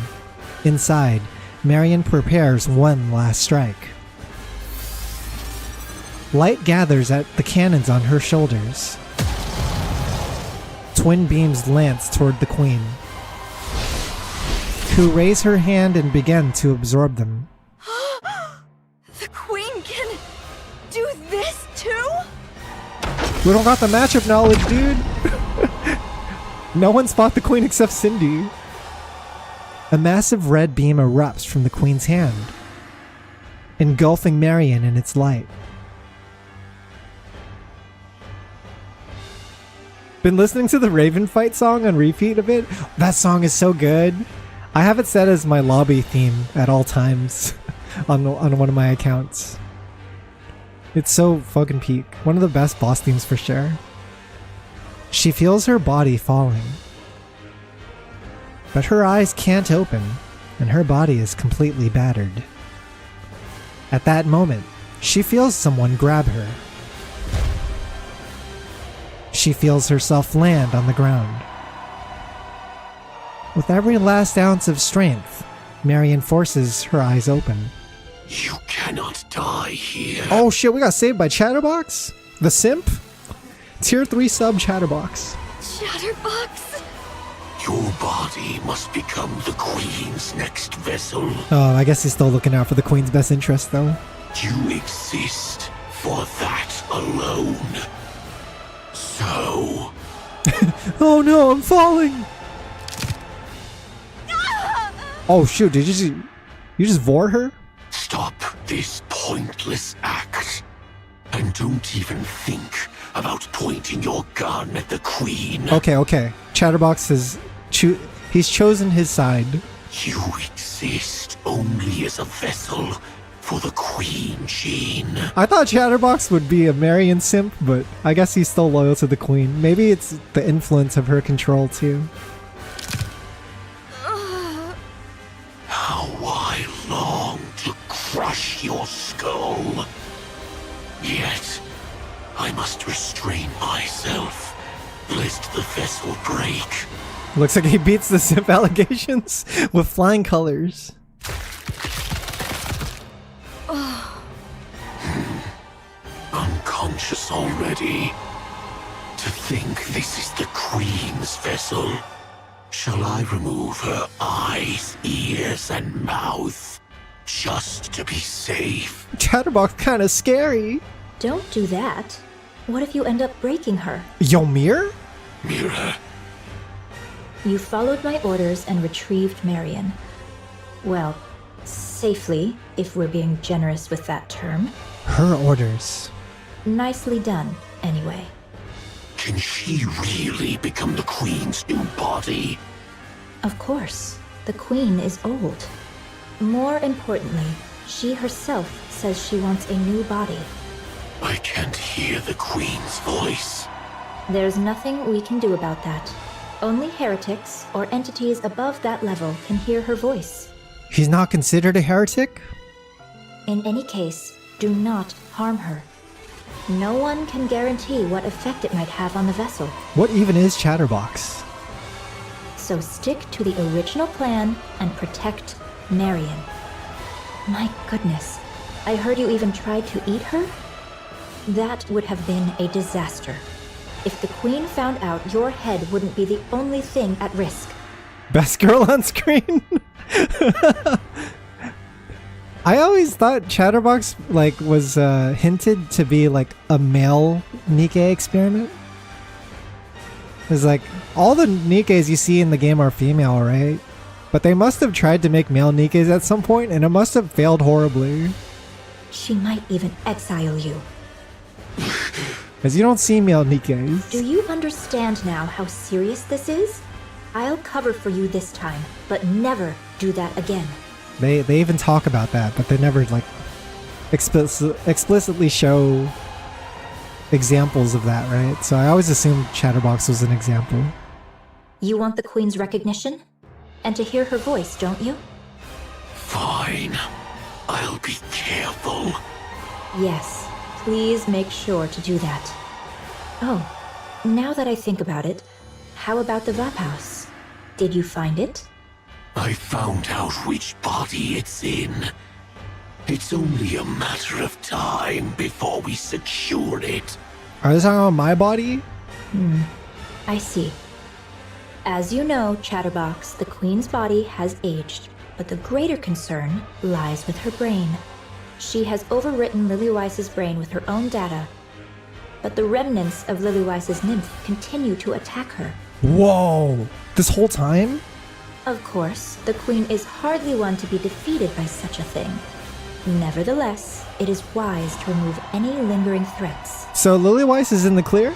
Inside, Marion prepares one last strike. Light gathers at the cannons on her shoulders. Twin beams lance toward the Queen, who raise her hand and begin to absorb them. The Queen can do this too? We don't got the matchup knowledge, dude! No one's fought the Queen except Cindy. A massive red beam erupts from the Queen's hand, engulfing Marion in its light. Been listening to the Raven fight song on repeat a bit. That song is so good. I have it set as my lobby theme at all times on one of my accounts. It's so fucking peak. One of the best boss themes for sure. She feels her body falling, but her eyes can't open, and her body is completely battered. At that moment, she feels someone grab her. She feels herself land on the ground. With every last ounce of strength, Marion forces her eyes open. You cannot die here. Oh shit, we got saved by Chatterbox? The simp? Tier 3 sub Chatterbox. Chatterbox? Your body must become the Queen's next vessel. Oh, I guess he's still looking out for the Queen's best interest though. You exist for that alone. So... Oh no, I'm falling! Oh shoot, did you just vore her? Stop this pointless act. And don't even think about pointing your gun at the Queen. Okay. Chatterbox has he's chosen his side. You exist only as a vessel for the Queen Gene. I thought Chatterbox would be a Marion simp, but I guess he's still loyal to the Queen. Maybe it's the influence of her control too. How I long to crush your skull. Yet, I must restrain myself, lest the vessel break. Looks like he beats the simp allegations with flying colors. Unconscious already. To think this is the Queen's vessel. Shall I remove her eyes, ears, and mouth? Just to be safe? Chatterbox kinda scary. Don't do that. What if you end up breaking her? Ymir? Mira. You followed my orders and retrieved Marion. Well, safely, if we're being generous with that term. Her orders. Nicely done, anyway. Can she really become the Queen's new body? Of course. The Queen is old. More importantly, she herself says she wants a new body. I can't hear the Queen's voice. There's nothing we can do about that. Only heretics or entities above that level can hear her voice. He's not considered a heretic? In any case, do not harm her. No one can guarantee what effect it might have on the vessel. What even is Chatterbox? So stick to the original plan and protect Marion. My goodness, I heard you even tried to eat her? That would have been a disaster. If the Queen found out, your head wouldn't be the only thing at risk. Best girl on screen? I always thought Chatterbox was hinted to be like a male NIKKE experiment. It's like all the NIKKEs you see in the game are female, right? But they must have tried to make male NIKKEs at some point, and it must have failed horribly. She might even exile you. Because you don't see male NIKKEs. Do you understand now how serious this is? I'll cover for you this time, but never do that again. They even talk about that, but they never explicitly show examples of that, right? So I always assumed Chatterbox was an example. You want the Queen's recognition? And to hear her voice, don't you? Fine. I'll be careful. Yes, please make sure to do that. Oh, now that I think about it, how about the Vap House? Did you find it? I found out which body it's in. It's only a matter of time before we secure it. Are they talking about my body? I see. As you know, Chatterbox, the Queen's body has aged, but the greater concern lies with her brain. She has overwritten Lilyweise's brain with her own data, but the remnants of Lilyweise's nymph continue to attack her. Whoa! This whole time? Of course, the Queen is hardly one to be defeated by such a thing. Nevertheless, it is wise to remove any lingering threats. So Lilyweiss is in the clear?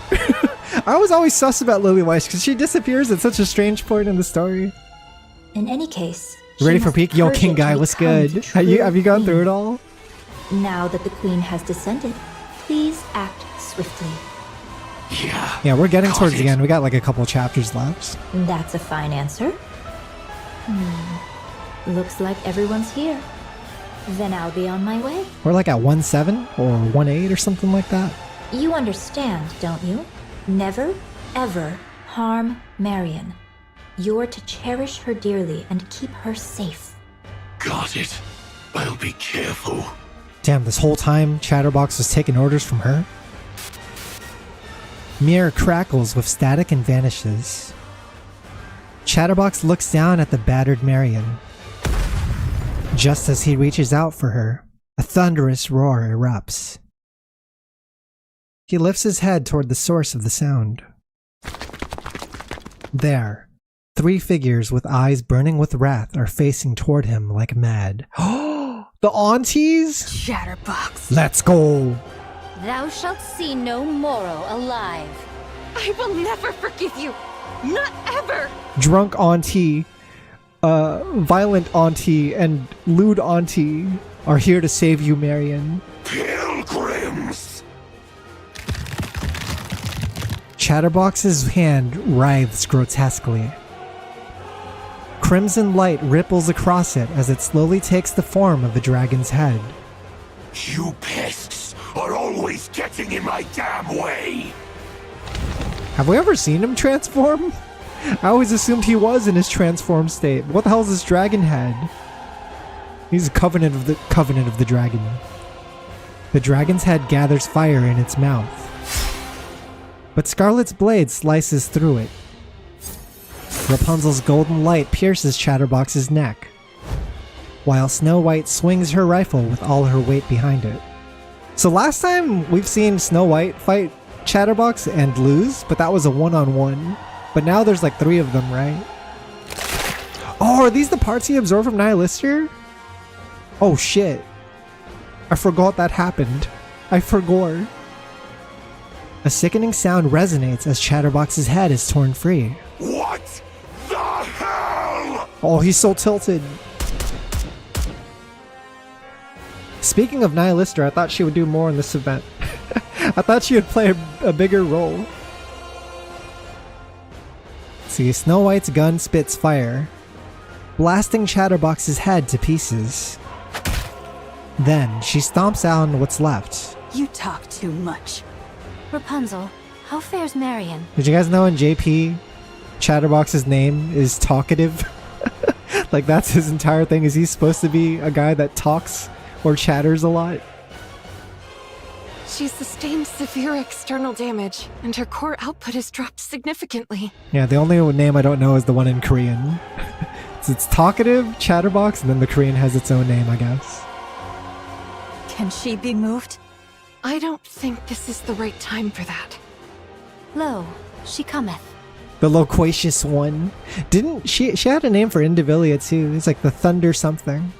I was always sus about Lilyweiss because she disappears at such a strange point in the story. In any case, ready for peak? Yo, King Guy, what's good? Have you gone through it all? Now that the Queen has descended, please act swiftly. Yeah, we're getting towards the end. We got like a couple chapters left. That's a fine answer. Looks like everyone's here. Then I'll be on my way. We're like at 1.7 or 1.8 or something like that. You understand, don't you? Never, ever harm Marion. You're to cherish her dearly and keep her safe. Got it. I'll be careful. Damn, this whole time Chatterbox was taking orders from her? Mirror crackles with static and vanishes. Chatterbox looks down at the battered Marion. Just as he reaches out for her, a thunderous roar erupts. He lifts his head toward the source of the sound. There, 3 figures with eyes burning with wrath are facing toward him like mad. The aunties? Chatterbox. Let's go! Thou shalt see no Moro alive. I will never forgive you. Not ever. Drunk auntie Violent Auntie and Lewd Auntie are here to save you, Marion. Pilgrims! Chatterbox's hand writhes grotesquely. Crimson light ripples across it as it slowly takes the form of the dragon's head. You pests are always getting in my damn way! Have we ever seen him transform? I always assumed he was in his transformed state. What the hell is this dragon head? He's a covenant of the dragon. The dragon's head gathers fire in its mouth. But Scarlet's blade slices through it. Rapunzel's golden light pierces Chatterbox's neck, while Snow White swings her rifle with all her weight behind it. So last time we've seen Snow White fight Chatterbox and lose, but that was a one-on-one. But now there's like 3 of them, right? Oh, are these the parts he absorbed from Nihilister? Oh shit. I forgot that happened. I forgot. A sickening sound resonates as Chatterbox's head is torn free. What the hell? Oh, he's so tilted. Speaking of Nihilister, I thought she would do more in this event. I thought she would play a bigger role. See, Snow White's gun spits fire, blasting Chatterbox's head to pieces. Then she stomps out on what's left. You talk too much. Rapunzel, how fares Marion? Did you guys know in JP, Chatterbox's name is Talkative? Like that's his entire thing. Is he supposed to be a guy that talks or chatters a lot? She's sustained severe external damage, and her core output has dropped significantly. Yeah, the only name I don't know is the one in Korean. It's Talkative, Chatterbox, and then the Korean has its own name, I guess. Can she be moved? I don't think this is the right time for that. Lo, she cometh. The loquacious one. Didn't she had a name for Indivilia too. It's like the Thunder something.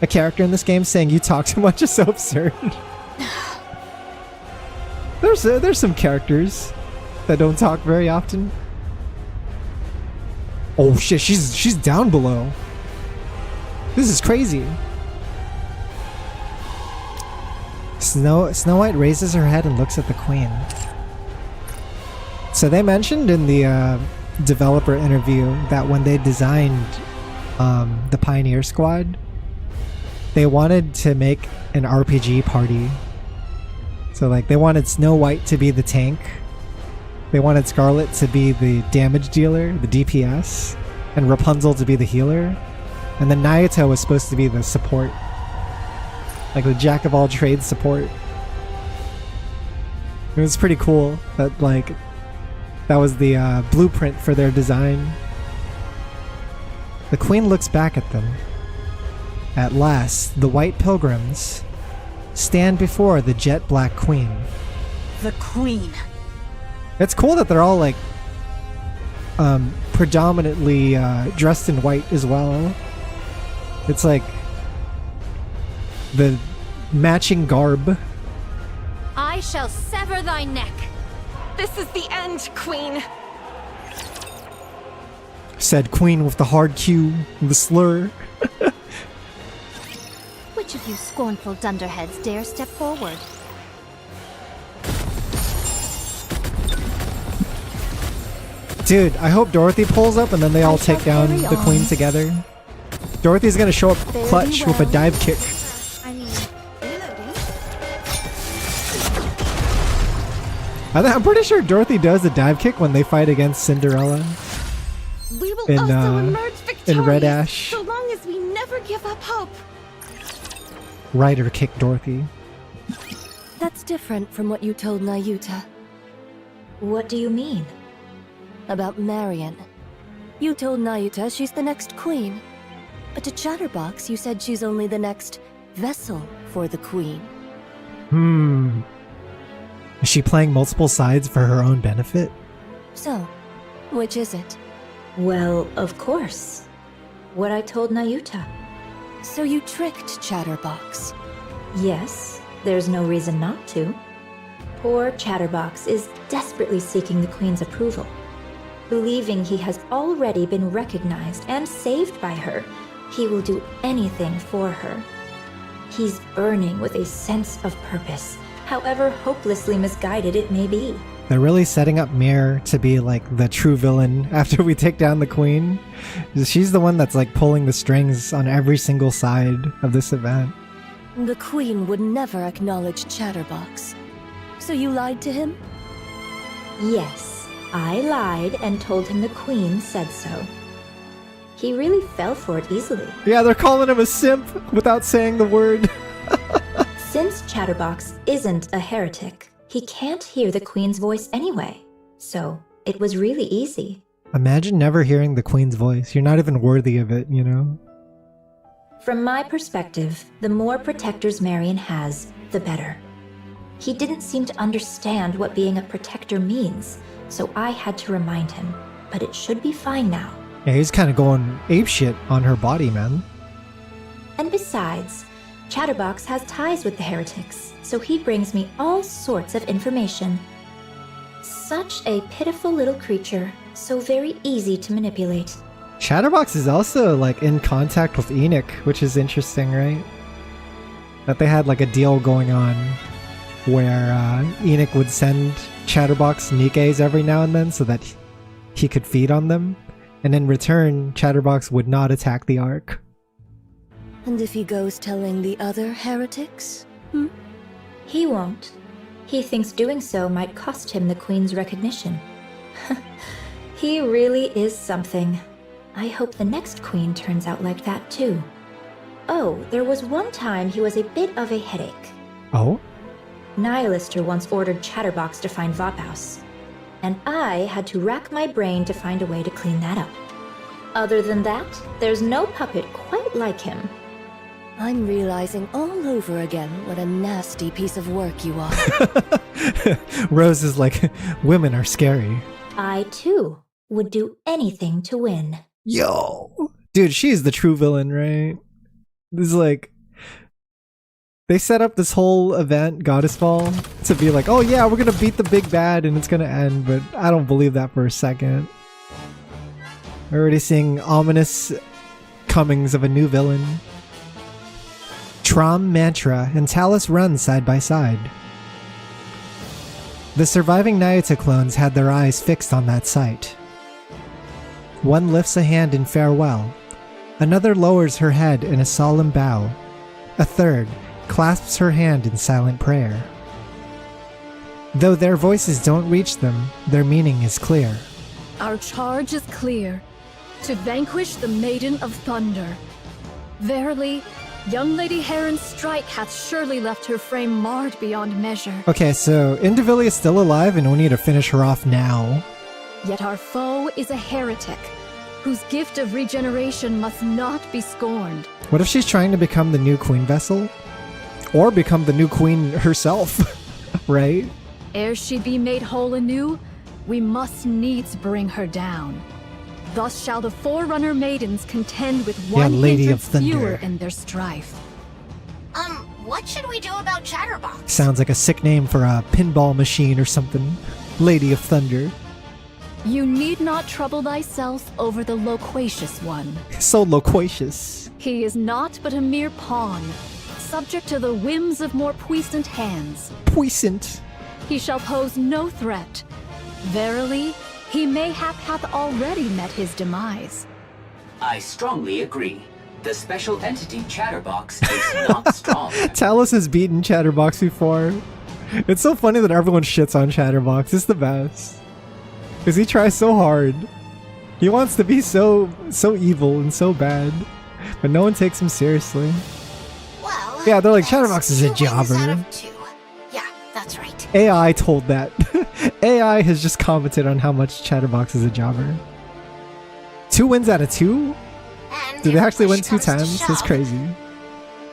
A character in this game saying you talk too much is so absurd. There's some characters that don't talk very often. Oh shit, she's down below. This is crazy. Snow White raises her head and looks at the queen. So they mentioned in the developer interview that when they designed the Pioneer Squad, they wanted to make an RPG party. So like they wanted Snow White to be the tank, they wanted Scarlet to be the damage dealer, the DPS, and Rapunzel to be the healer, and then Naruto was supposed to be the support, like the jack of all trades support. It was pretty cool that like that was the blueprint for their design. The queen looks back at them. At last, the white pilgrims stand before the jet black queen. The queen. It's cool that they're all like predominantly dressed in white as well. It's like the matching garb. I shall sever thy neck. This is the end, Queen. Said queen with the hard Q and the slur. Which of you scornful dunderheads dare step forward? Dude, I hope Dorothy pulls up and then they all take down the queen together. Dorothy's gonna show up clutch with a dive kick. I'm pretty sure Dorothy does a dive kick when they fight against Cinderella. We will in also emerge victorious, Red Ash. so long as we never give up hope. Ryder kicked Dorothy. That's different from what you told Nayuta. What do you mean? About Marion. You told Nayuta she's the next queen. But to Chatterbox, you said she's only the next vessel for the queen. Is she playing multiple sides for her own benefit? So, which is it? Well, of course. What I told Nayuta. So you tricked Chatterbox? Yes, there's no reason not to. Poor Chatterbox is desperately seeking the Queen's approval. Believing he has already been recognized and saved by her, he will do anything for her. He's burning with a sense of purpose, however hopelessly misguided it may be. They're really setting up Mir to be like the true villain after we take down the queen. She's the one that's like pulling the strings on every single side of this event. The queen would never acknowledge Chatterbox. So you lied to him? Yes, I lied and told him the queen said so. He really fell for it easily. Yeah, they're calling him a simp without saying the word. Since Chatterbox isn't a heretic, he can't hear the queen's voice anyway. So it was really easy. Imagine never hearing the queen's voice. You're not even worthy of it, you know? From my perspective, the more protectors Marion has, the better. He didn't seem to understand what being a protector means, so I had to remind him. But it should be fine now. Yeah, he's kind of going apeshit on her body, man. And besides, Chatterbox has ties with the heretics, so he brings me all sorts of information. Such a pitiful little creature, so very easy to manipulate. Chatterbox is also like in contact with Enoch, which is interesting, right? That they had like a deal going on where Enoch would send Chatterbox Nikkes every now and then so that he could feed on them. And in return, Chatterbox would not attack the Ark. And if he goes telling the other heretics? He won't. He thinks doing so might cost him the Queen's recognition. He really is something. I hope the next Queen turns out like that too. Oh, there was one time he was a bit of a headache. Oh? Nihilister once ordered Chatterbox to find Vophaus, and I had to rack my brain to find a way to clean that up. Other than that, there's no puppet quite like him. I'm realizing all over again what a nasty piece of work you are. Rose is like, women are scary. I, too, would do anything to win. Yo! Dude, she's the true villain, right? This is like... They set up this whole event, Goddessfall, to be like, oh yeah, we're gonna beat the big bad and it's gonna end, but I don't believe that for a second. We're already seeing ominous comings of a new villain. Trom, Mantra, and Talus run side by side. The surviving Nyata clones had their eyes fixed on that sight. One lifts a hand in farewell. Another lowers her head in a solemn bow. A third clasps her hand in silent prayer. Though their voices don't reach them, their meaning is clear. Our charge is clear, to vanquish the Maiden of Thunder. Verily, young Lady Heron's strike hath surely left her frame marred beyond measure. Okay, so Indivili is still alive and we need to finish her off now. Yet our foe is a heretic, whose gift of regeneration must not be scorned. What if she's trying to become the new Queen Vessel? Or become the new Queen herself, right? Ere she be made whole anew, we must needs bring her down. Thus shall the Forerunner Maidens contend with one Lady hindrance of Thunder. fewer in their strife. What should we do about Chatterbox? Sounds like a sick name for a pinball machine or something. Lady of Thunder. You need not trouble thyself over the loquacious one. So loquacious. He is not but a mere pawn, subject to the whims of more puissant hands. Puissant. He shall pose no threat. Verily, he mayhap hath already met his demise. I strongly agree. The special entity Chatterbox is not strong. Talus has beaten Chatterbox before. It's so funny that everyone shits on Chatterbox. It's the best. Because he tries so hard. He wants to be so evil and so bad. But no one takes him seriously. Well, yeah, they're like, Chatterbox is a jobber. Yeah, that's right. AI told that. AI has just commented on how much Chatterbox is a jobber. 2 wins out of 2? Did they actually win 2 times? That's crazy.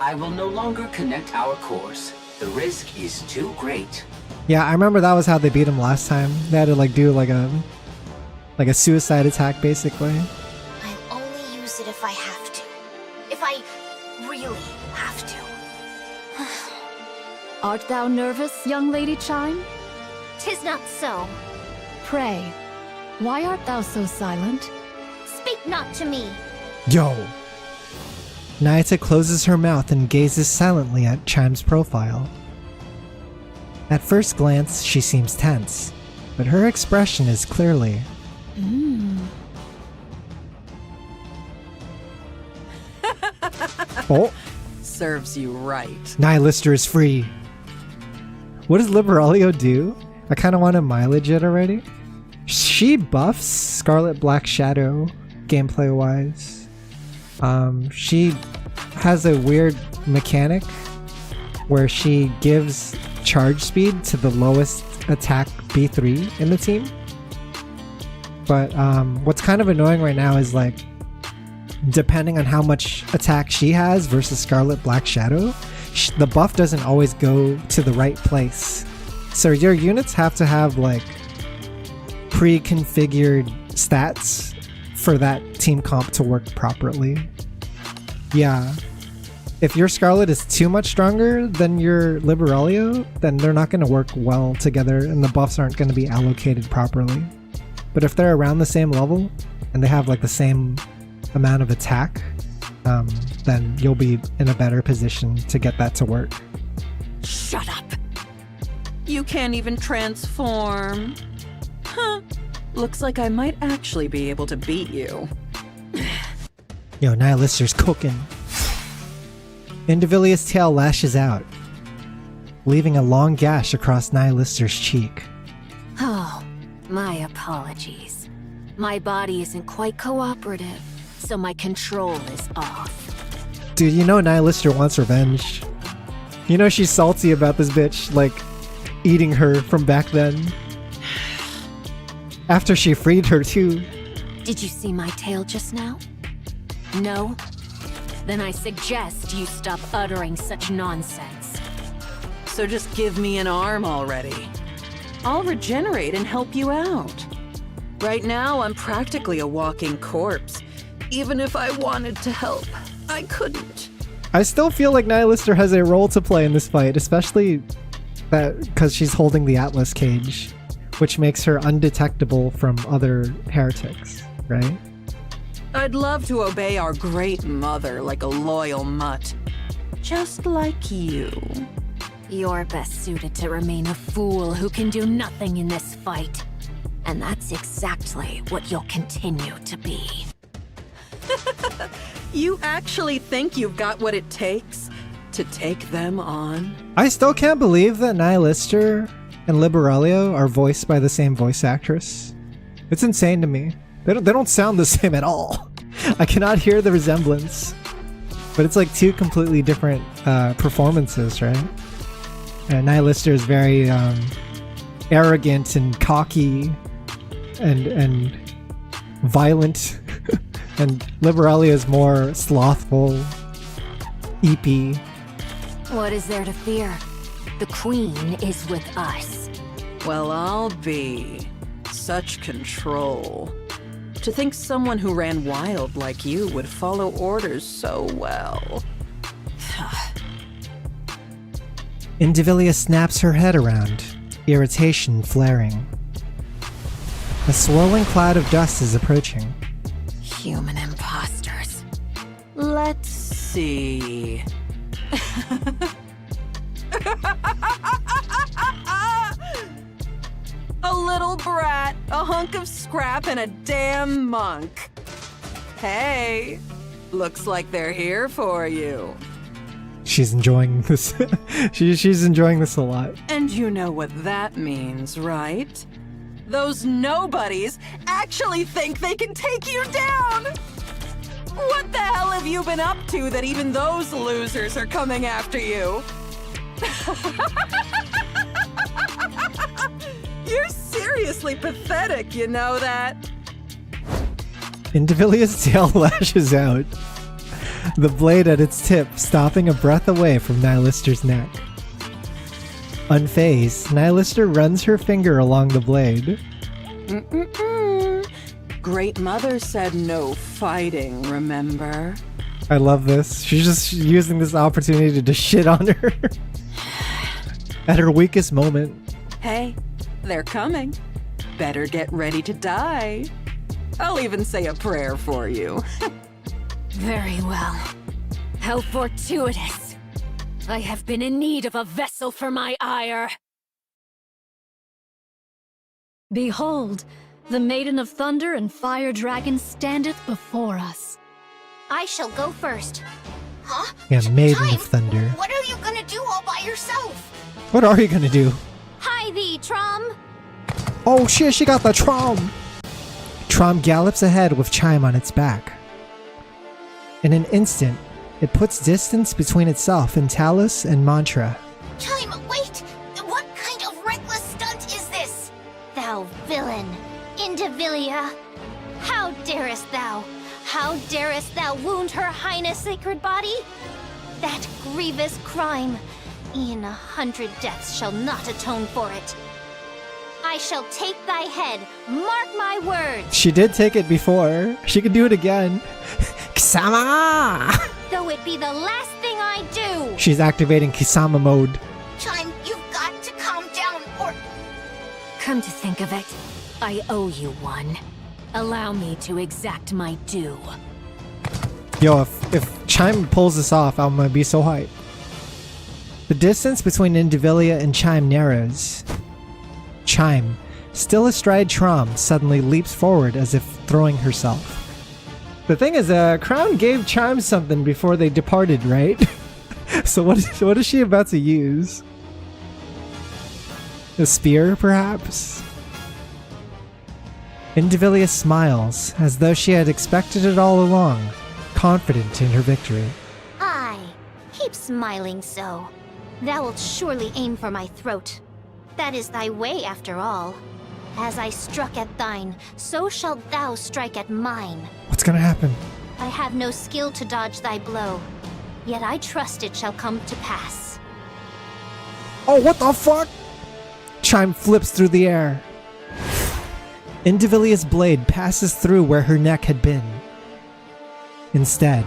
I will no longer connect our cores. The risk is too great. Yeah, I remember that was how they beat him last time. They had to like do like a suicide attack basically. I'll only use it if I have to. If I really have to. Art thou nervous, young Lady Chime? 'Tis not so. Pray, Why art thou so silent? Speak not to me. Yo! Nayata closes her mouth and gazes silently at Chime's profile. At first glance, she seems tense, but her expression is clearly... Oh! Serves you right. Nihilister is free. What does Liberalia do? I kind of want to mileage it already. She buffs Scarlet Black Shadow, gameplay-wise. She has a weird mechanic where she gives charge speed to the lowest attack B3 in the team. But what's kind of annoying right now is like, depending on how much attack she has versus Scarlet Black Shadow, the buff doesn't always go to the right place. So your units have to have like pre-configured stats for that team comp to work properly. Yeah. If your Scarlet is too much stronger than your Liberalia, then they're not going to work well together and the buffs aren't going to be allocated properly. But if they're around the same level and they have like the same amount of attack, then you'll be in a better position to get that to work. Shut up! You can't even transform. Huh. Looks like I might actually be able to beat you. Yo, Nihilister's cooking. Indivilia's tail lashes out, leaving a long gash across Nihilister's cheek. Oh, my apologies. My body isn't quite cooperative, so my control is off. Dude, you know Nihilister wants revenge. You know she's salty about this bitch, like, eating her from back then. After she freed her, too. Did you see my tail just now? No? Then I suggest you stop uttering such nonsense. So just give me an arm already. I'll regenerate and help you out. Right now, I'm practically a walking corpse. Even if I wanted to help, I couldn't. I still feel like Nihilister has a role to play in this fight, especially that because she's holding the Atlas cage, which makes her undetectable from other heretics, right? I'd love to obey our great mother like a loyal mutt. Just like you. You're best suited to remain a fool who can do nothing in this fight. And that's exactly what you'll continue to be. You actually think you've got what it takes to take them on? I still can't believe that Nihilister and Liberalia are voiced by the same voice actress. It's insane to me. They don't sound the same at all. I cannot hear the resemblance. But it's like two completely different performances, right? And Nihilister is very arrogant and cocky and violent. And Liberalia is more slothful, eepy. What is there to fear? The Queen is with us. Well, I'll be. Such control. To think someone who ran wild like you would follow orders so well. Indivilia snaps her head around, irritation flaring. A swirling cloud of dust is approaching. Human imposters. Let's see. A little brat, a hunk of scrap, and a damn monk. Hey, looks like they're here for you. She's enjoying this. she's enjoying this a lot. And you know what that means, right? Those nobodies actually think they can take you down! What the hell have you been up to that even those losers are coming after you? You're seriously pathetic, you know that? Indivilia's tail lashes out, the blade at its tip stopping a breath away from Nihilister's neck. Unfazed, Nihilister runs her finger along the blade. Great Mother said no fighting, remember? I love this. She's just using this opportunity to shit on her. At her weakest moment. Hey, they're coming. better get ready to die. I'll even say a prayer for you. Very well. How fortuitous. I have been in need of a vessel for my ire. Behold, the Maiden of Thunder and Fire Dragon standeth before us. I shall go first. Huh? Yeah, Maiden of Thunder. What are you gonna do all by yourself? What are you gonna do? Hi thee, Trom! Oh shit, she got the Trom! Trom gallops ahead with Chime on its back. In an instant, it puts distance between itself and Talus and Mantra. Chime, wait! What kind of reckless stunt is this? Thou villain! Indivilia! How darest thou? How darest thou wound Her Highness' sacred body? That grievous crime! E'en 100 deaths shall not atone for it. I shall take thy head, mark my words! She did take it before. She could do it again. Kisama! Though it be the last thing I do! She's activating Kisama mode. Chime, you've got to calm down, or... Come to think of it, I owe you one. Allow me to exact my due. Yo, if Chime pulls this off, I'm gonna be so hyped. The distance between Indivilia and Chime narrows. Chime, still astride Trom, suddenly leaps forward as if throwing herself. The thing is, Crown gave Chime something before they departed, right? So what is she about to use? A spear, perhaps? Indivilia smiles, as though she had expected it all along, confident in her victory. Aye, keep smiling so. Thou wilt surely aim for my throat. That is thy way, after all. As I struck at thine, so shalt thou strike at mine. What's gonna happen? I have no skill to dodge thy blow, yet I trust it shall come to pass. Oh, what the fuck? Chime flips through the air. Indivilia's blade passes through where her neck had been. Instead,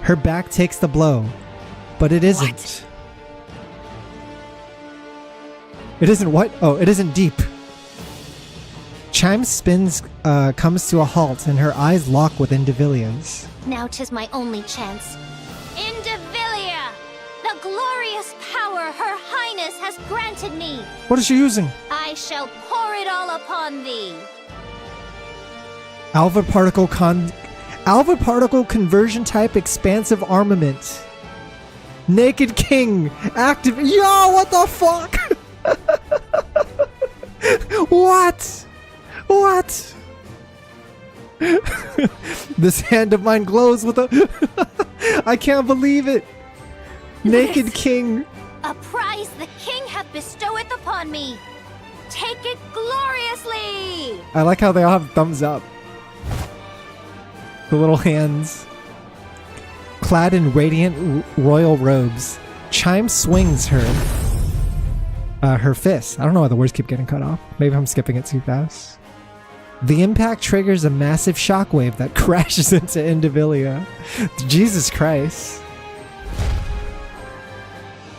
her back takes the blow, but it isn't. What? It isn't what? Oh, it isn't deep. Chime's spins comes to a halt and her eyes lock with Indivilia's. Now 'tis my only chance. Indivilia! The glorious power Her Highness has granted me! What is she using? I shall pour it all upon thee! Alpha particle conversion type expansive armament. Naked King active. Yo, what the fuck? What? What? This hand of mine glows with a... I can't believe it. Naked King. A prize the king hath bestoweth upon me. Take it gloriously. I like how they all have thumbs up. The little hands. Clad in radiant royal robes, Chime swings her fist. I don't know why the words keep getting cut off. Maybe I'm skipping it too fast. The impact triggers a massive shockwave that crashes into Indivilia. Jesus Christ.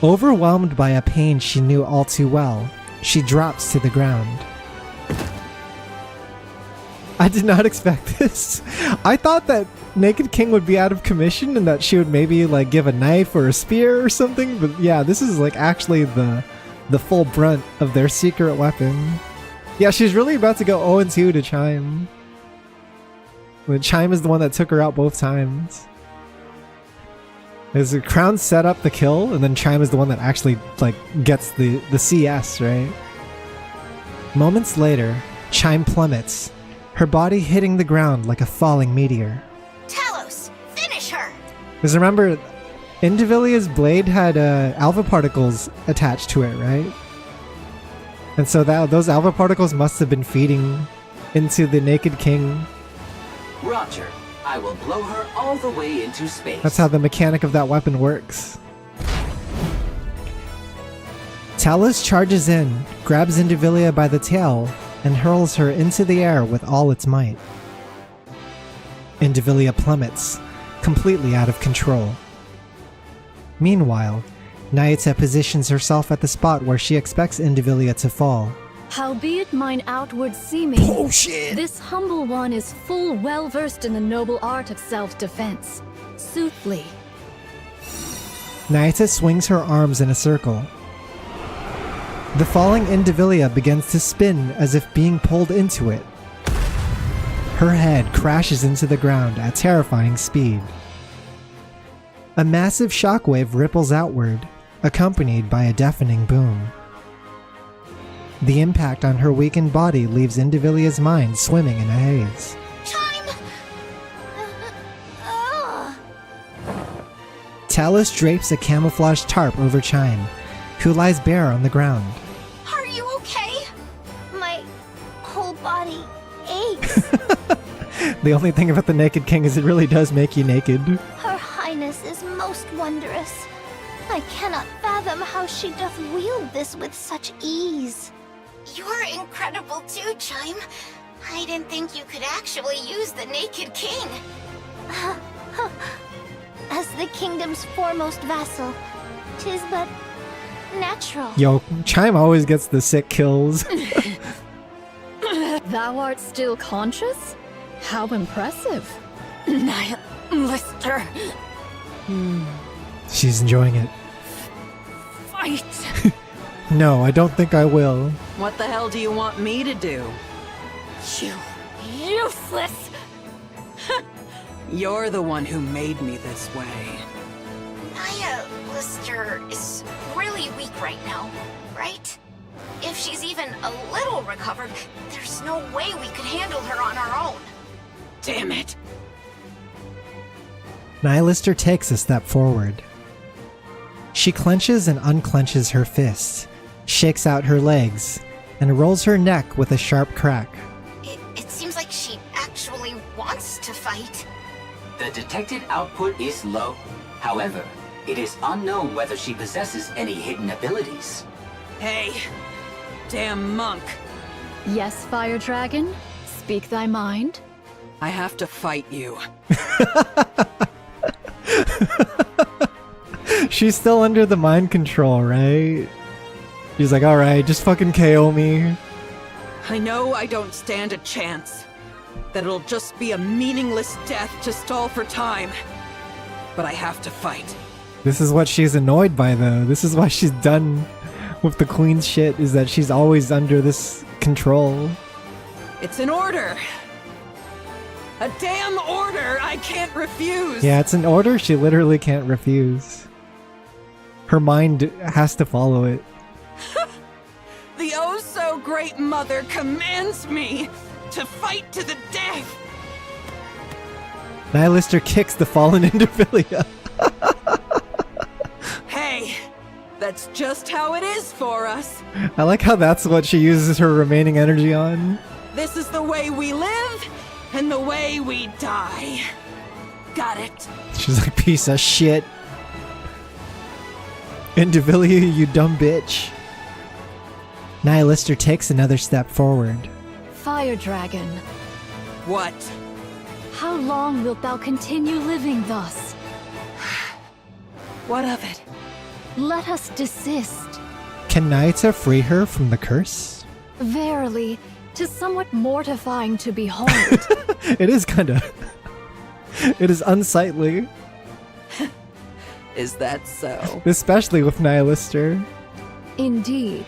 Overwhelmed by a pain she knew all too well, she drops to the ground. I did not expect this. I thought that Naked King would be out of commission and that she would maybe like give a knife or a spear or something, but yeah, this is like actually the full brunt of their secret weapon. Yeah, she's really about to go 0-2 to Chime. But Chime is the one that took her out both times. Is the Crown set up the kill, and then Chime is the one that actually like gets the CS, right? Moments later, Chime plummets, her body hitting the ground like a falling meteor. Talos, finish her! Because remember, Indivilia's blade had alpha particles attached to it, right? And so those alpha particles must have been feeding into the Naked King. Roger. I will blow her all the way into space. That's how the mechanic of that weapon works. Talus charges in, grabs Indivilia by the tail, and hurls her into the air with all its might. Indivilia plummets, completely out of control. Meanwhile, Nayata positions herself at the spot where she expects Indivilia to fall. Howbeit mine outward seeming, this humble one is full well versed in the noble art of self-defense. Soothly. Nyssa swings her arms in a circle. The falling Indivilia begins to spin as if being pulled into it. Her head crashes into the ground at terrifying speed. A massive shockwave ripples outward, accompanied by a deafening boom. The impact on her weakened body leaves Indivilia's mind swimming in a haze. Talus drapes a camouflage tarp over Chime, who lies bare on the ground. Are you okay? My whole body aches. The only thing about the Naked King is it really does make you naked. Her Highness is most wondrous. I cannot fathom how she doth wield this with such ease. You're incredible too, Chime. I didn't think you could actually use the Naked King. As the kingdom's foremost vassal, 'tis but natural. Yo, Chime always gets the sick kills. Thou art still conscious? How impressive. Lister. She's enjoying it. Fight. No, I don't think I will. What the hell do you want me to do? You useless. You're the one who made me this way. Naya Lister is really weak right now, right? If she's even a little recovered, there's no way we could handle her on our own. Damn it. Nylister takes a step forward. She clenches and unclenches her fists, shakes out her legs, and rolls her neck with a sharp crack. It seems like she actually wants to fight. The detected output is low. However, it is unknown whether she possesses any hidden abilities. Hey, damn monk. Yes, Fire Dragon? Speak thy mind. I have to fight you. She's still under the mind control, right? She's like, alright, just fucking KO me. I know I don't stand a chance. That it'll just be a meaningless death to stall for time. But I have to fight. This is what she's annoyed by, though. This is why she's done with the queen's shit, is that she's always under this control. It's an order. A damn order I can't refuse. Yeah, it's an order she literally can't refuse. Her mind has to follow it. The oh-so-great mother commands me to fight to the death. Nylister kicks the fallen Indivilia. Hey, that's just how it is for us. I like how that's what she uses her remaining energy on. This is the way we live and the way we die. Got it. She's like, piece of shit. Indivilia, you dumb bitch. Nylister takes another step forward. Fire Dragon. What? How long wilt thou continue living thus? What of it? Let us desist. Can Naita free her from the curse? Verily, 'tis somewhat mortifying to behold. It is kinda. It is unsightly. Is that so? Especially with Nylister. Indeed.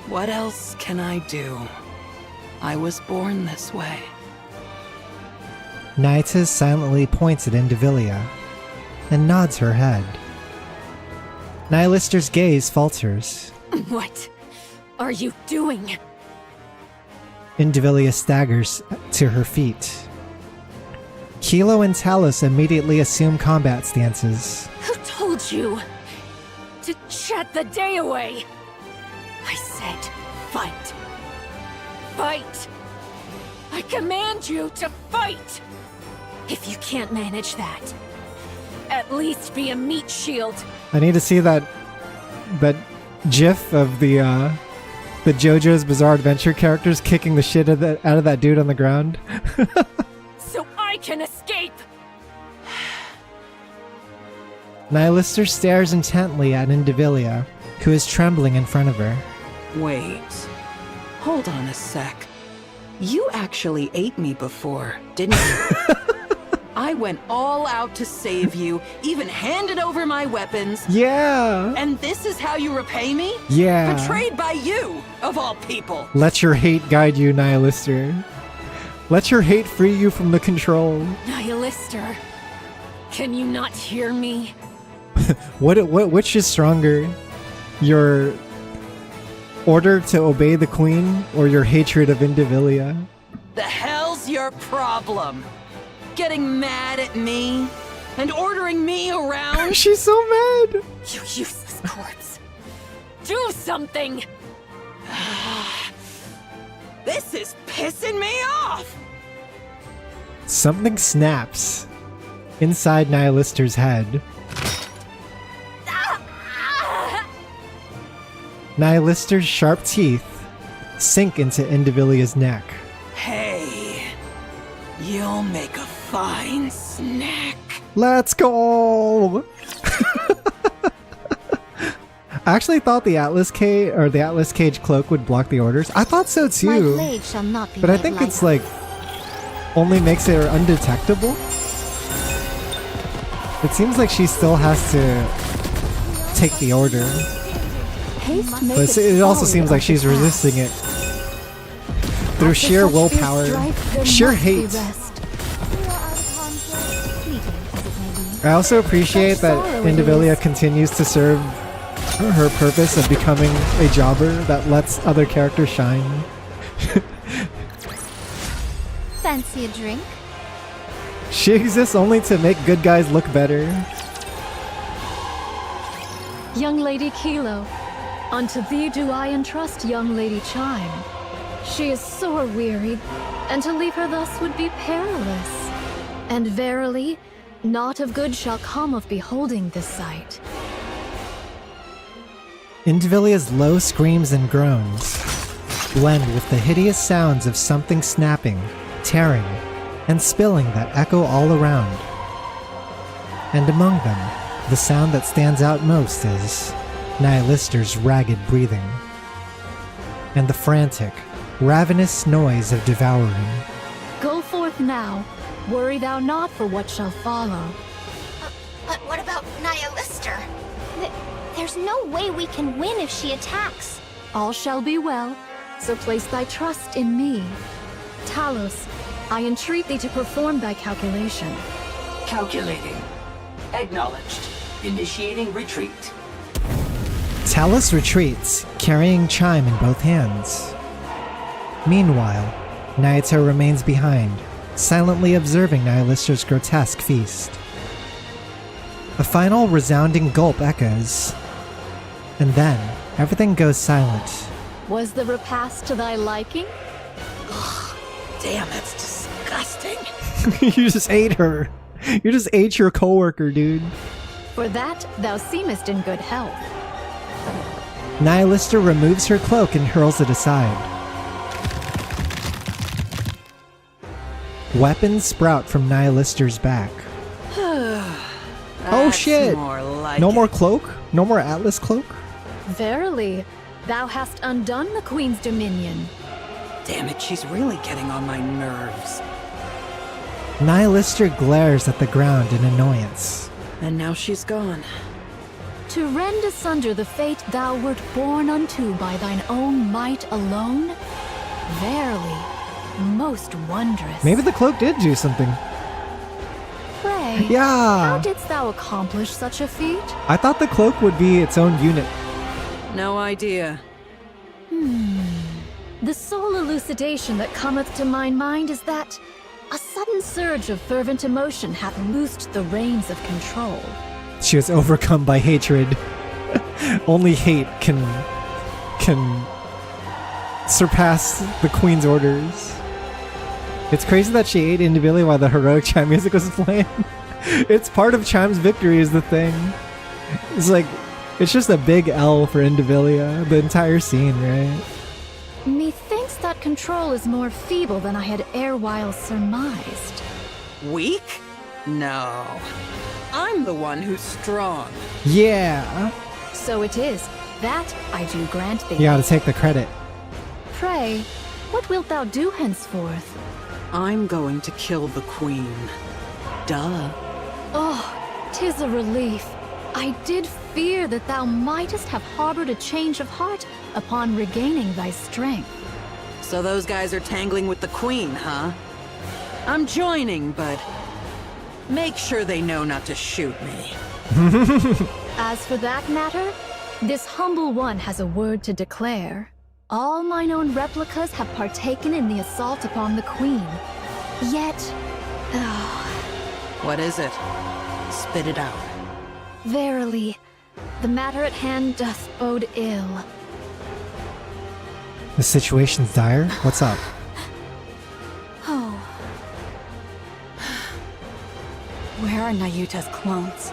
What else can I do? I was born this way. Naita silently points at Indivilia and nods her head. Nylister's gaze falters. What are you doing? Indivilia staggers to her feet. Kilo and Talus immediately assume combat stances. Who told you to chat the day away? I said fight. Fight! I command you to fight! If you can't manage that, at least be a meat shield. I need to see that gif of the JoJo's Bizarre Adventure characters kicking the shit out of that dude on the ground. So I can escape! Nylister stares intently at Indivilia, who is trembling in front of her. Wait. Hold on a sec. You actually ate me before, didn't you? I went all out to save you, even handed over my weapons. Yeah. And this is how you repay me? Yeah. Betrayed by you, of all people. Let your hate guide you, Nihilister. Let your hate free you from the control. Nihilister, can you not hear me? Which is stronger? Your order to obey the queen or your hatred of Indivilia? The hell's your problem? Getting mad at me and ordering me around? She's so mad. You useless corpse. Do something! This is pissing me off! Something snaps inside Nihilister's head. Nihilister's sharp teeth sink into Indivilia's neck. Hey, you'll make a fine snack. Let's go! I actually thought the Atlas Cage cloak would block the orders. I thought so My too. blade shall not be But I made think light. it's like only makes it undetectable. It seems like she still has to take the order. Haste But maketh it also folly seems like of she's the past. resisting it through After sheer such fierce willpower, strife, there sheer must be hate. rest. I also appreciate that sorrow it Indivilia is. continues to serve her purpose of becoming a jobber that lets other characters shine. Fancy a drink? She exists only to make good guys look better. Young Lady Kilo, unto thee do I entrust young Lady Chime. She is sore wearied, and to leave her thus would be perilous. And verily, naught of good shall come of beholding this sight. Indivilia's low screams and groans blend with the hideous sounds of something snapping, tearing, and spilling that echo all around. And among them, the sound that stands out most is Nihilister's ragged breathing, and the frantic, ravenous noise of devouring. Go forth now, worry thou not for what shall follow. But what about Nihilister? There's no way we can win if she attacks. All shall be well, so place thy trust in me. Talos, I entreat thee to perform thy calculation. Calculating. Acknowledged. Initiating retreat. Talos retreats, carrying Chime in both hands. Meanwhile, Naito remains behind, silently observing Nihilister's grotesque feast. A final resounding gulp echoes, and then everything goes silent. Was the repast to thy liking? Damn, that's disgusting. You just ate her. You just ate your coworker, dude. For that thou seemest in good health. Nihilister removes her cloak and hurls it aside. Weapons sprout from Nihilister's back. Oh shit! More like No more cloak? No more Atlas cloak? Verily, thou hast undone the Queen's dominion. Damn it, she's really getting on my nerves. Nihilister glares at the ground in annoyance. And now she's gone. To rend asunder the fate thou wert born unto by thine own might alone? Verily, most wondrous. Maybe the cloak did do something. Pray, Yeah. how didst thou accomplish such a feat? I thought the cloak would be its own unit. No idea. The sole elucidation that cometh to mine mind is that a sudden surge of fervent emotion hath loosed the reins of control. She was overcome by hatred. Only hate can surpass the Queen's orders. It's crazy that she ate Indivilia while the heroic Chime music was playing. It's part of Chime's victory is the thing. It's like, it's just a big L for Indivilia, the entire scene, right? Methinks that control is more feeble than I had erewhile surmised. Weak? No. I'm the one who's strong. Yeah. So it is. That I do grant thee. You gotta take the credit. Pray, what wilt thou do henceforth? I'm going to kill the queen. Duh. Oh, 'tis a relief. I did fear that thou mightest have harbored a change of heart upon regaining thy strength. So those guys are tangling with the queen, huh? I'm joining, but make sure they know not to shoot me. As for that matter, this humble one has a word to declare. All mine own replicas have partaken in the assault upon the queen. Yet, What is it? Spit it out. verily, the matter at hand doth bode ill. The situation's dire? What's up? Oh. Where are Nayuta's clones?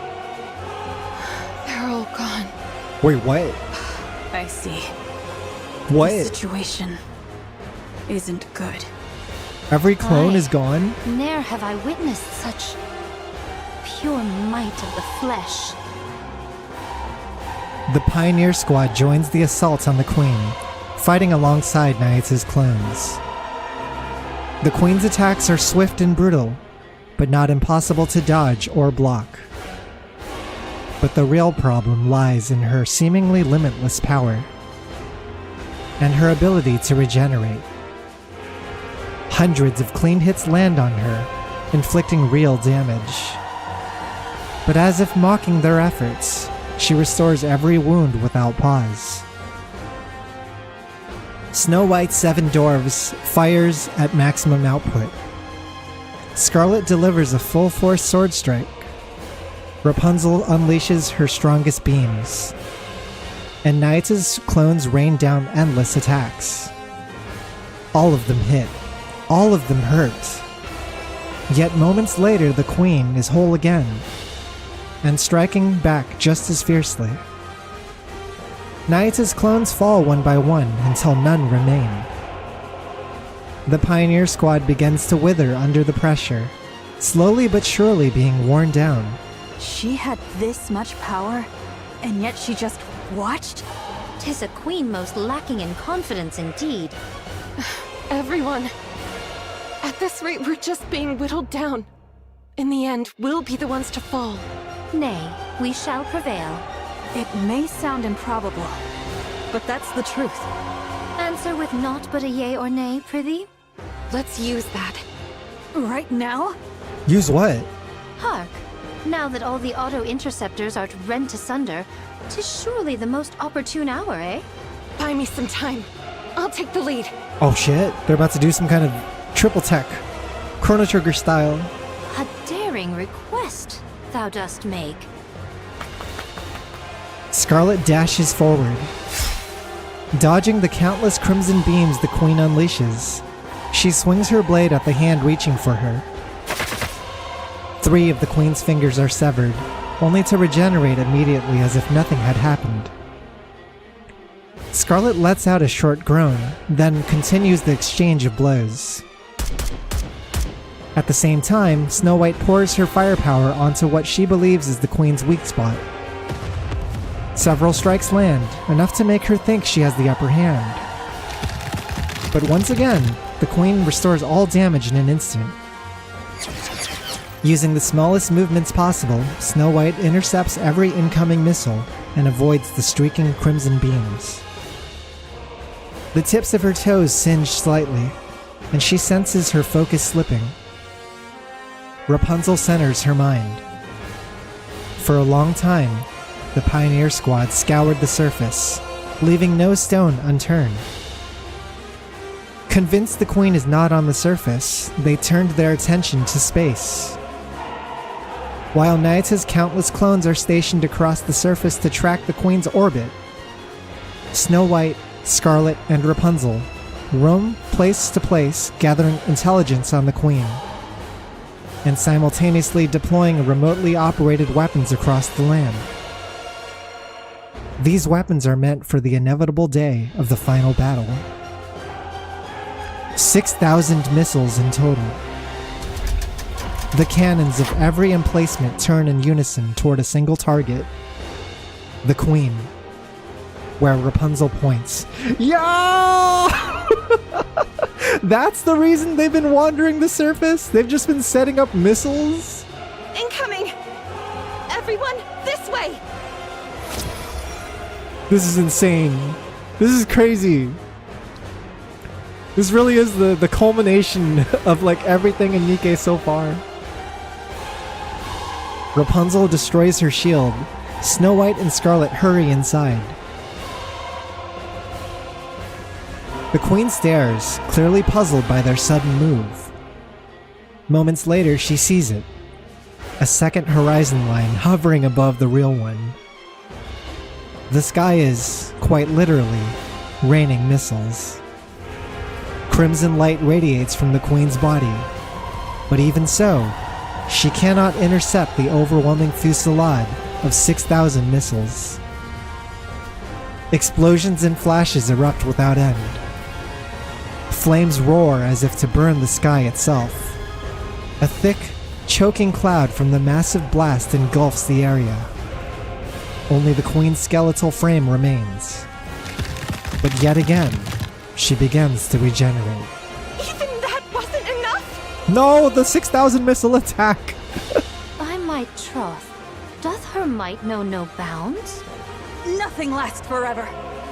They're all gone. Wait, what? I see. What? The situation isn't good. Every clone Aye. is gone? Ne'er have I witnessed such pure might of the flesh. The Pioneer Squad joins the assault on the Queen, fighting alongside Nyatz's clones. The Queen's attacks are swift and brutal, but not impossible to dodge or block. But the real problem lies in her seemingly limitless power, and her ability to regenerate. Hundreds of clean hits land on her, inflicting real damage. But as if mocking their efforts, she restores every wound without pause. Snow White's 7 Dwarves fires at maximum output. Scarlet delivers a full-force sword strike. Rapunzel unleashes her strongest beams. And Nyatz's clones rain down endless attacks. All of them hit. All of them hurt. Yet moments later, the Queen is whole again, and striking back just as fiercely. Nyatz's clones fall one by one until none remain. The Pioneer Squad begins to wither under the pressure, slowly but surely being worn down. She had this much power, and yet she just watched? 'Tis a queen most lacking in confidence indeed. Everyone. At this rate, we're just being whittled down. In the end, we'll be the ones to fall. Nay, we shall prevail. It may sound improbable, but that's the truth. Answer with naught but a yea or nay, prithee. Let's use that. Right now? Use what? Hark! Now that all the auto-interceptors are rent asunder, 'tis surely the most opportune hour, eh? Buy me some time. I'll take the lead. Oh shit, they're about to do some kind of triple tech. Chrono Trigger style. A daring request thou dost make. Scarlet dashes forward, dodging the countless crimson beams the Queen unleashes. She swings her blade at the hand reaching for her. 3 of the Queen's fingers are severed, only to regenerate immediately as if nothing had happened. Scarlet lets out a short groan, then continues the exchange of blows. At the same time, Snow White pours her firepower onto what she believes is the Queen's weak spot. Several strikes land, enough to make her think she has the upper hand. But once again, the Queen restores all damage in an instant. Using the smallest movements possible, Snow White intercepts every incoming missile and avoids the streaking crimson beams. The tips of her toes singe slightly, and she senses her focus slipping. Rapunzel centers her mind. For a long time, the Pioneer Squad scoured the surface, leaving no stone unturned. Convinced the Queen is not on the surface, they turned their attention to space. While Nyatz's countless clones are stationed across the surface to track the Queen's orbit, Snow White, Scarlet, and Rapunzel roam place to place, gathering intelligence on the Queen, and simultaneously deploying remotely operated weapons across the land. These weapons are meant for the inevitable day of the final battle. 6,000 missiles in total. The cannons of every emplacement turn in unison toward a single target: the Queen. where Rapunzel points. Yo! That's the reason they've been wandering the surface? They've just been setting up missiles? Incoming! Everyone, this way! This is insane. This is crazy. This really is the culmination of like everything in NIKKE so far. Rapunzel destroys her shield. Snow White and Scarlet hurry inside. The Queen stares, clearly puzzled by their sudden move. Moments later, she sees it. A second horizon line hovering above the real one. The sky is, quite literally, raining missiles. Crimson light radiates from the Queen's body, but even so, she cannot intercept the overwhelming fusillade of 6,000 missiles. Explosions and flashes erupt without end. Flames roar as if to burn the sky itself. A thick, choking cloud from the massive blast engulfs the area. Only the Queen's skeletal frame remains. But yet again, she begins to regenerate. Even that wasn't enough? No, the 6,000 missile attack! By my troth, doth her might know no bounds? Nothing lasts forever.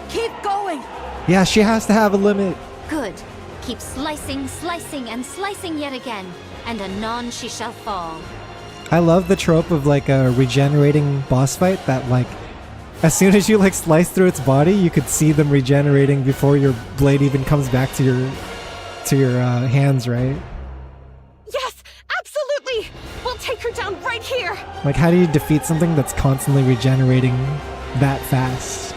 Keep going. Yeah, she has to have a limit. Good. Keep slicing, slicing, and slicing yet again, and anon she shall fall. I love the trope of like a regenerating boss fight that like as soon as you like slice through its body, you could see them regenerating before your blade even comes back to your hands, right? Yes, absolutely! We'll take her down right here! Like, how do you defeat something that's constantly regenerating that fast?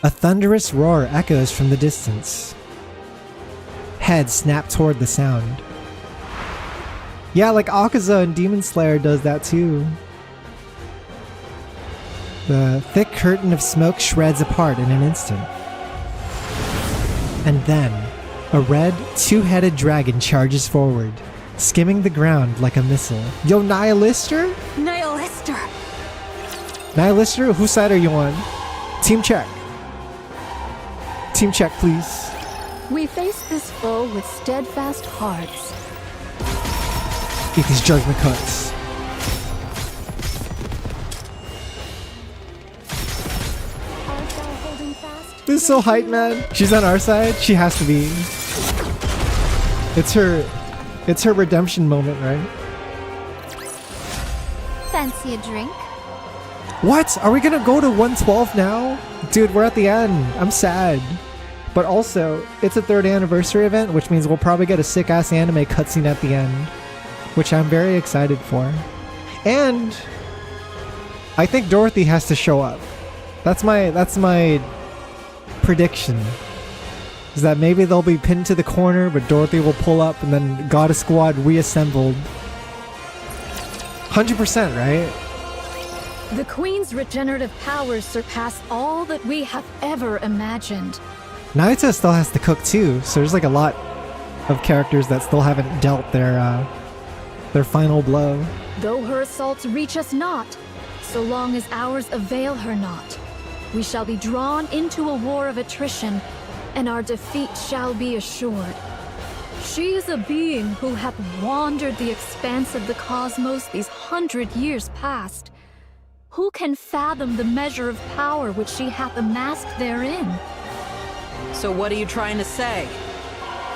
A thunderous roar echoes from the distance. Heads snap toward the sound. Yeah, like Akaza and Demon Slayer does that too. The thick curtain of smoke shreds apart in an instant. And then, a red, two-headed dragon charges forward, skimming the ground like a missile. Yo, Nihilister? Nihilister! Nihilister, whose side are you on? Team check. Team check, please. We face this foe with steadfast hearts. Eat these judgment cuts. This is so hype, man. She's on our side. She has to be. It's her redemption moment, right? Fancy a drink? What? Are we gonna go to 112 now? Dude, we're at the end. I'm sad. But also, it's a 3rd anniversary event, which means we'll probably get a sick-ass anime cutscene at the end, which I'm very excited for. And I think Dorothy has to show up. That's my prediction. Is that maybe they'll be pinned to the corner, but Dorothy will pull up and then Goddess Squad reassembled. 100%, right? The Queen's regenerative powers surpass all that we have ever imagined. Naruto still has to cook too, so there's like a lot of characters that still haven't dealt their final blow. Though her assaults reach us not, so long as ours avail her not, we shall be drawn into a war of attrition, and our defeat shall be assured. She is a being who hath wandered the expanse of the cosmos these 100 years past. Who can fathom the measure of power which she hath amassed therein? So what are you trying to say?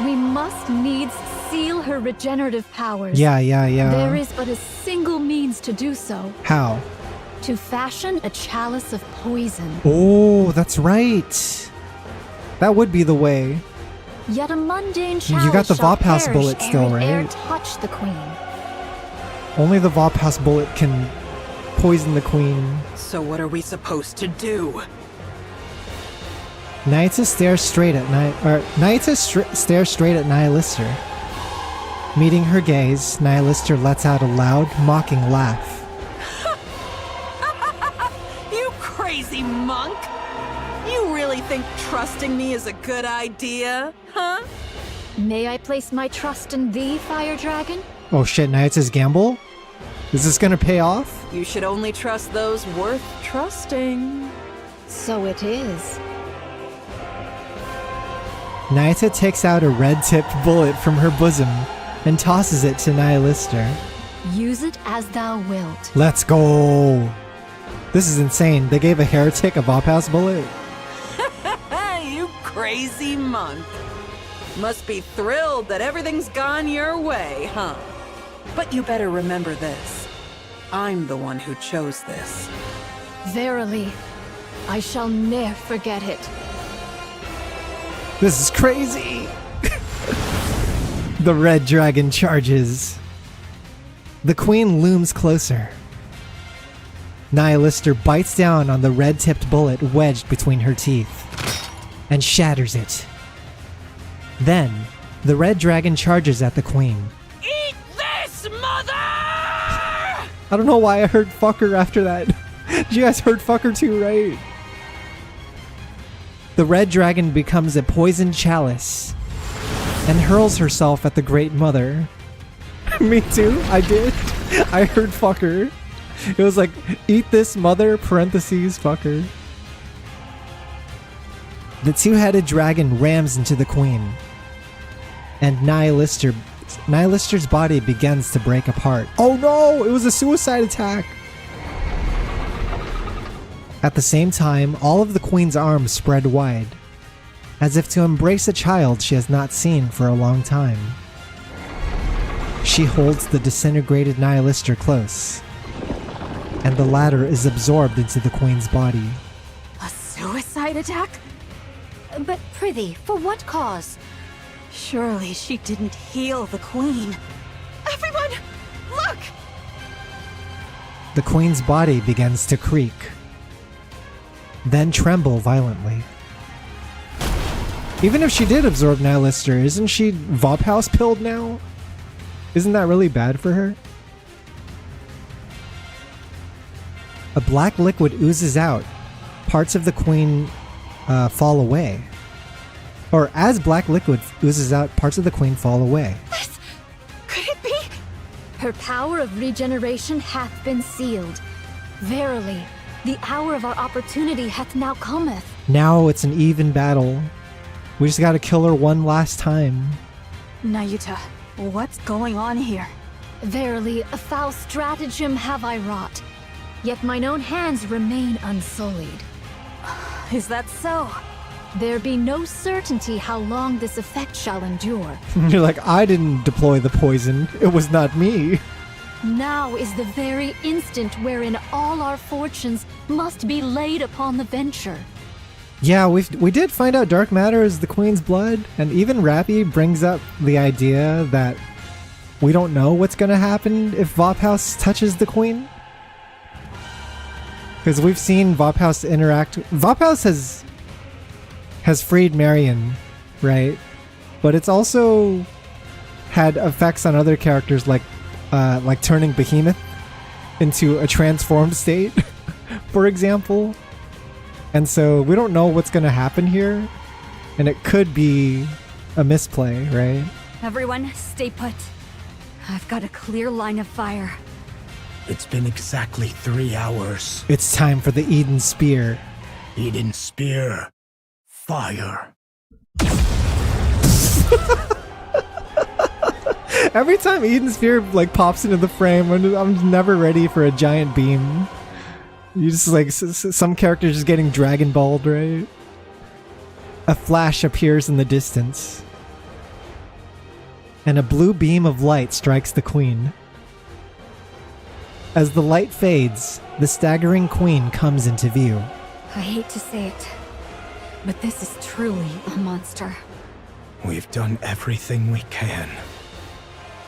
We must needs seal her regenerative powers. Yeah. There is but a single means to do so. How? To fashion a chalice of poison. Oh, that's right. That would be the way. Yet a mundane chalice You got the shall Vophouse perish bullet still, ere it right? e'er touch the queen. Only the Vophouse bullet can poison the queen. So what are we supposed to do? Naita stares straight at stares straight at Nihilister. Meeting her gaze, Nihilister lets out a loud, mocking laugh. You crazy monk! You really think trusting me is a good idea, huh? May I place my trust in thee, Fire Dragon? Oh shit, Naita's gamble? Is this gonna pay off? You should only trust those worth trusting. So it is. Naita takes out a red-tipped bullet from her bosom and tosses it to Nihilister. Use it as thou wilt. Let's go! This is insane. They gave a heretic a Vophouse bullet? You crazy monk. Must be thrilled that everything's gone your way, huh? But you better remember this. I'm the one who chose this. Verily, I shall ne'er forget it. This is crazy! The red dragon charges. The queen looms closer. Nihilister bites down on the red-tipped bullet wedged between her teeth and shatters it. Then, the red dragon charges at the queen. Eat this, mother! I don't know why I heard fucker after that. You guys heard fucker too, right? The red dragon becomes a poisoned chalice and hurls herself at the Great Mother. Me too, I did. I heard fucker. It was like, eat this mother, parentheses, fucker. The two-headed dragon rams into the queen, and Nihilister's body begins to break apart. Oh no! It was a suicide attack! At the same time, all of the queen's arms spread wide, as if to embrace a child she has not seen for a long time. She holds the disintegrated Nihilister close, and the latter is absorbed into the queen's body. A suicide attack? But prithee, for what cause? Surely she didn't heal the queen. Everyone, look! The queen's body begins to creak, then tremble violently. Even if she did absorb Nihilister, isn't she Vophouse pilled now? Isn't that really bad for her? A black liquid oozes out. Parts of the queen fall away. Or as black liquid oozes out, parts of the queen fall away. This... could it be? Her power of regeneration hath been sealed. Verily, the hour of our opportunity hath now cometh. Now it's an even battle. We just gotta kill her one last time. Nayuta, what's going on here? Verily, a foul stratagem have I wrought, yet mine own hands remain unsullied. Is that so? There be no certainty how long this effect shall endure. You're like, I didn't deploy the poison. It was not me. Now is the very instant wherein all our fortunes must be laid upon the venture. Yeah, we did find out dark matter is the queen's blood, and even Rappy brings up the idea that we don't know what's gonna happen if Vophouse touches the queen. Because we've seen Vophouse interact. Vophouse has freed Marion, right? But it's also had effects on other characters, like turning Behemoth into a transformed state, for example. And so we don't know what's going to happen here, and it could be a misplay, right? Everyone, stay put. I've got a clear line of fire. It's been exactly 3 hours. It's time for the Eden Spear. Eden Spear. Fire. Every time Eden Spear like pops into the frame, I'm never ready for a giant beam. You just like some characters just getting Dragon Balled, right? A flash appears in the distance, and a blue beam of light strikes the queen. As the light fades, the staggering queen comes into view. I hate to say it, but this is truly a monster. We've done everything we can.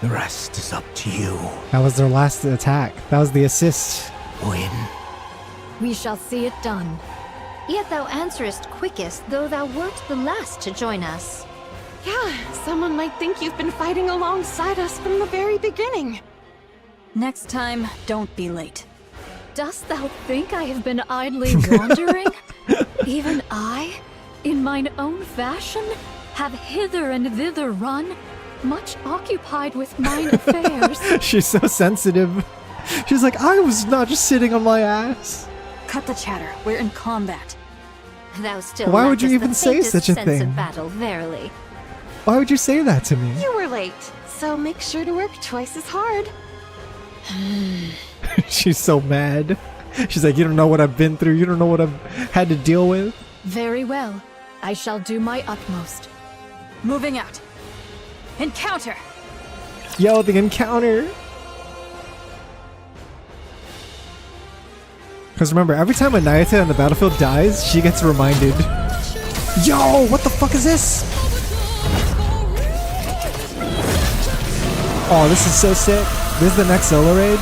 The rest is up to you. That was their last attack. That was the assist. Win. We shall see it done. Yet thou answerest quickest, though thou wert the last to join us. Yeah, someone might think you've been fighting alongside us from the very beginning. Next time, don't be late. Dost thou think I have been idly wandering? Even I, in mine own fashion, have hither and thither run, much occupied with mine affairs. She's so sensitive. She's like, I was not just sitting on my ass. Cut the chatter. We're in combat. Thou still Why would you lackest even the say faintest such a sense thing? of battle, verily. Why would you say that to me? You were late, so make sure to work twice as hard. She's so mad. She's like, you don't know what I've been through. You don't know what I've had to deal with. Very well. I shall do my utmost. Moving out. Encounter! Yo, the encounter. Because remember, every time a Nayata on the battlefield dies, she gets reminded. Yo, what the fuck is this? Oh, this is so sick. This is the next solo raid.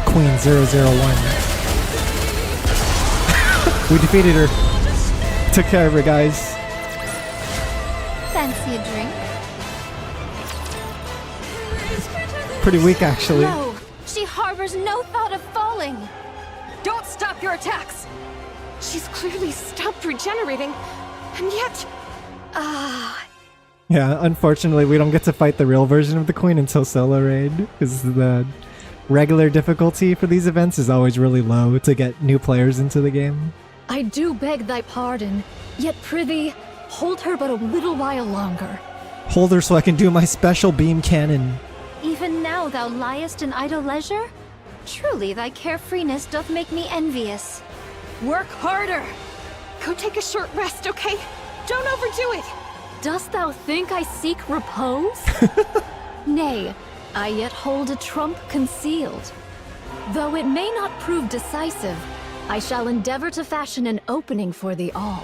Queen 001. We defeated her. Took care of her, guys. Fancy a drink? Pretty weak, actually. No! She harbors no thought of falling! Don't stop your attacks! She's clearly stopped regenerating, and yet... Yeah, unfortunately, we don't get to fight the real version of the Queen until solo raid, because the regular difficulty for these events is always really low to get new players into the game. I do beg thy pardon, yet prithee, hold her but a little while longer. Hold her so I can do my special beam cannon. Even now thou liest in idle leisure? Truly thy carefreeness doth make me envious. Work harder! Go take a short rest, okay? Don't overdo it! Dost thou think I seek repose? Nay, I yet hold a trump concealed. Though it may not prove decisive, I shall endeavor to fashion an opening for thee all.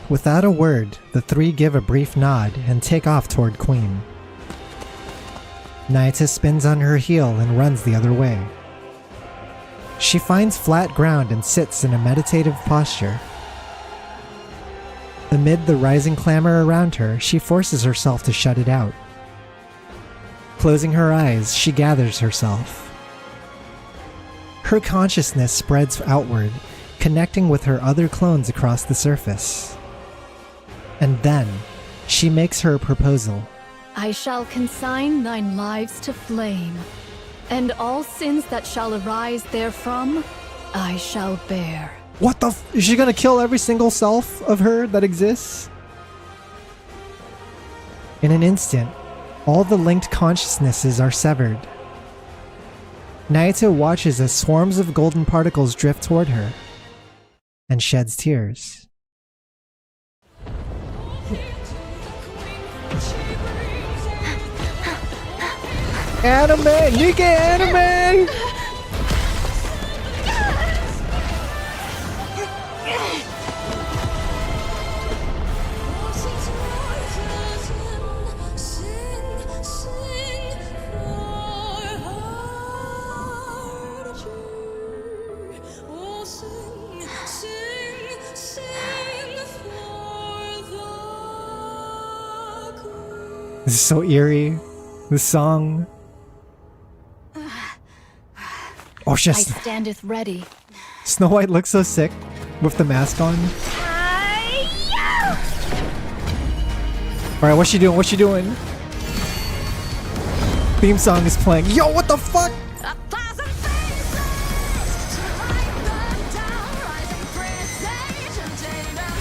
Without a word, the three give a brief nod and take off toward Queen. Nayata spins on her heel and runs the other way. She finds flat ground and sits in a meditative posture. Amid the rising clamor around her, she forces herself to shut it out. Closing her eyes, she gathers herself. Her consciousness spreads outward, connecting with her other clones across the surface. And then, she makes her proposal. I shall consign thine lives to flame, and all sins that shall arise therefrom, I shall bear. What the f- Is she gonna kill every single self of her that exists? In an instant, all the linked consciousnesses are severed. Nayata watches as swarms of golden particles drift toward her, and sheds tears. Anime! NIKKE anime! This is so eerie. This song. Oh shit. I standeth ready. Snow White looks so sick with the mask on. Alright, what's she doing? What's she doing? Theme song is playing. Yo, what the fuck?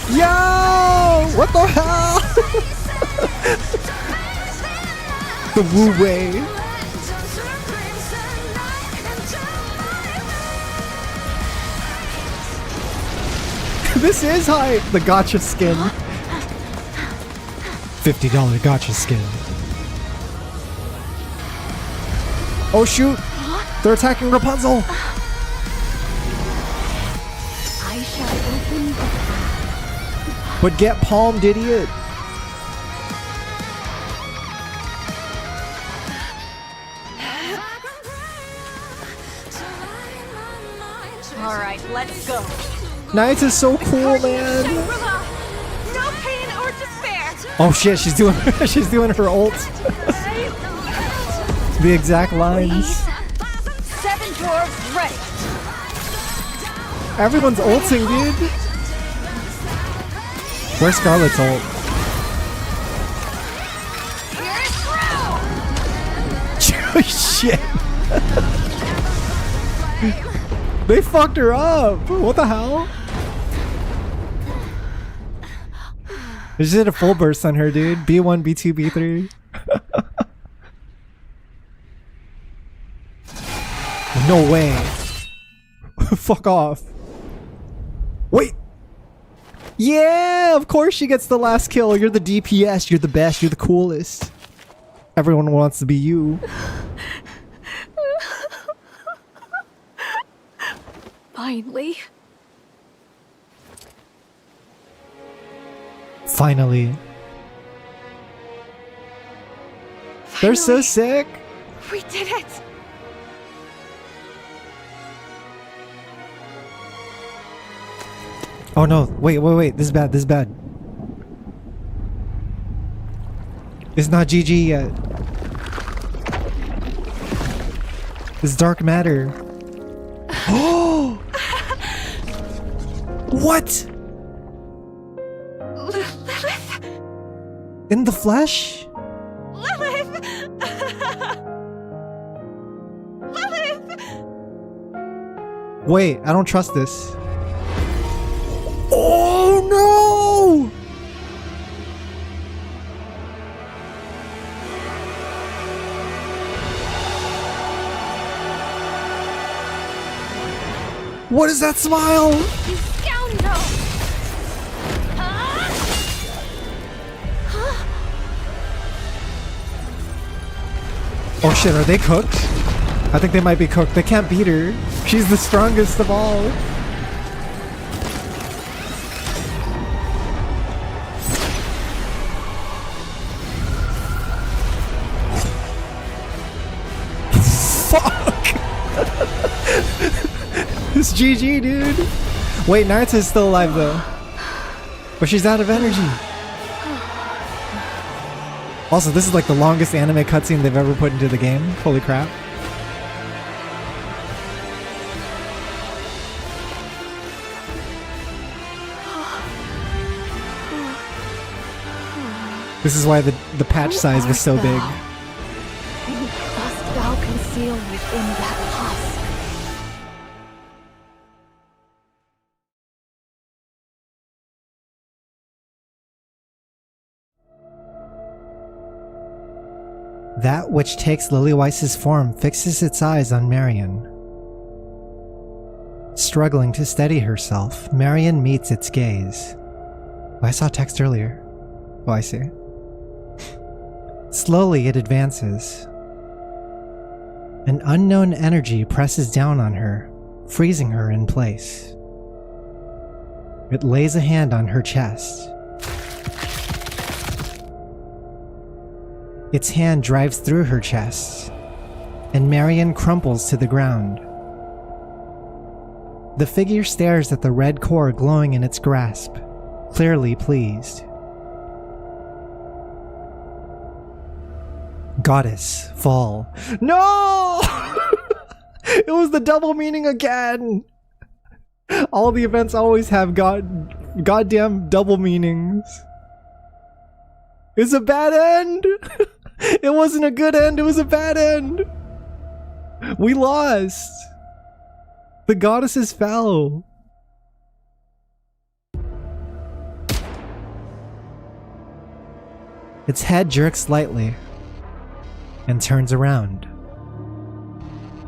Yo! What the hell? The Wu Wei. This is hype! The gotcha skin. $50 gotcha skin. Oh shoot! They're attacking Rapunzel! I shall open the path. But get palmed, idiot! Alright, let's go. Nayata's so cool, man! No pain or despair! Oh shit, she's doing she's doing her ult. The exact lines. 7 dwarves ready. Everyone's ulting, dude. Where's Scarlet's ult? Shit. They fucked her up. What the hell? They just did a full burst on her, dude. B1, B2, B3. No way. Fuck off. Wait. Yeah, of course she gets the last kill. You're the DPS. You're the best. You're the coolest. Everyone wants to be you. Finally. Finally. They're so sick. We did it. Oh no, wait, this is bad, this is bad. It's not GG yet. It's dark matter. Oh! What? Lilith? In the flesh? Lilith! Lilith! Wait, I don't trust this. Oh no! What is that smile? You scoundrel! Oh shit, are they cooked? I think they might be cooked. They can't beat her. She's the strongest of all. It's GG, dude. Wait, Naruto's still alive though. But she's out of energy. Also, this is like the longest anime cutscene they've ever put into the game. Holy crap. This is why the patch size was so big. And dost thou conceal within that husk? That which takes Lilyweiss's form fixes its eyes on Marion. Struggling to steady herself, Marion meets its gaze. Oh, I saw text earlier. Oh, I see. Slowly it advances. An unknown energy presses down on her, freezing her in place. It lays a hand on her chest. Its hand drives through her chest, and Marion crumples to the ground. The figure stares at the red core glowing in its grasp, clearly pleased. Goddess, fall. No! It was the double meaning again! All the events always have goddamn double meanings. It's a bad end! It wasn't a good end, it was a bad end! We lost! The goddesses fell! Its head jerks slightly and turns around.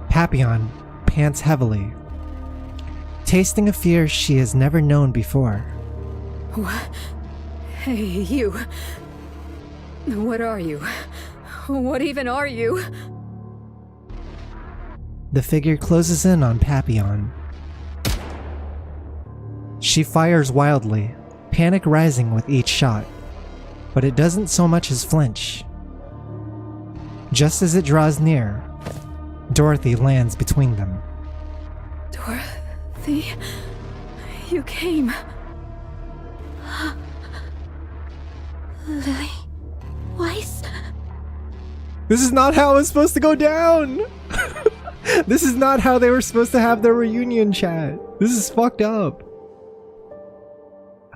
Papillon pants heavily, tasting a fear she has never known before. What? Hey, you. What are you? What even are you? The figure closes in on Papillon. She fires wildly, panic rising with each shot, but it doesn't so much as flinch. Just as it draws near, Dorothy lands between them. Dorothy, you came. Lily Weiss? This is not how it was supposed to go down! This is not how they were supposed to have their reunion chat. This is fucked up.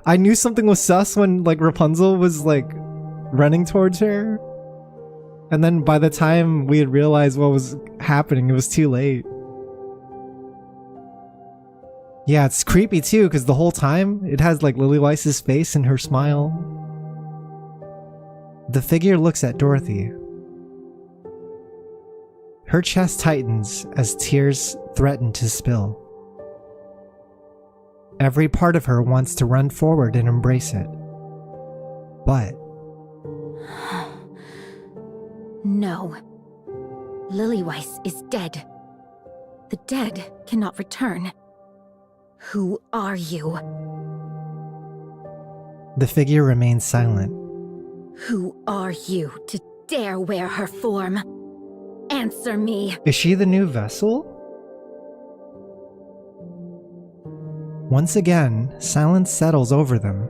I knew something was sus when like Rapunzel was like running towards her. And then by the time we had realized what was happening, it was too late. Yeah, it's creepy too, because the whole time it has like Lily Weiss's face and her smile. The figure looks at Dorothy. Her chest tightens as tears threaten to spill. Every part of her wants to run forward and embrace it. But... No. Lily Weiss is dead. The dead cannot return. Who are you? The figure remains silent. Who are you to dare wear her form? Answer me. Is she the new vessel? Once again, silence settles over them.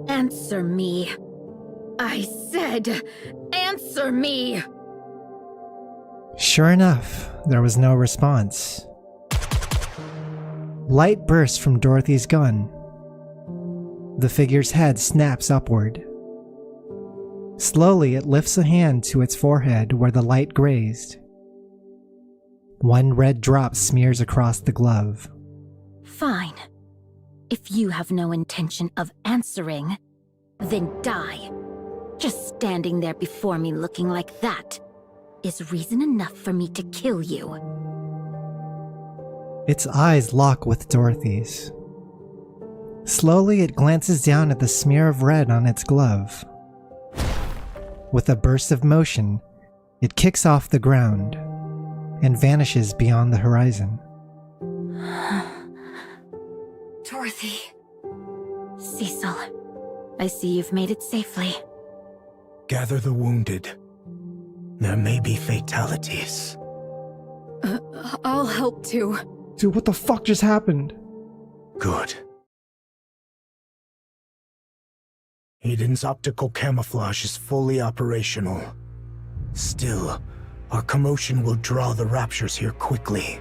Answer me. I said, answer me! Sure enough, there was no response. Light bursts from Dorothy's gun. The figure's head snaps upward. Slowly, it lifts a hand to its forehead where the light grazed. One red drop smears across the glove. Fine. If you have no intention of answering, then die. Just standing there before me looking like that is reason enough for me to kill you. Its eyes lock with Dorothy's. Slowly, it glances down at the smear of red on its glove. With a burst of motion, it kicks off the ground and vanishes beyond the horizon. Dorothy. Cecil, I see you've made it safely. Gather the wounded. There may be fatalities. I'll help too. Dude, what the fuck just happened? Good. Eden's optical camouflage is fully operational. Still, our commotion will draw the Raptures here quickly.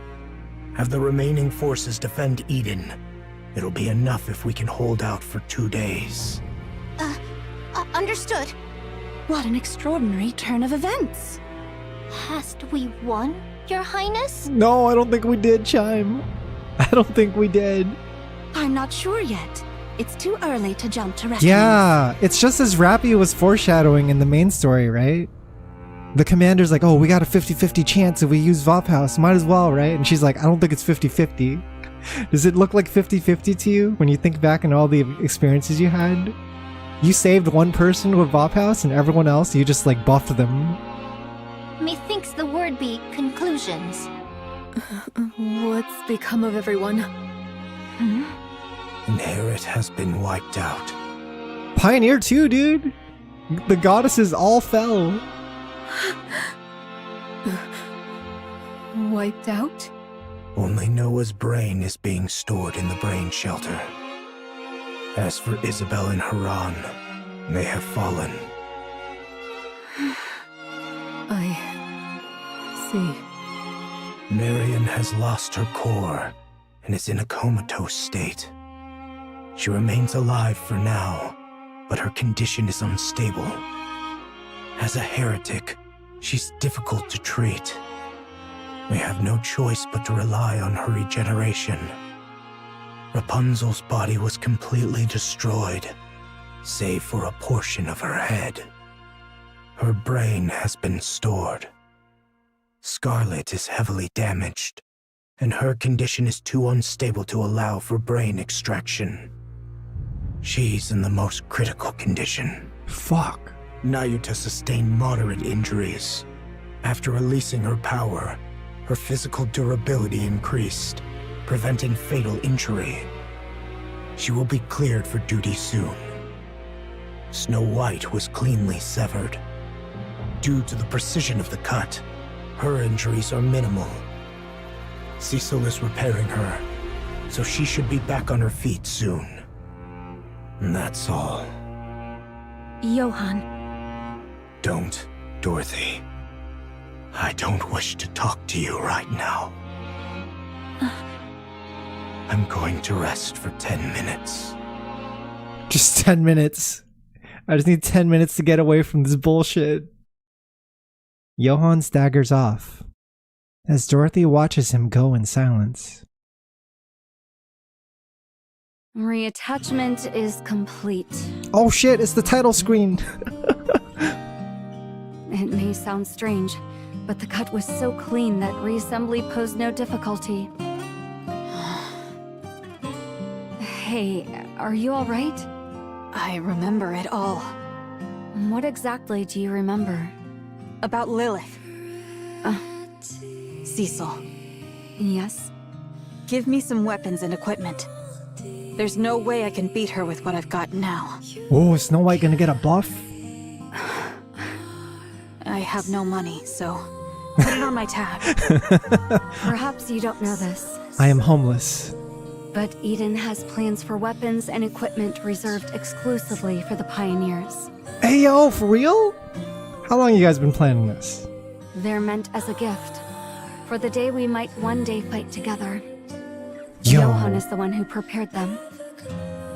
Have the remaining forces defend Eden. It'll be enough if we can hold out for 2 days. Understood. What an extraordinary turn of events. Hast we won, Your Highness? No, I don't think we did, Chime. I don't think we did. I'm not sure yet. It's too early to jump to rescue. Yeah, it's just as Rappy was foreshadowing in the main story, right? The commander's like, oh, we got a 50-50 chance if we use Vop House. Might as well, right? And she's like, I don't think it's 50-50. Does it look like 50-50 to you when you think back on all the experiences you had? You saved one person with Vop House and everyone else, you just like buffed them. Methinks the word be conclusions. What's become of everyone? Inherit has been wiped out. Pioneer too, dude. The goddesses all fell. Wiped out? Only Noah's brain is being stored in the brain shelter. As for Isabel and Haran, they have fallen. I see. Marion has lost her core and is in a comatose state. She remains alive for now, but her condition is unstable. As a heretic, she's difficult to treat. We have no choice but to rely on her regeneration. Rapunzel's body was completely destroyed, save for a portion of her head. Her brain has been stored. Scarlet is heavily damaged, and her condition is too unstable to allow for brain extraction. She's in the most critical condition. Fuck. Nayuta sustained moderate injuries. After releasing her power, her physical durability increased, preventing fatal injury. She will be cleared for duty soon. Snow White was cleanly severed. Due to the precision of the cut, her injuries are minimal. Cecil is repairing her, so she should be back on her feet soon. And that's all. Johann. Don't, Dorothy. I don't wish to talk to you right now. I'm going to rest for 10 minutes. Just 10 minutes. I just need 10 minutes to get away from this bullshit. Johann staggers off as Dorothy watches him go in silence. Reattachment is complete. Oh shit, it's the title screen! It may sound strange, but the cut was so clean that reassembly posed no difficulty. Hey, are you alright? I remember it all. What exactly do you remember? About Lilith. Cecil. Yes? Give me some weapons and equipment. There's no way I can beat her with what I've got now. Oh, is Snow White gonna get a buff? I have no money, so put it on my tab. Perhaps you don't know this, I am homeless. but Eden has plans for weapons and equipment reserved exclusively for the pioneers. Hey yo, for real? How long you guys been planning this? They're meant as a gift, for the day we might one day fight together. Yo. Johann is the one who prepared them.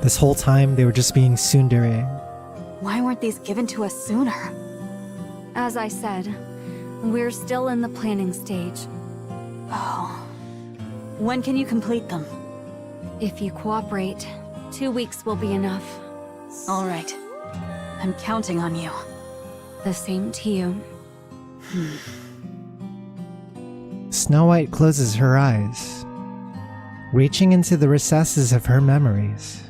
This whole time they were just being tsundere. Why weren't these given to us sooner? As I said, we're still in the planning stage. Oh. When can you complete them? If you cooperate, 2 weeks will be enough. All right. I'm counting on you. The same to you. Snow White closes her eyes, reaching into the recesses of her memories.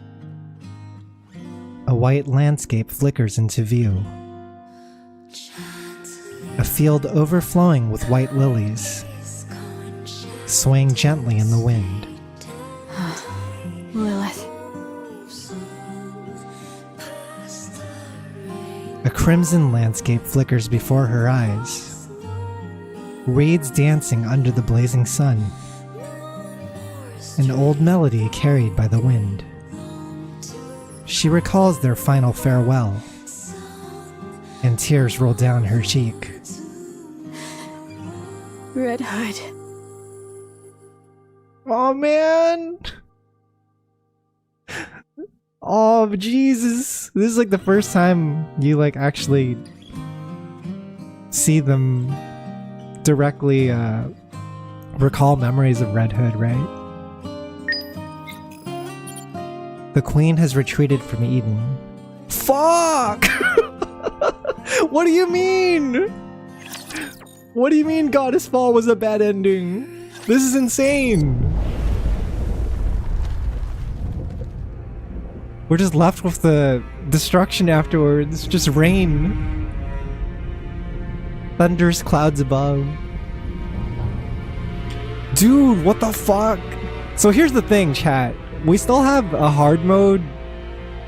A white landscape flickers into view. A field overflowing with white lilies, swaying gently in the wind. Lilith. A crimson landscape flickers before her eyes, reeds dancing under the blazing sun. An old melody carried by the wind. She recalls their final farewell, and tears roll down her cheek. Red Hood. Oh man! Oh Jesus! This is like the first time you like actually see them directly recall memories of Red Hood, right? The Queen has retreated from Eden. Fuck! What do you mean? What do you mean Goddess Fall was a bad ending? This is insane! We're just left with the destruction afterwards. Just rain. Thunderous clouds above. Dude, what the fuck? So here's the thing, chat. We still have a hard mode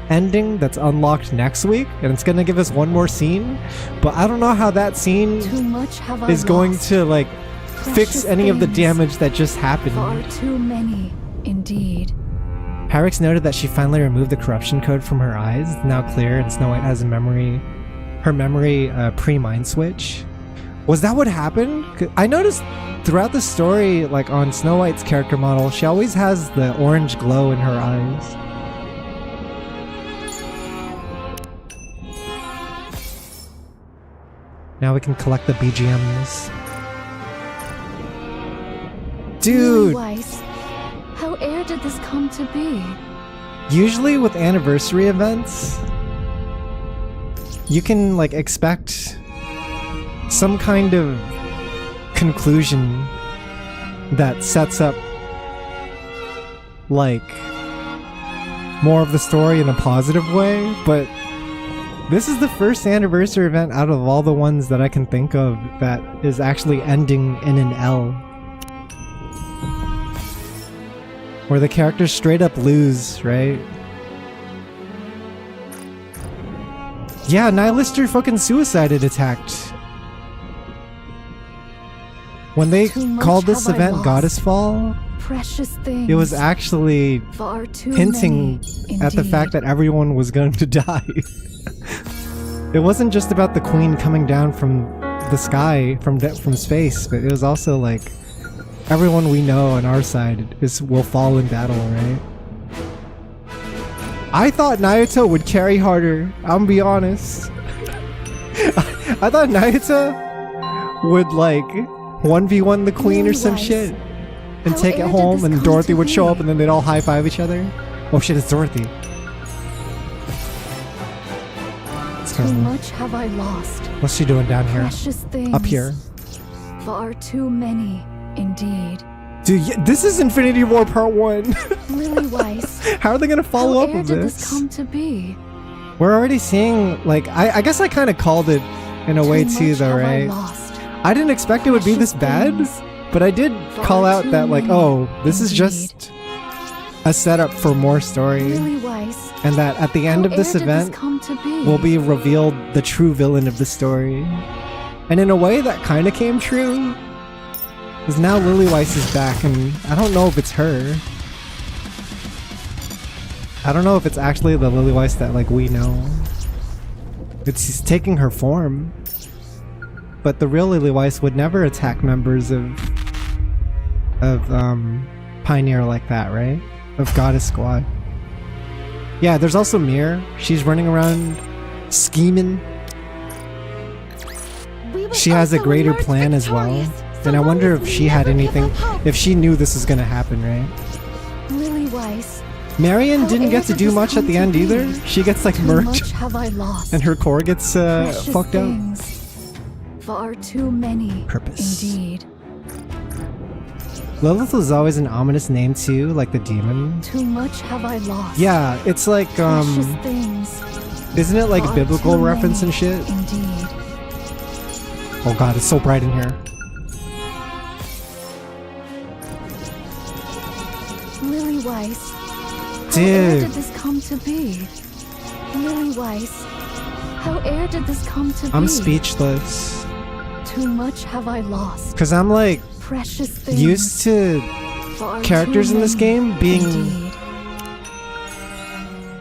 ending that's unlocked next week, and it's gonna give us one more scene, but I don't know how that scene is going to like fix any of the damage that just happened. Far too many, indeed. Harrix noted that she finally removed the corruption code from her eyes. It's now clear, and Snow White has her memory pre-mind switch. Was that what happened? 'Cause I noticed throughout the story, like on Snow White's character model, she always has the orange glow in her eyes. Now we can collect the BGMs. Dude! Weiss, how ere did this come to be? Usually with anniversary events, you can like expect some kind of conclusion that sets up like more of the story in a positive way, but this is the first anniversary event out of all the ones that I can think of that is actually ending in an L. Where the characters straight up lose, right? Yeah, Nihilister fucking suicided attacked. When they called this event Goddess Fall, Precious things. it was actually Far too hinting many, at the fact that everyone was going to die. It wasn't just about the queen coming down from the sky, from space, but it was also like everyone we know on our side will fall in battle, right? I thought Nayuta would carry harder, I'm gonna be honest. I thought Nayuta would like 1v1 the queen or some shit and take it home, and Dorothy would show up and then they'd all high-five each other. Oh shit, it's Dorothy. Too much have I lost. What's she doing down here? Precious things. Up here. Far too many, indeed. Dude, this is Infinity War Part 1. Lily Weiss. How are they gonna follow up with How did this? this come to be? We're already seeing, like, I guess I kind of called it in a way too, though, right? I didn't expect it would be this bad, but I did call out that, like, oh, this is just a setup for more story. And that at the end of this event will be revealed the true villain of the story. And in a way that kind of came true. Because now Lily Weiss is back, and I don't know if it's her. I don't know if it's actually the Lily Weiss that, like, we know. It's taking her form. But the real Lily Weiss would never attack members of Pioneer like that, right? Of Goddess Squad. Yeah, there's also Mir. She's running around scheming. She has a greater plan as well. And I wonder if she had anything, if she knew this was gonna happen, right? Lily Weiss. Marion didn't get to do much at the end either. She gets like murked. And her core gets fucked up. Far too many. Purpose. Indeed. Lilith was always an ominous name too, like the demon. Too much have I lost. Yeah, it's like isn't it like a biblical reference and shit? Indeed. Oh god, it's so bright in here. Lily Weiss. Dude. How did this come to be? Lily Weiss. How did this come to be? I'm speechless. Too much have I lost. Cause I'm like precious things. Used to characters in this game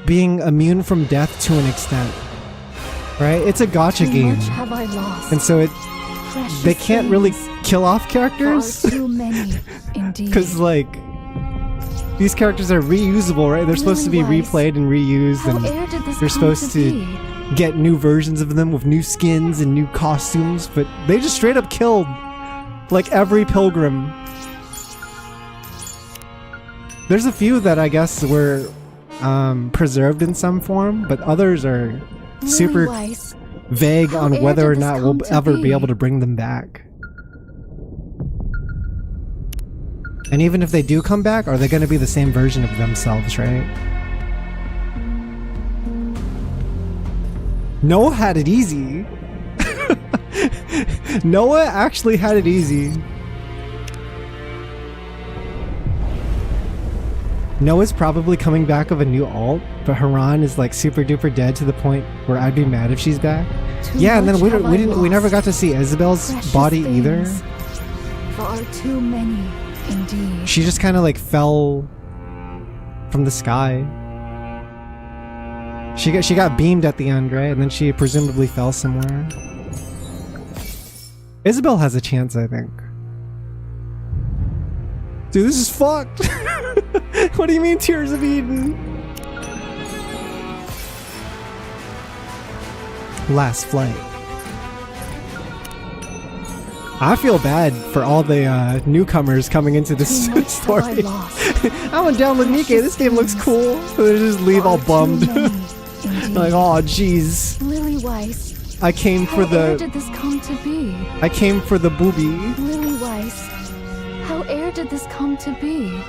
being immune from death to an extent. Right? It's a gacha game. Much have I lost. And so they can't really kill off characters. Far too many, indeed. Cause like these characters are reusable, right? They're supposed to be replayed and reused, and you're supposed to get new versions of them with new skins and new costumes, but they just straight up killed like every pilgrim. There's a few that I guess were preserved in some form, but others are super vague on whether or not we'll ever be able to bring them back. And even if they do come back, are they going to be the same version of themselves, right? Noah had it easy. Noah actually had it easy. Noah's probably coming back of a new alt, but Haran is like super duper dead to the point where I'd be mad if she's back. Yeah, and then we never got to see Isabel's body either. Far too many, indeed. She just kind of like fell from the sky. She got beamed at the end, right? And then she presumably fell somewhere. Isabel has a chance, I think. Dude, this is fucked. What do you mean, Tears of Eden? Last flight. I feel bad for all the newcomers coming into this story. I went down with NIKKE. This game looks cool. So they just leave all bummed. Like, oh, jeez. Lily Weiss. I came for How did this come to be? I came for the booby. Lily Weiss. How did this come to be?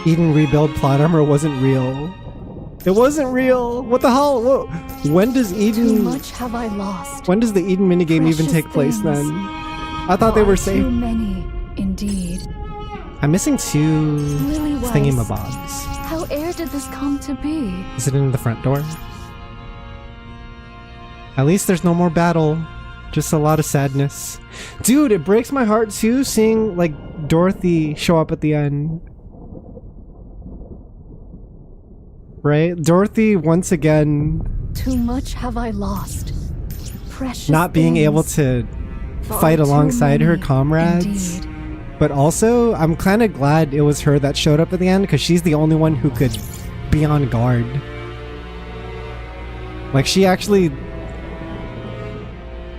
Eden rebuild plot armor wasn't real. It wasn't real. What the hell? Whoa. When does Eden? Too much have I lost. When does the Eden minigame even take place then? I thought they were safe. Too many, indeed. I'm missing two thingamabobs. How did this come to be? Is it in the front door? At least there's no more battle. Just a lot of sadness. Dude, it breaks my heart too seeing like Dorothy show up at the end. Right? Dorothy once again Too much have I lost. Precious not being able to fight alongside her comrades. Indeed. But also, I'm kind of glad it was her that showed up at the end because she's the only one who could be on guard. Like, she actually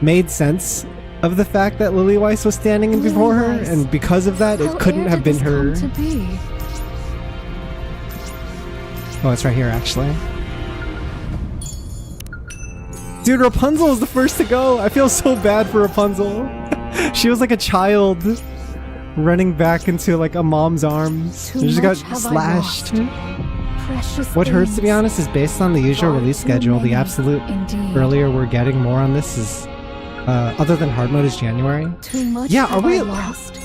made sense of the fact that Lily Weiss was standing in before her, and because of that, it couldn't have been her. Oh, it's right here, actually. Dude, Rapunzel was the first to go. I feel so bad for Rapunzel. She was like a child running back into like a mom's arms. She just got slashed. What hurts, to be honest, is based on the usual release schedule. The absolute earlier we're getting more on this is, other than hard mode, is January. Yeah, are we lost?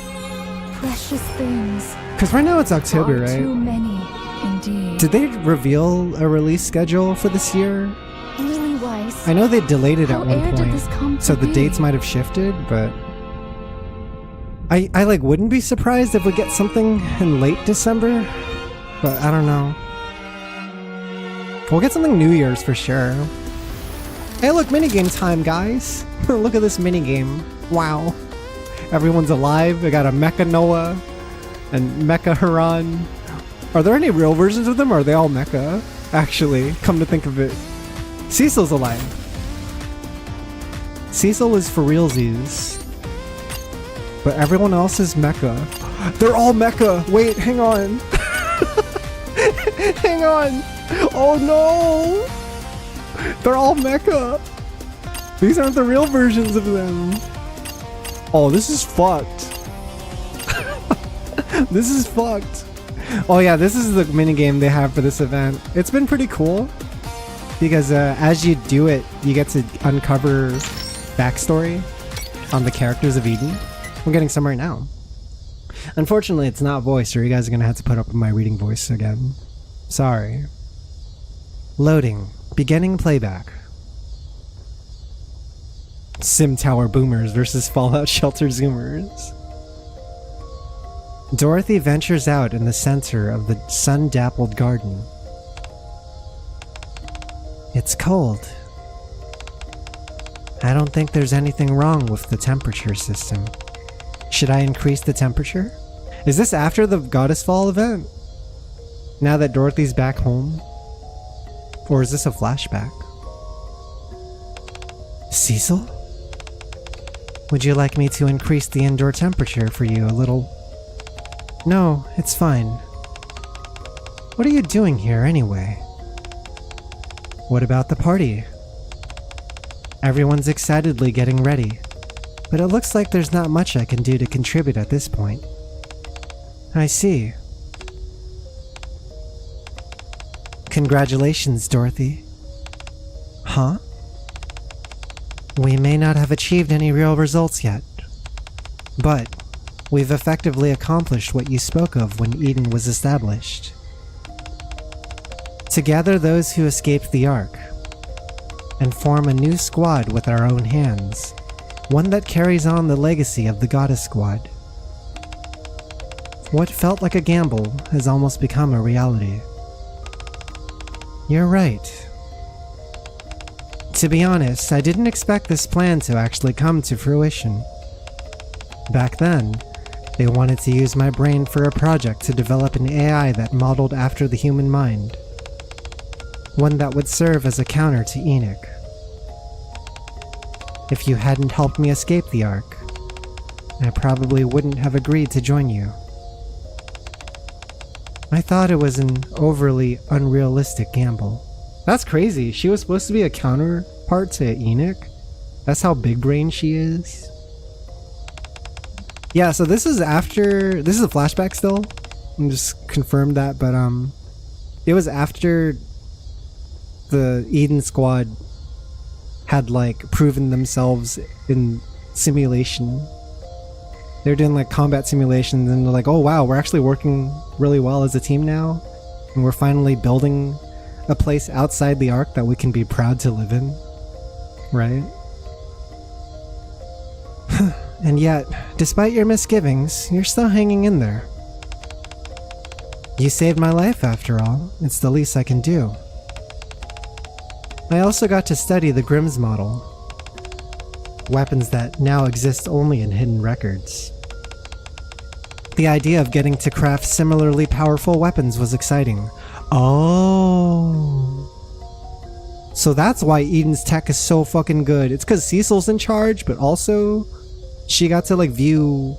Precious things. Because right now it's October, right? Too many, indeed. Did they reveal a release schedule for this year? Lily Weiss. I know they delayed it at one How did this point, come so to the be? dates might have shifted, but I like wouldn't be surprised if we get something in late December, but I don't know. We'll get something New Year's for sure. Hey, look, minigame time, guys. Look at this minigame. Wow. Everyone's alive. I got a Mecha Noah and Mecha Haran. Are there any real versions of them, or are they all Mecha? Actually, come to think of it. Cecil's alive. Cecil is for realsies. But everyone else is Mecha. They're all Mecha! Wait, hang on. Hang on! Oh no! They're all Mecha! These aren't the real versions of them. Oh, this is fucked. This is fucked. Oh yeah, this is the minigame they have for this event. It's been pretty cool. Because as you do it, you get to uncover backstory on the characters of Eden. I'm getting some right now. Unfortunately, it's not voice, or you guys are going to have to put up with my reading voice again. Sorry. Loading. Beginning playback. Sim Tower Boomers versus Fallout Shelter Zoomers. Dorothy ventures out in the center of the sun-dappled garden. It's cold. I don't think there's anything wrong with the temperature system. Should I increase the temperature? Is this after the Goddess Fall event? Now that Dorothy's back home? Or is this a flashback? Cecil? Would you like me to increase the indoor temperature for you a little? No, it's fine. What are you doing here anyway? What about the party? Everyone's excitedly getting ready, but it looks like there's not much I can do to contribute at this point. I see. Congratulations, Dorothy. Huh? We may not have achieved any real results yet, but we've effectively accomplished what you spoke of when Eden was established. To gather those who escaped the Ark, and form a new squad with our own hands, one that carries on the legacy of the Goddess Squad. What felt like a gamble has almost become a reality. You're right. To be honest, I didn't expect this plan to actually come to fruition. Back then, they wanted to use my brain for a project to develop an AI that modeled after the human mind. One that would serve as a counter to Enoch. If you hadn't helped me escape the Ark, I probably wouldn't have agreed to join you. I thought it was an overly unrealistic gamble. That's crazy. She was supposed to be a counterpart to Enoch? That's how big brain she is? Yeah, so this is after... This is a flashback still. I'm just confirmed that, but it was after the Eden Squad had like proven themselves in simulation. They're doing like combat simulations and they're like, oh wow, we're actually working really well as a team now. And we're finally building a place outside the Ark that we can be proud to live in. Right? And yet, despite your misgivings, you're still hanging in there. You saved my life after all. It's the least I can do. I also got to study the Grimm's model. Weapons that now exist only in hidden records. The idea of getting to craft similarly powerful weapons was exciting. Oh. So that's why Eden's tech is so fucking good. It's because Cecil's in charge, but also she got to like view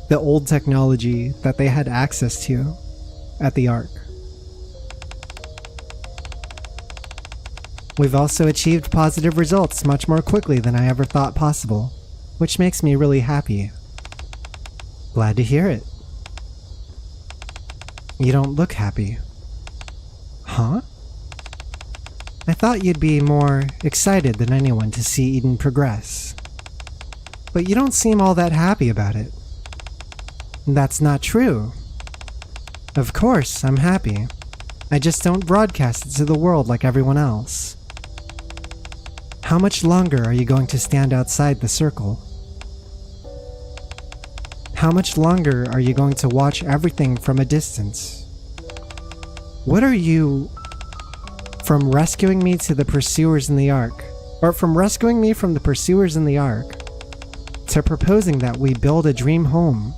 the old technology that they had access to at the Ark. We've also achieved positive results much more quickly than I ever thought possible, which makes me really happy. Glad to hear it. You don't look happy. Huh? I thought you'd be more excited than anyone to see Eden progress. But you don't seem all that happy about it. That's not true. Of course, I'm happy. I just don't broadcast it to the world like everyone else. How much longer are you going to stand outside the circle? How much longer are you going to watch everything from a distance? What are you... From rescuing me to the pursuers in the Ark, or from rescuing me from the pursuers in the Ark, to proposing that we build a dream home,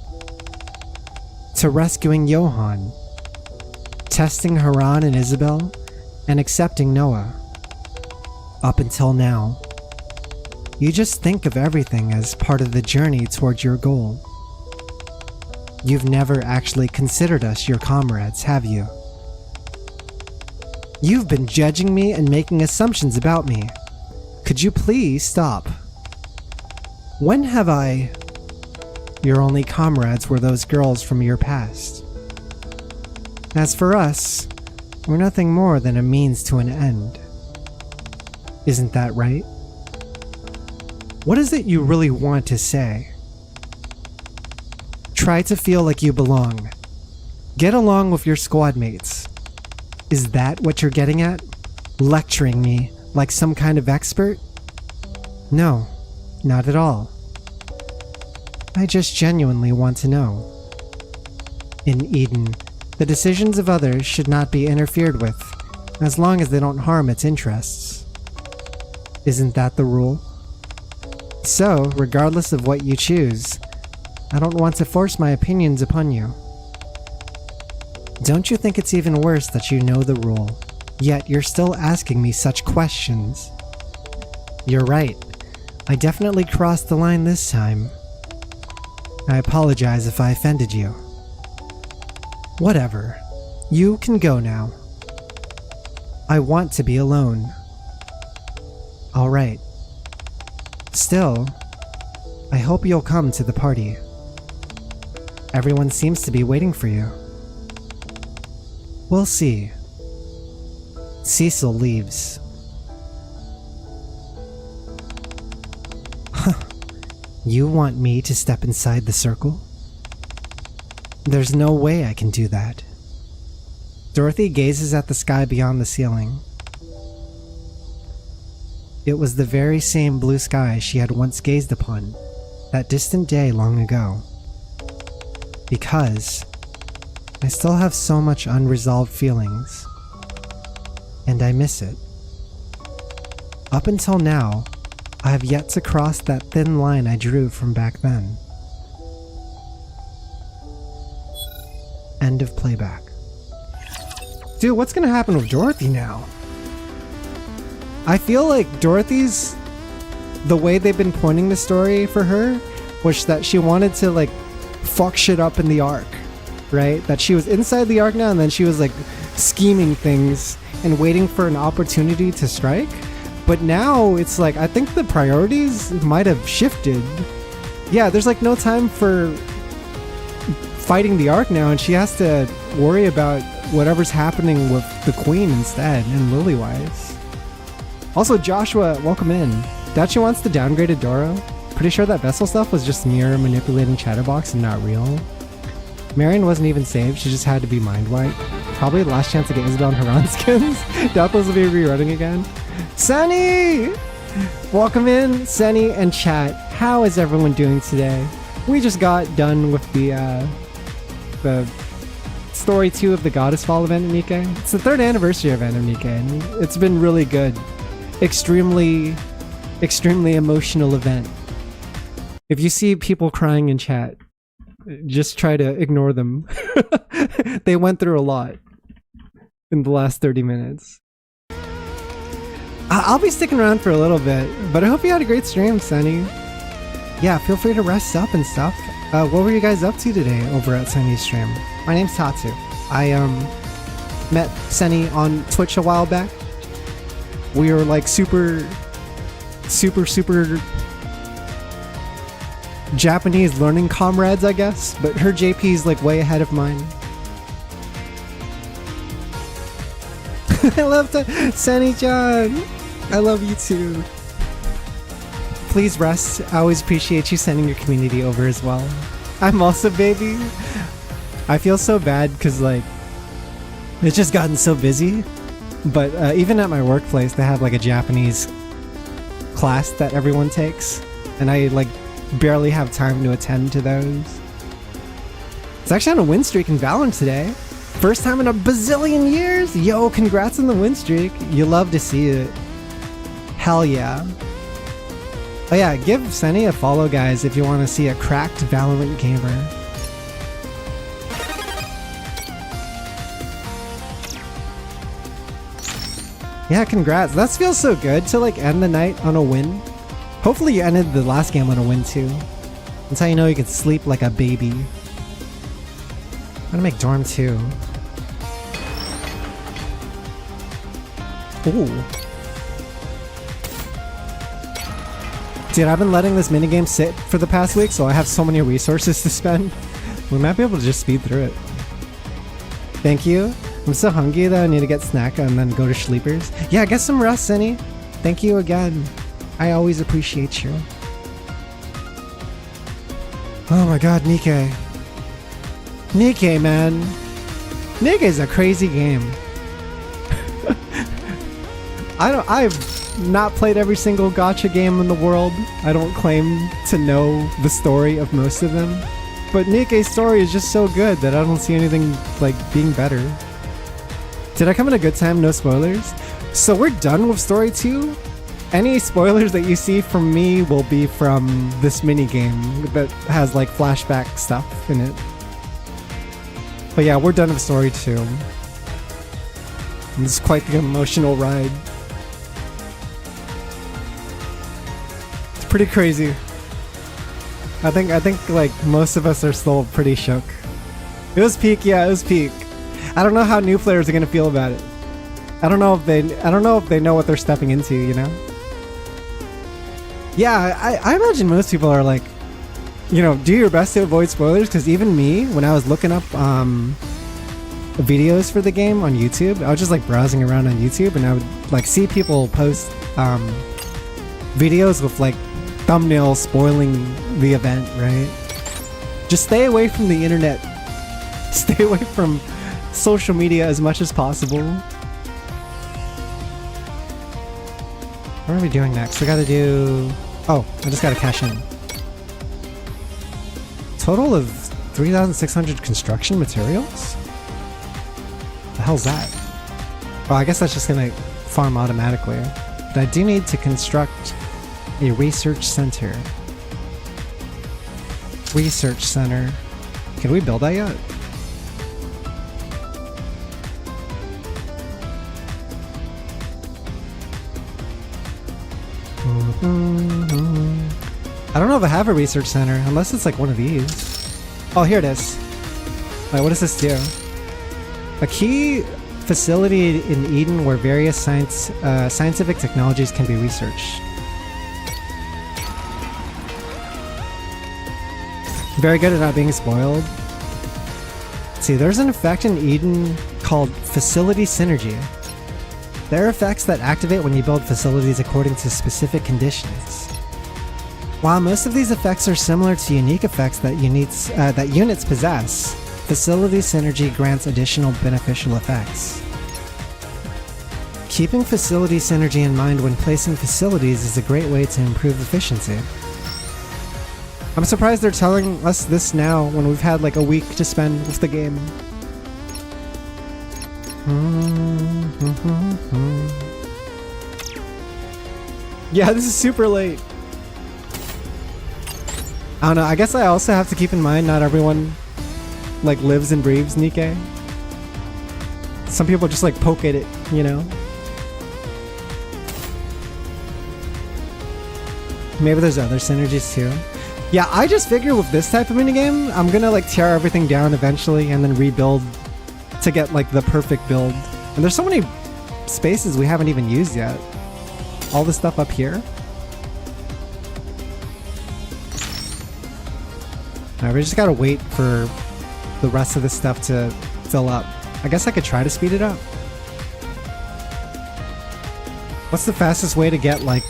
to rescuing Johann, testing Haran and Isabel, and accepting Noah. Up until now, you just think of everything as part of the journey towards your goal. You've never actually considered us your comrades, have you? You've been judging me and making assumptions about me. Could you please stop? When have I... Your only comrades were those girls from your past. As for us, we're nothing more than a means to an end. Isn't that right? What is it you really want to say? Try to feel like you belong. Get along with your squad mates. Is that what you're getting at? Lecturing me like some kind of expert? No, not at all. I just genuinely want to know. In Eden, the decisions of others should not be interfered with, as long as they don't harm its interests. Isn't that the rule? So, regardless of what you choose, I don't want to force my opinions upon you. Don't you think it's even worse that you know the rule, yet you're still asking me such questions? You're right. I definitely crossed the line this time. I apologize if I offended you. Whatever. You can go now. I want to be alone. Alright. Still, I hope you'll come to the party. Everyone seems to be waiting for you. We'll see. Cecil leaves. You want me to step inside the circle? There's no way I can do that. Dorothy gazes at the sky beyond the ceiling. It was the very same blue sky she had once gazed upon, that distant day long ago. Because I still have so much unresolved feelings, and I miss it. Up until now, I have yet to cross that thin line I drew from back then. End of playback. Dude, what's gonna happen with Dorothy now? I feel like Dorothy's... The way they've been pointing the story for her was that she wanted to, like, fuck shit up in the Ark, right? That she was inside the Ark now, and then she was, like, scheming things and waiting for an opportunity to strike. But now it's like, I think the priorities might have shifted. Yeah, there's, like, no time for fighting the Ark now, and she has to worry about whatever's happening with the Queen instead, and Lily-wise. Also, Joshua, welcome in. Dachi wants to downgrade Adoro. Pretty sure that vessel stuff was just Mirror manipulating Chatterbox and not real. Marion wasn't even saved, she just had to be mind wiped. Probably the last chance to get Isabel and Haran skins. Doubt those will be rerunning again. Sunny! Welcome in, Sunny and chat. How is everyone doing today? We just got done with the story 2 of the Goddess Fall event in NIKKE. It's the 3rd anniversary event of NIKKE, and it's been really good. Extremely emotional event. If you see people crying in chat, just try to ignore them. They went through a lot in the last 30 minutes. I'll be sticking around for a little bit, but I hope you had a great stream, Sunny. Yeah, feel free to rest up and stuff. What were you guys up to today over at Sunny's stream? My name's Tatsu. I met Sunny on Twitch a while back. We were like super Japanese learning comrades, I guess, but her JP is like way ahead of mine. I love that, Sunny-chan. I love you too. Please rest. I always appreciate you sending your community over as well. I'm also baby. I feel so bad because like it's just gotten so busy. But even at my workplace, they have like a Japanese class that everyone takes, and I like barely have time to attend to those. It's actually on a win streak in Valorant today. First time in a bazillion years. Yo, congrats on the win streak. You love to see it. Hell yeah. Oh yeah, give Sunny a follow, guys, if you want to see a cracked Valorant gamer. Yeah, congrats. That feels so good to like end the night on a win. Hopefully you ended the last game on a win too. That's how you know you can sleep like a baby. I'm gonna make dorm 2. Ooh. Dude, I've been letting this minigame sit for the past week, so I have so many resources to spend. We might be able to just speed through it. Thank you. I'm so hungry that I need to get snack and then go to sleepers. Yeah, get some rest, Sunny. Thank you again. I always appreciate you. Oh my god, NIKKE. NIKKE, man. NIKKE is a crazy game. I've not played every single gacha game in the world. I don't claim to know the story of most of them. But NIKKE's story is just so good that I don't see anything like being better. Did I come at a good time? No spoilers? So we're done with story 2? Any spoilers that you see from me will be from this minigame that has like flashback stuff in it. But yeah, we're done with story 2. This is quite the emotional ride. It's pretty crazy. I think like most of us are still pretty shook. It was peak, yeah, it was peak. I don't know how new players are gonna feel about it. I don't know if they know what they're stepping into, you know? Yeah, I imagine most people are like, you know, do your best to avoid spoilers, because even me, when I was looking up videos for the game on YouTube, I was just like browsing around on YouTube and I would like see people post videos with like thumbnails spoiling the event, right? Just stay away from the internet. Stay away from social media as much as possible. What are we doing next? We gotta do... Oh, I just gotta cash in. Total of 3,600 construction materials? The hell's that? Oh, I guess that's just gonna farm automatically. But I do need to construct a research center. Research center. Can we build that yet? I don't know if I have a research center, unless it's like one of these. Oh, here it is. Wait, what does this do? A key facility in Eden where various scientific technologies can be researched. Very good at not being spoiled. Let's see, there's an effect in Eden called Facility Synergy. There are effects that activate when you build facilities according to specific conditions. While most of these effects are similar to unique effects that units possess, Facility Synergy grants additional beneficial effects. Keeping Facility Synergy in mind when placing facilities is a great way to improve efficiency. I'm surprised they're telling us this now when we've had like a week to spend with the game. Yeah, this is super late. I don't know, I guess I also have to keep in mind not everyone like lives and breathes NIKKE. Some people just like poke at it, you know? Maybe there's other synergies too. Yeah, I just figure with this type of minigame, I'm gonna like tear everything down eventually and then rebuild to get like the perfect build. And there's so many spaces we haven't even used yet. All the stuff up here. Alright, we just gotta wait for the rest of this stuff to fill up. I guess I could try to speed it up. What's the fastest way to get like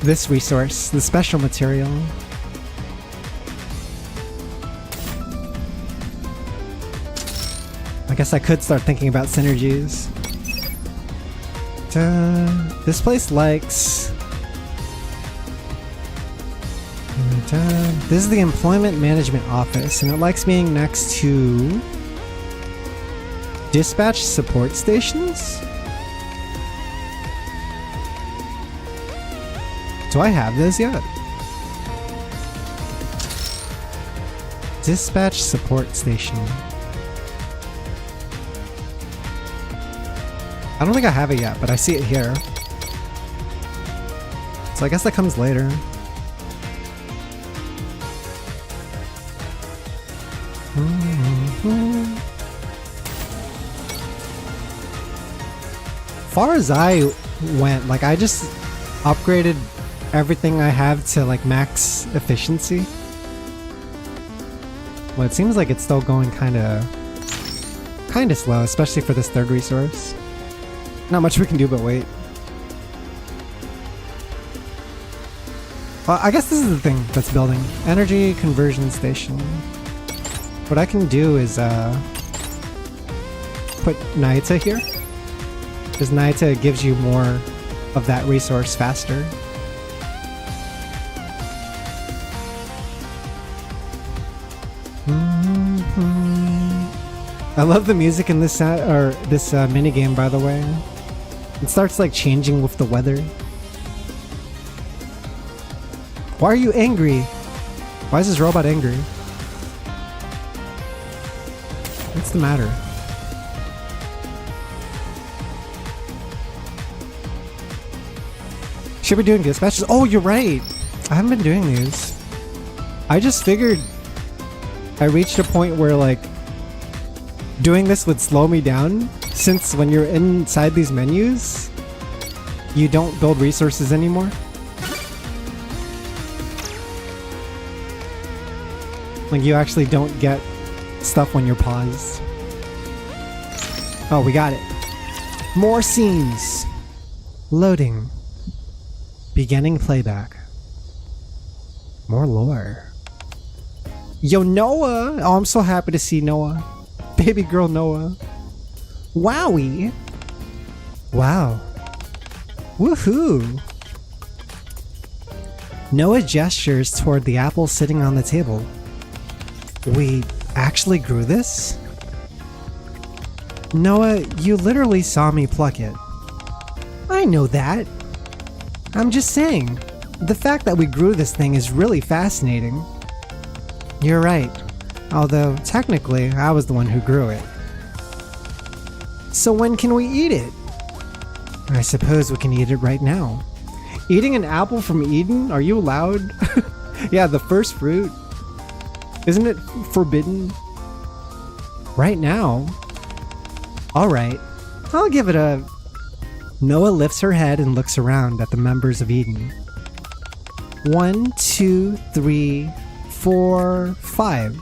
this resource, the special material? I guess I could start thinking about synergies. This place likes... this is the Employment Management Office, and it likes being next to dispatch support stations? Do I have those yet? Dispatch support station. I don't think I have it yet, but I see it here. So I guess that comes later. Far as I went, like I just upgraded everything I have to like max efficiency. Well, it seems like it's still going kinda slow, especially for this third resource. Not much we can do but wait. Well, I guess this is the thing that's building. Energy conversion station. What I can do is put NIKKE here. Because NIKKE gives you more of that resource faster. I love the music in this mini game, by the way. It starts like changing with the weather. Why are you angry? Why is this robot angry? What's the matter? Should be doing dispatches? Oh, you're right! I haven't been doing these. I just figured I reached a point where like doing this would slow me down, since when you're inside these menus, you don't build resources anymore. Like you actually don't get stuff when you're paused. Oh, we got it. More scenes. Loading. Beginning playback. More lore. Yo, Noah! Oh, I'm so happy to see Noah. Baby girl Noah. Wowie! Wow. Woohoo! Noah gestures toward the apple sitting on the table. We actually grew this? Noah, you literally saw me pluck it. I know that. I'm just saying, the fact that we grew this thing is really fascinating. You're right. Although, technically, I was the one who grew it. So when can we eat it? I suppose we can eat it right now. Eating an apple from Eden? Are you allowed? Yeah, the first fruit. Isn't it forbidden? Right now? Alright, I'll give it a... Noah lifts her head and looks around at the members of Eden. 1, 2, 3, 4, 5.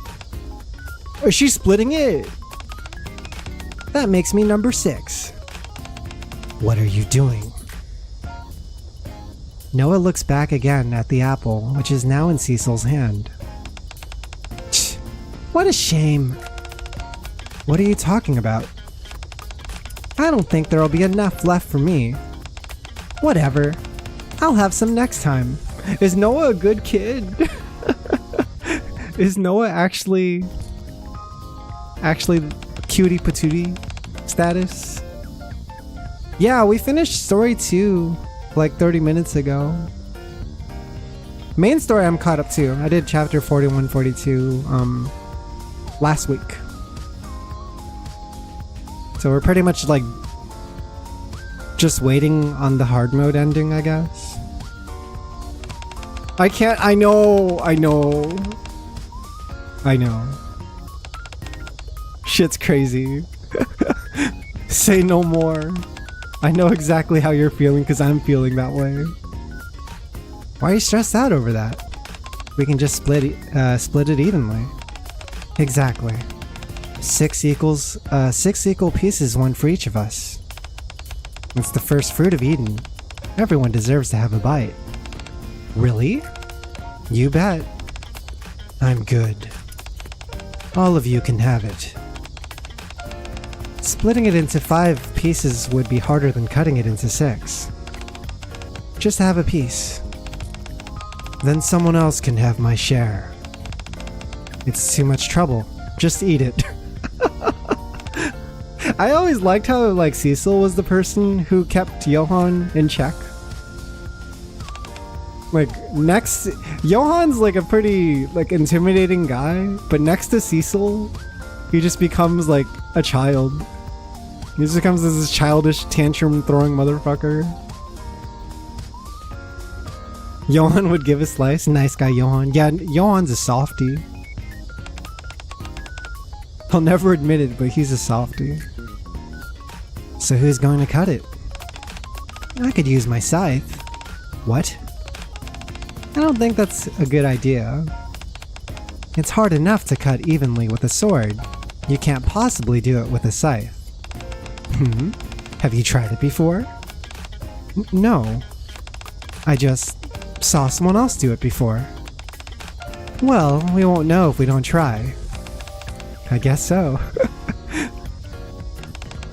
Is she splitting it? That makes me number 6. What are you doing? Noah looks back again at the apple, which is now in Cecil's hand. Tch, what a shame. What are you talking about? I don't think there'll be enough left for me. Whatever. I'll have some next time. Is Noah a good kid? Is Noah actually cutie patootie status? Yeah, we finished story 2 like 30 minutes ago. Main story I'm caught up to. I did chapter 41, 42 last week. So we're pretty much like just waiting on the hard mode ending, I guess. I can't. I know. I know. I know. Shit's crazy. Say no more. I know exactly how you're feeling because I'm feeling that way. Why are you stressed out over that? We can just split it evenly. Exactly. 6 equal pieces, 1 for each of us. It's the first fruit of Eden. Everyone deserves to have a bite. Really? You bet. I'm good. All of you can have it. Splitting it into 5 pieces would be harder than cutting it into 6. Just have a piece. Then someone else can have my share. It's too much trouble. Just eat it. I always liked how like Cecil was the person who kept Johann in check. Like next, Johann's like a pretty like intimidating guy, but next to Cecil, he just becomes like a child. He just becomes this childish tantrum throwing motherfucker. Johann would give a slice. Nice guy, Johann. Yeah, Johann's a softie. He'll never admit it, but he's a softie. So who's going to cut it? I could use my scythe. What? I don't think that's a good idea. It's hard enough to cut evenly with a sword. You can't possibly do it with a scythe. Have you tried it before? No. I just saw someone else do it before. Well, we won't know if we don't try. I guess so.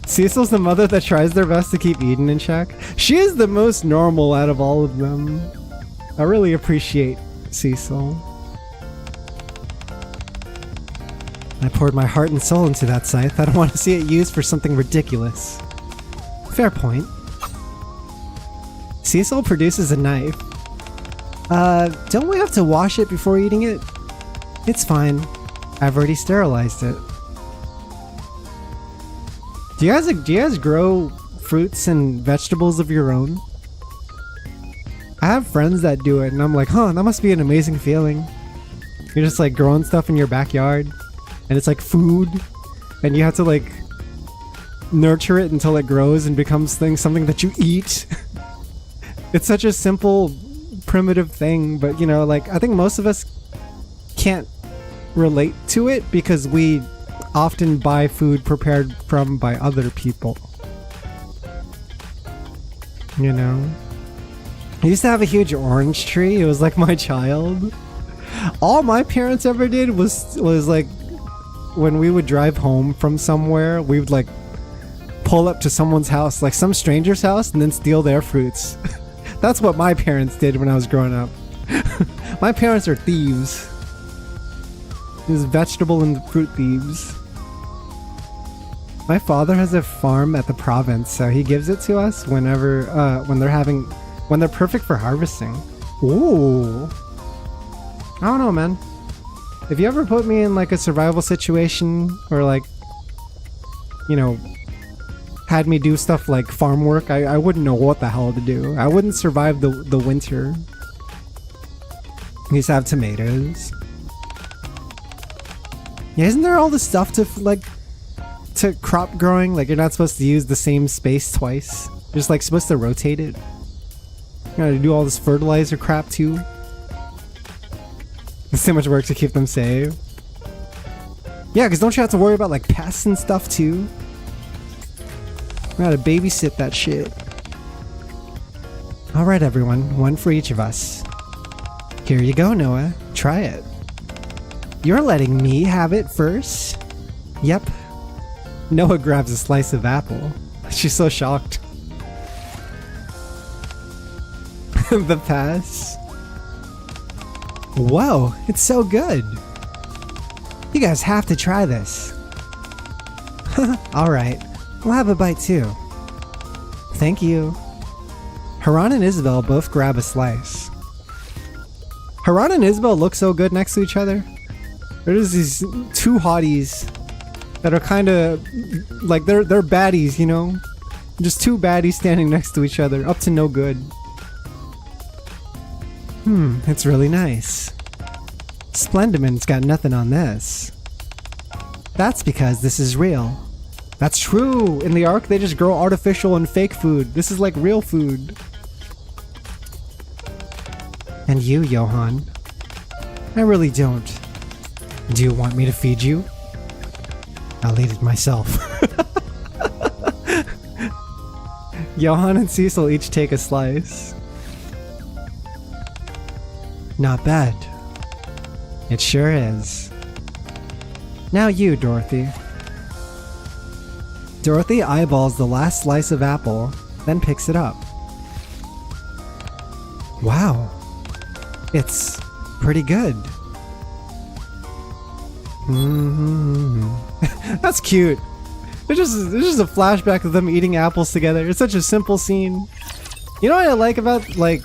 Cecil's the mother that tries their best to keep Eden in check. She is the most normal out of all of them. I really appreciate Cecil. I poured my heart and soul into that scythe. I don't want to see it used for something ridiculous. Fair point. Cecil produces a knife. Don't we have to wash it before eating it? It's fine. I've already sterilized it. Do you guys grow fruits and vegetables of your own? I have friends that do it, and I'm like, huh, that must be an amazing feeling. You're just like growing stuff in your backyard, and it's like food, and you have to like nurture it until it grows and becomes something that you eat. It's such a simple, primitive thing, but you know, like I think most of us can't relate to it because we often buy food prepared by other people. You know? I used to have a huge orange tree. It was like my child. All my parents ever did was like when we would drive home from somewhere, we would like pull up to someone's house, like some stranger's house, and then steal their fruits. That's what my parents did when I was growing up. My parents are thieves. These vegetable and fruit thieves. My father has a farm at the province, so he gives it to us whenever, when they're perfect for harvesting. Ooh. I don't know, man. If you ever put me in like a survival situation or like, you know, had me do stuff like farm work, I wouldn't know what the hell to do. I wouldn't survive the winter. We used to have tomatoes. Yeah, isn't there all the stuff to crop growing? Like you're not supposed to use the same space twice. You're just like supposed to rotate it. You gotta do all this fertilizer crap too. There's so much work to keep them safe. Yeah, because don't you have to worry about like pests and stuff too? You gotta babysit that shit. Alright everyone, 1 for each of us. Here you go, Noah. Try it. You're letting me have it first? Yep. Noah grabs a slice of apple. She's so shocked. The pass. Whoa, it's so good. You guys have to try this. Alright, we'll have a bite too. Thank you. Haran and Isabel both grab a slice. Haran and Isabel look so good next to each other. There's these 2 hotties that are kind of like they're baddies, you know? Just 2 baddies standing next to each other, up to no good. It's really nice. Splendiman's got nothing on this. That's because this is real. That's true! In the Ark, they just grow artificial and fake food. This is like real food. And you, Johann? I really don't. Do you want me to feed you? I'll eat it myself. Johann and Cecil each take a slice. Not bad. It sure is. Now you, Dorothy. Dorothy eyeballs the last slice of apple, then picks it up. Wow. It's pretty good. That's cute. There's just a flashback of them eating apples together. It's such a simple scene. You know what I like about like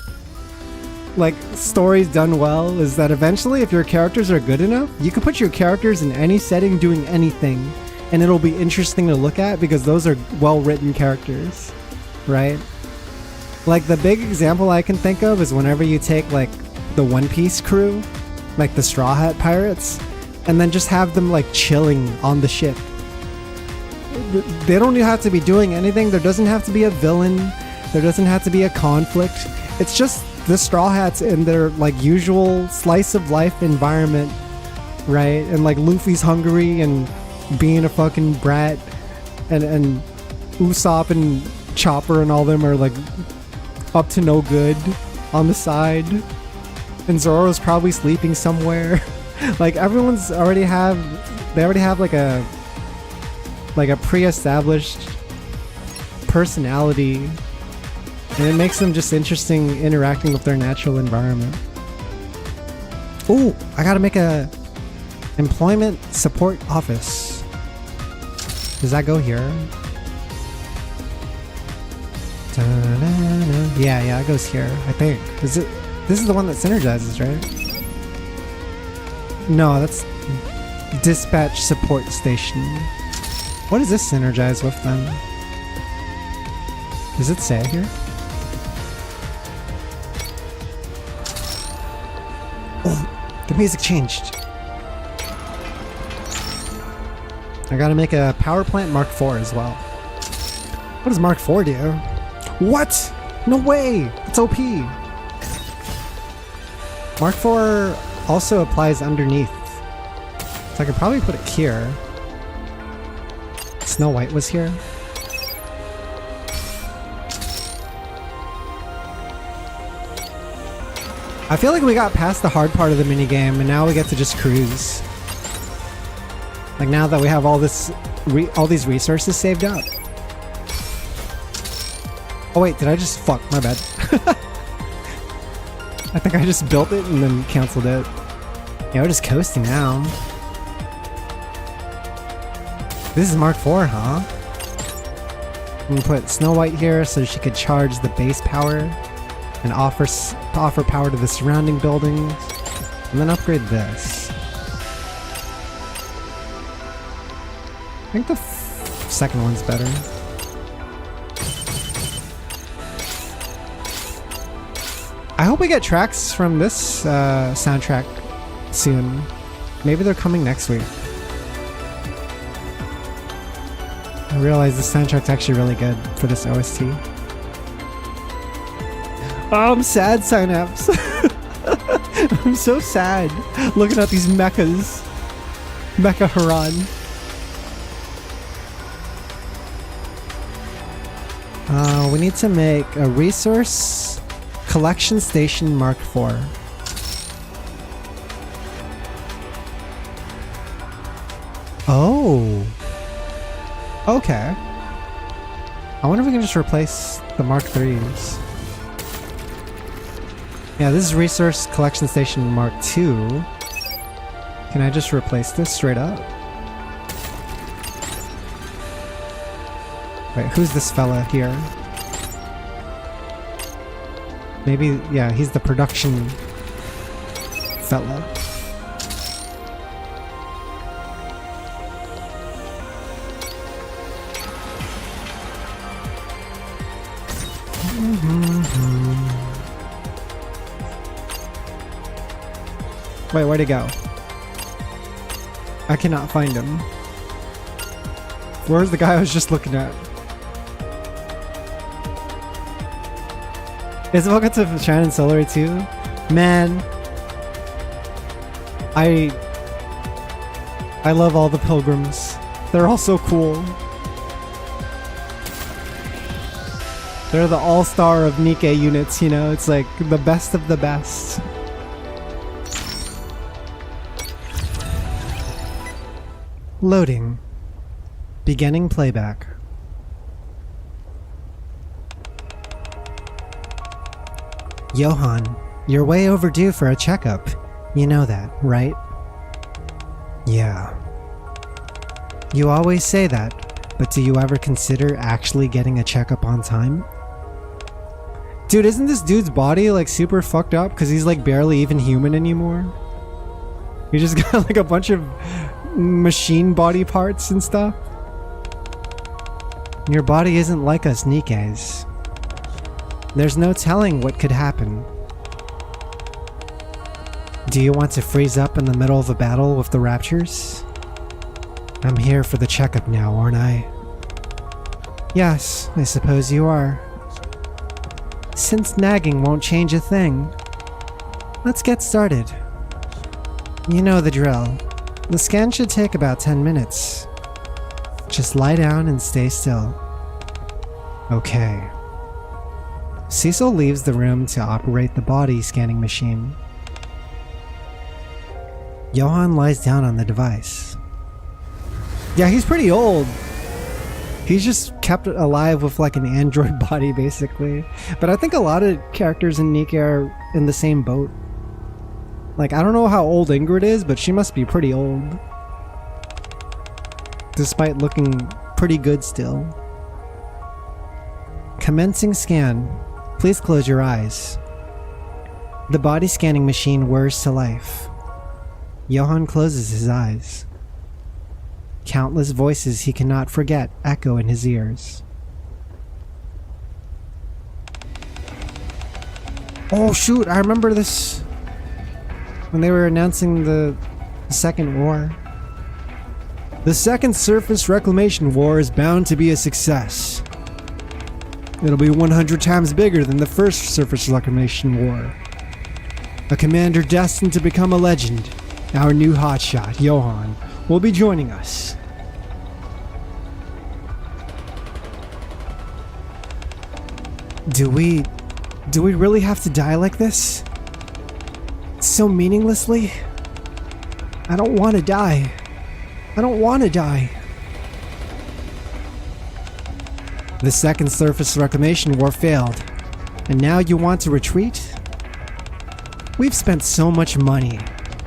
stories done well is that eventually if your characters are good enough, you can put your characters in any setting doing anything and it'll be interesting to look at because those are well-written characters, right? Like the big example I can think of is whenever you take like the One Piece crew, like the Straw Hat Pirates, and then just have them like chilling on the ship. They don't have to be doing anything. There doesn't have to be a villain. There doesn't have to be a conflict. It's just the Straw Hats in their like usual slice of life environment, right? And like Luffy's hungry and being a fucking brat, and Usopp and Chopper and all them are like up to no good on the side, and Zoro's probably sleeping somewhere. Like everyone's already have like a pre-established personality, and it makes them just interesting interacting with their natural environment. Ooh, I gotta make a employment support office. Does that go here? Da-da-da. Yeah, it goes here, I think. This is the one that synergizes, right? No, that's dispatch support station. What does this synergize with then? Does it say here? Oh, the music changed. I gotta make a power plant Mark IV as well. What does Mark IV do? What? No way! It's OP! Mark IV also applies underneath. So I could probably put it here. Snow White was here. I feel like we got past the hard part of the minigame and now we get to just cruise. Like now that we have all these resources saved up. Oh wait, did I just... fuck, my bad. I think I just built it and then canceled it. Yeah, we're just coasting now. This is Mark IV, huh? I'm gonna put Snow White here so she could charge the base power and offer power to the surrounding buildings, and then upgrade this. I think the second one's better. I hope we get tracks from this soundtrack soon. Maybe they're coming next week. I realize this soundtrack's actually really good for this OST. Oh, I'm sad, Synapse. I'm so sad looking at these mechas. Mecha Haran. We need to make a resource collection station Mark IV. Oh. Okay. I wonder if we can just replace the Mark IIIs. Yeah, this is Resource Collection Station Mark II. Can I just replace this straight up? Wait, who's this fella here? Maybe, yeah, he's the production fella. Wait, where'd he go? I cannot find him. Where's the guy I was just looking at? Is welcome to Shannon Solar too? Man, I love all the pilgrims. They're all so cool. They're the all-star of NIKKE units, you know? It's like the best of the best. Loading. Beginning playback. Johan, you're way overdue for a checkup. You know that, right? Yeah. You always say that, but do you ever consider actually getting a checkup on time? Dude, isn't this dude's body like super fucked up because he's like barely even human anymore? He just got like a bunch of machine body parts and stuff. Your body isn't like us NIKKE's. There's no telling what could happen. Do you want to freeze up in the middle of a battle with the Raptures? I'm here for the checkup now, aren't I? Yes, I suppose you are. Since nagging won't change a thing, let's get started. You know the drill. The scan should take about 10 minutes. Just lie down and stay still. Okay. Cecil leaves the room to operate the body scanning machine. Johan lies down on the device. Yeah, he's pretty old. He's just kept alive with like an android body basically. But I think a lot of characters in NIKKE are in the same boat. Like, I don't know how old Ingrid is, but she must be pretty old. Despite looking pretty good still. Commencing scan. Please close your eyes. The body scanning machine whirs to life. Johan closes his eyes. Countless voices he cannot forget echo in his ears. Oh shoot, I remember this when they were announcing the second war. The second surface reclamation war is bound to be a success. It'll be 100 times bigger than the first surface reclamation war. A commander destined to become a legend, our new hotshot, Johan, will be joining us. Do we really have to die like this? So meaninglessly? I don't want to die. I don't want to die. The second surface reclamation war failed, and now you want to retreat? We've spent so much money.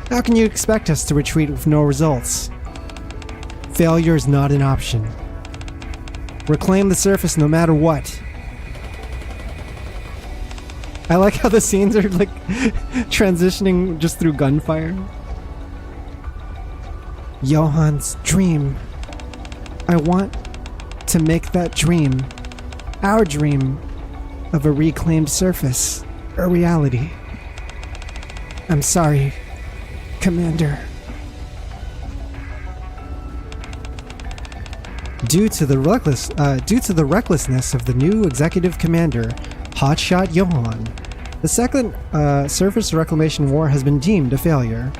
How can you expect us to retreat with no results? Failure is not an option. Reclaim the surface no matter what. I like how the scenes are like transitioning just through gunfire. Johan's dream. I want to make that dream, our dream, of a reclaimed surface, a reality. I'm sorry, Commander. Due to the recklessness of the new executive commander, Hotshot Johan, the second surface reclamation war has been deemed a failure.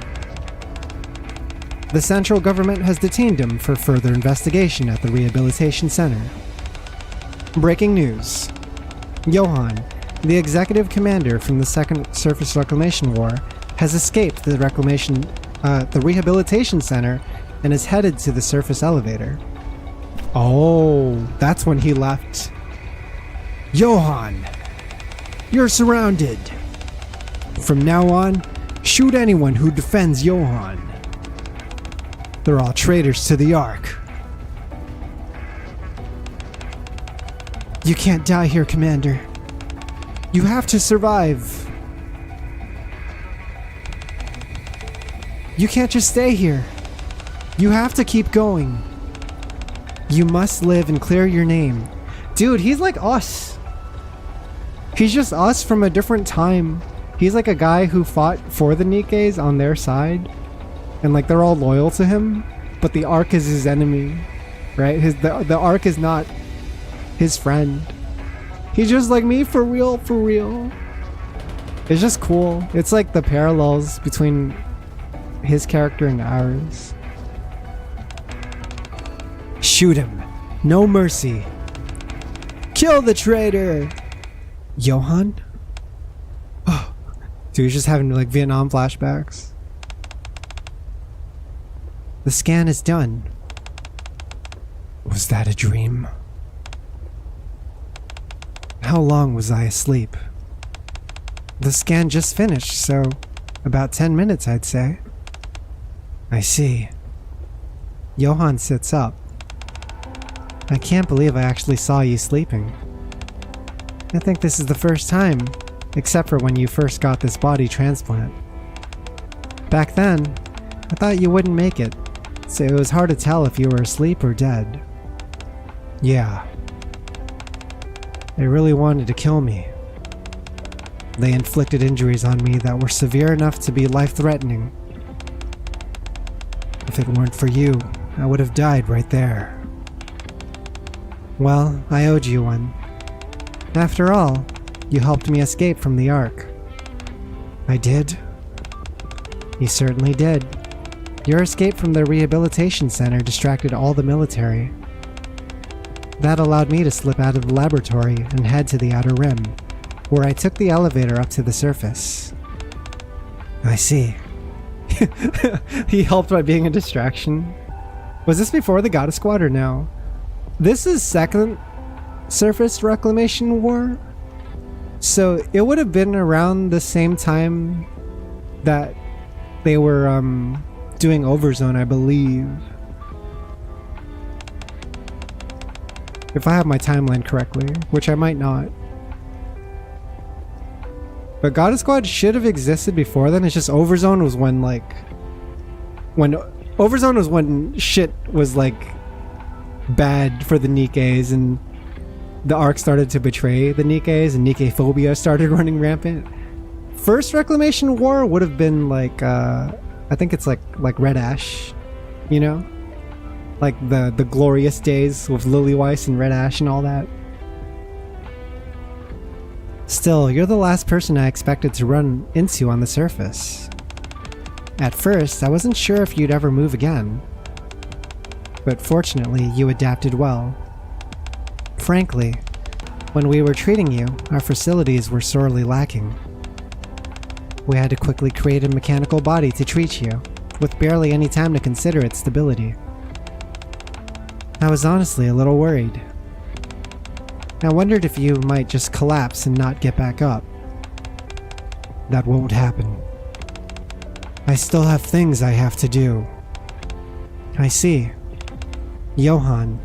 The central government has detained him for further investigation at the rehabilitation center. Breaking news. Johan, the executive commander from the second surface reclamation war, has escaped the rehabilitation center and is headed to the surface elevator. Oh, that's when he left. Johan, you're surrounded. From now on, shoot anyone who defends Johan. They're all traitors to the Ark. You can't die here, Commander. You have to survive. You can't just stay here. You have to keep going. You must live and clear your name. Dude, he's like us. He's just us from a different time. He's like a guy who fought for the Nikkes on their side, and like they're all loyal to him, but the Ark is his enemy, right? The Ark is not his friend. He's just like me, for real, for real. It's just cool. It's like the parallels between his character and ours. Shoot him. No mercy. Kill the traitor. Johan? Oh, dude, he's just having like Vietnam flashbacks. The scan is done. Was that a dream? How long was I asleep? The scan just finished, so about 10 minutes, I'd say. I see. Johan sits up. I can't believe I actually saw you sleeping. I think this is the first time, except for when you first got this body transplant. Back then, I thought you wouldn't make it, so it was hard to tell if you were asleep or dead. Yeah. They really wanted to kill me. They inflicted injuries on me that were severe enough to be life-threatening. If it weren't for you, I would have died right there. Well, I owed you one. After all, you helped me escape from the Ark. I did? You certainly did. Your escape from the rehabilitation center distracted all the military. That allowed me to slip out of the laboratory and head to the Outer Rim, where I took the elevator up to the surface. I see. He helped by being a distraction. Was this before the Goddess Squad or no? This is second surface reclamation war, so it would have been around the same time that they were doing Overzone, I believe. If I have my timeline correctly, which I might not. But Goddess Squad should have existed before then. It's just Overzone was when Overzone was when shit was like bad for the Nikkes, and the Ark started to betray the Nikkes, and Nikke phobia started running rampant. First Reclamation War would have been like I think it's like Red Ash, you know, like the glorious days with Lilyweiss and Red Ash and all that. Still, you're the last person I expected to run into on the surface. At first, I wasn't sure if you'd ever move again. But fortunately, you adapted well. Frankly, when we were treating you, our facilities were sorely lacking. We had to quickly create a mechanical body to treat you, with barely any time to consider its stability. I was honestly a little worried. I wondered if you might just collapse and not get back up. That won't happen. I still have things I have to do. I see. Johan,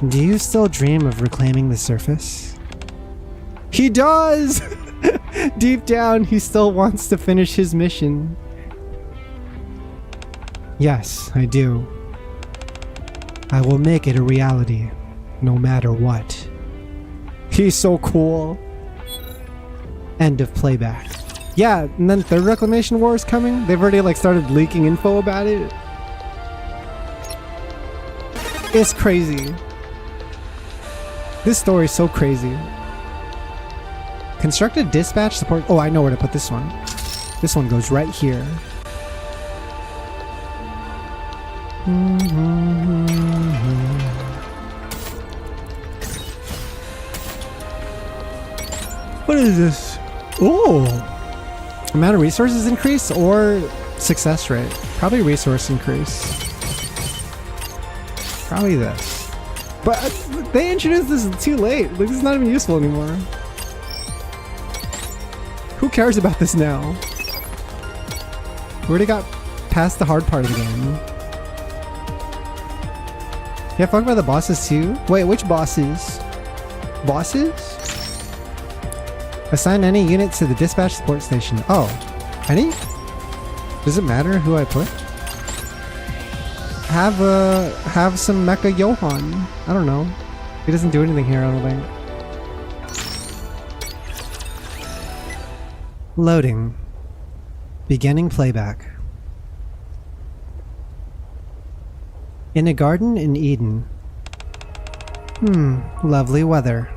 do you still dream of reclaiming the surface? He does! Deep down, he still wants to finish his mission. Yes, I do. I will make it a reality, no matter what. He's so cool. End of playback. Yeah, and then Third Reclamation War is coming. They've already like started leaking info about it. It's crazy. This story is so crazy. Constructed dispatch support. Oh, I know where to put this one. This one goes right here. What is this? Oh! Amount of resources increase or success rate? Probably resource increase. Probably this. But they introduced this too late. Like, this is not even useful anymore. Who cares about this now? We already got past the hard part of the game. Yeah, fuck about the bosses too. Wait, which bosses? Bosses? Assign any unit to the dispatch support station. Oh, any? Does it matter who I put? Have some Mecha Johan. I don't know. He doesn't do anything here, I don't think. Loading. Beginning playback. In a garden in Eden. Lovely weather.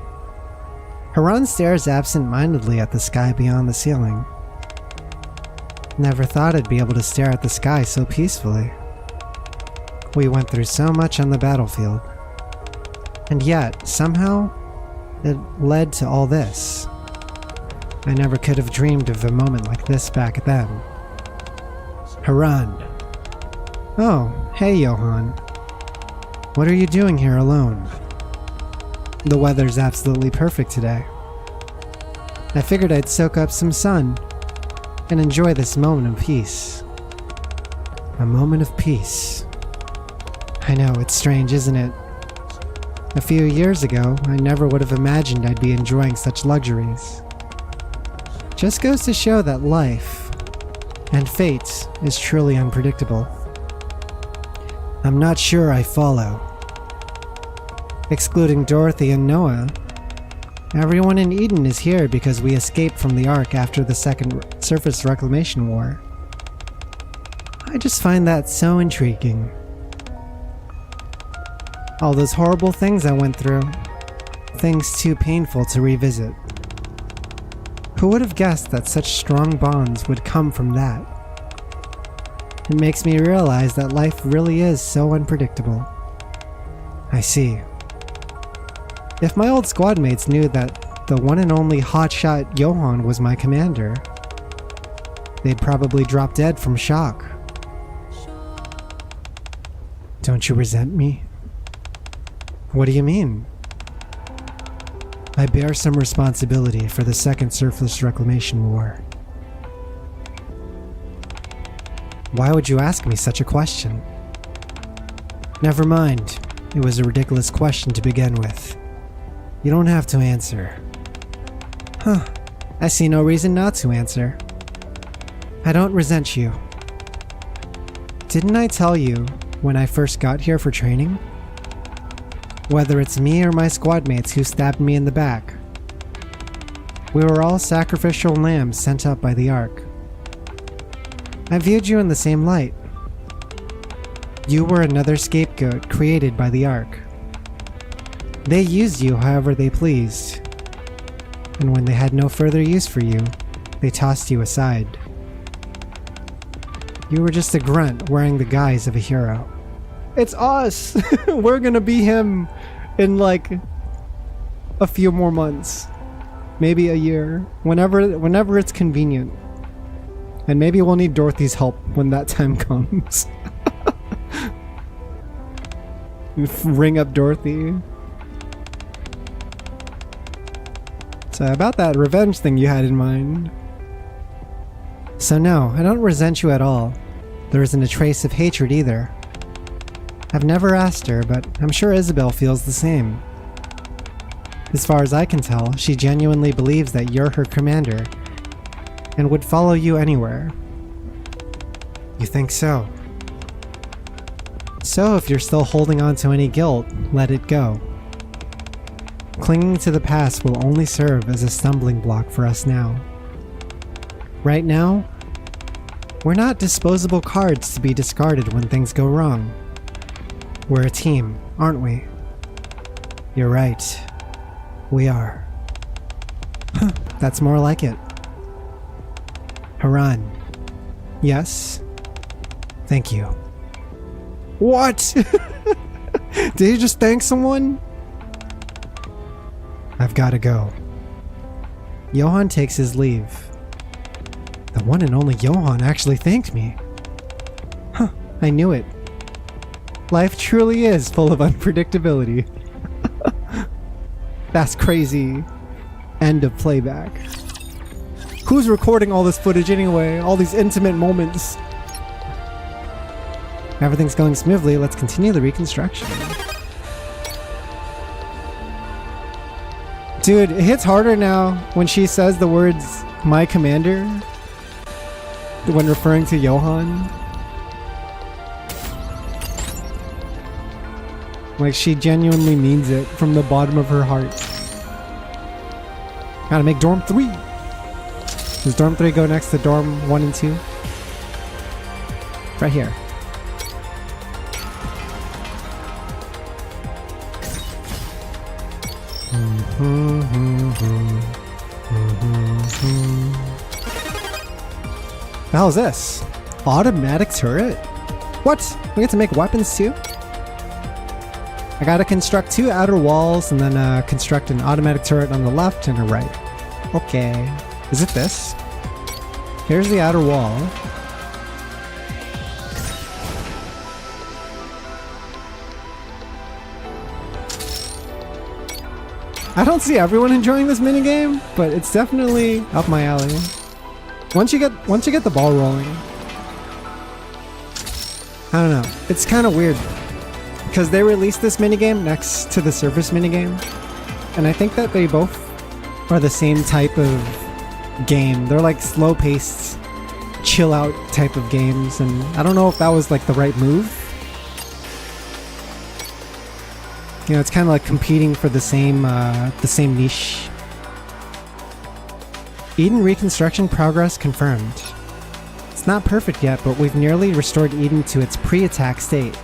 Haran stares absent-mindedly at the sky beyond the ceiling. Never thought I'd be able to stare at the sky so peacefully. We went through so much on the battlefield. And yet, somehow, it led to all this. I never could have dreamed of a moment like this back then. Haran. Oh, hey Johan. What are you doing here alone? The weather's absolutely perfect today. I figured I'd soak up some sun and enjoy this moment of peace. A moment of peace. I know, it's strange, isn't it? A few years ago, I never would have imagined I'd be enjoying such luxuries. Just goes to show that life and fate is truly unpredictable. I'm not sure I follow. Excluding Dorothy and Noah, everyone in Eden is here because we escaped from the Ark after the Second Surface Reclamation War. I just find that so intriguing. All those horrible things I went through, things too painful to revisit. Who would have guessed that such strong bonds would come from that? It makes me realize that life really is so unpredictable. I see. If my old squad mates knew that the one and only hotshot Johan was my commander, they'd probably drop dead from shock. Don't you resent me? What do you mean? I bear some responsibility for the Second Surface Reclamation War. Why would you ask me such a question? Never mind. It was a ridiculous question to begin with. You don't have to answer. Huh. I see no reason not to answer. I don't resent you. Didn't I tell you when I first got here for training? Whether it's me or my squad mates who stabbed me in the back, we were all sacrificial lambs sent up by the Ark. I viewed you in the same light. You were another scapegoat created by the Ark. They used you however they pleased, and when they had no further use for you, they tossed you aside. You were just a grunt wearing the guise of a hero. It's us! We're gonna be him in like a few more months. Maybe a year. Whenever it's convenient. And maybe we'll need Dorothy's help when that time comes. Ring up Dorothy. So about that revenge thing you had in mind. So no, I don't resent you at all. There isn't a trace of hatred either. I've never asked her, but I'm sure Isabel feels the same. As far as I can tell, she genuinely believes that you're her commander and would follow you anywhere. You think so? So if you're still holding on to any guilt, let it go. Clinging to the past will only serve as a stumbling block for us now. Right now, we're not disposable cards to be discarded when things go wrong. We're a team, aren't we? You're right. We are. Huh, that's more like it. Haran. Yes? Thank you. What? Did you just thank someone? I've gotta go. Johan takes his leave. The one and only Johan actually thanked me. Huh, I knew it. Life truly is full of unpredictability. That's crazy. End of playback. Who's recording all this footage anyway? All these intimate moments. Everything's going smoothly. Let's continue the reconstruction. Dude, it hits harder now when she says the words, my commander, when referring to Johan. Like, she genuinely means it from the bottom of her heart. Gotta make dorm 3. Does dorm 3 go next to dorm 1 and 2? Right here. The hell is this? Automatic turret? What? We get to make weapons too? I gotta construct 2 outer walls and then construct an automatic turret on the left and a right. Okay. Is it this? Here's the outer wall. I don't see everyone enjoying this minigame, but it's definitely up my alley. Once you get the ball rolling. I don't know. It's kind of weird because they released this minigame next to the Surface minigame, and I think that they both are the same type of game. They're like slow-paced, chill-out type of games, and I don't know if that was like the right move. You know, it's kind of like competing for the same niche. Eden reconstruction progress confirmed. It's not perfect yet, but we've nearly restored Eden to its pre-attack state.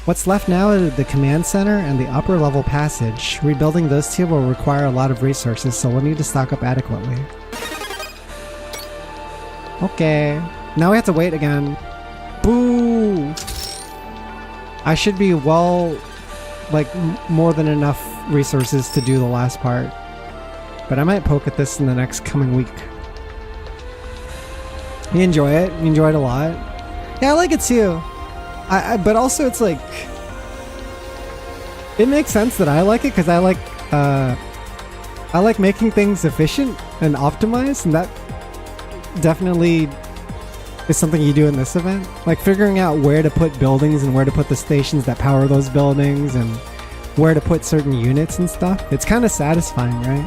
What's left now is the command center and the upper level passage. Rebuilding those two will require a lot of resources, so we'll need to stock up adequately. Okay. Now we have to wait again. Boo! I should be more than enough resources to do the last part. But I might poke at this in the next coming week. You enjoy it? You enjoy it a lot? Yeah, I like it too. But also it's like... It makes sense that I like it because I like making things efficient and optimized, and that definitely is something you do in this event. Like figuring out where to put buildings and where to put the stations that power those buildings and where to put certain units and stuff. It's kind of satisfying, right?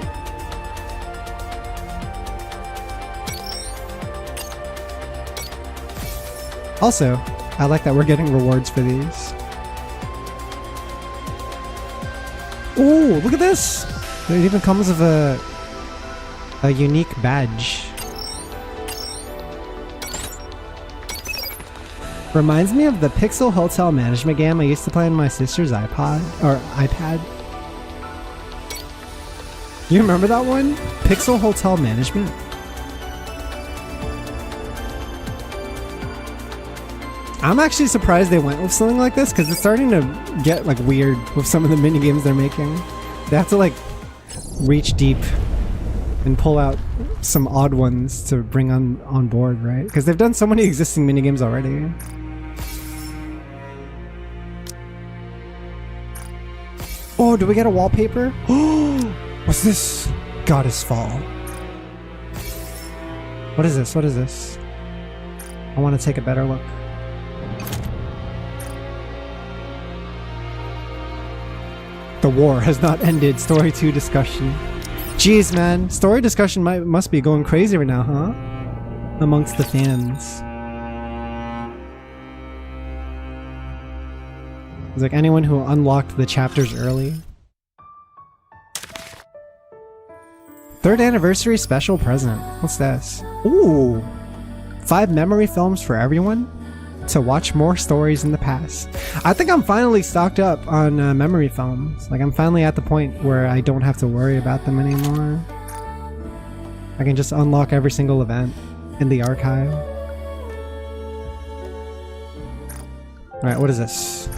Also, I like that we're getting rewards for these. Ooh, look at this! It even comes with a unique badge. Reminds me of the Pixel Hotel Management game I used to play on my sister's iPad. You remember that one? Pixel Hotel Management? I'm actually surprised they went with something like this because it's starting to get like weird with some of the minigames they're making. They have to like reach deep and pull out some odd ones to bring on board, right? Because they've done so many existing minigames already. Oh, do we get a wallpaper? Oh, what's this? Goddess Fall. What is this? What is this? I want to take a better look. The war has not ended. Story 2 discussion. Jeez, man. Story discussion must be going crazy right now, huh? Amongst the fans. It's like anyone who unlocked the chapters early. 3rd anniversary special present. What's this? Ooh! 5 memory films for everyone to watch more stories in the past. I think I'm finally stocked up on memory films. Like I'm finally at the point where I don't have to worry about them anymore. I can just unlock every single event in the archive. Alright, what is this?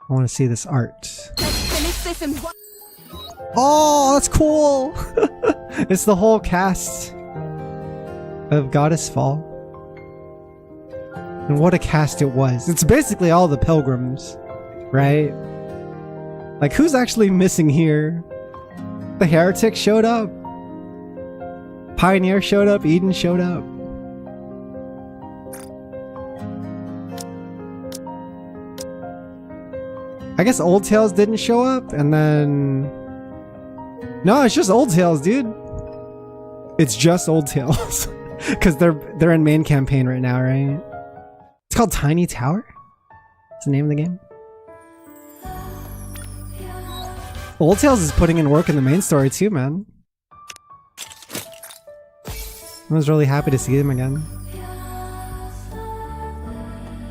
I want to see this art. Oh, that's cool! It's the whole cast of Goddess Fall. And what a cast it was. It's basically all the pilgrims, right? Like, who's actually missing here? The Heretic showed up. Pioneer showed up. Eden showed up. I guess Old Tales didn't show up, and then... No, it's just Old Tales, dude. It's just Old Tales. Because they're in main campaign right now, right? It's called Tiny Tower? That's the name of the game? Old Tales is putting in work in the main story too, man. I was really happy to see them again.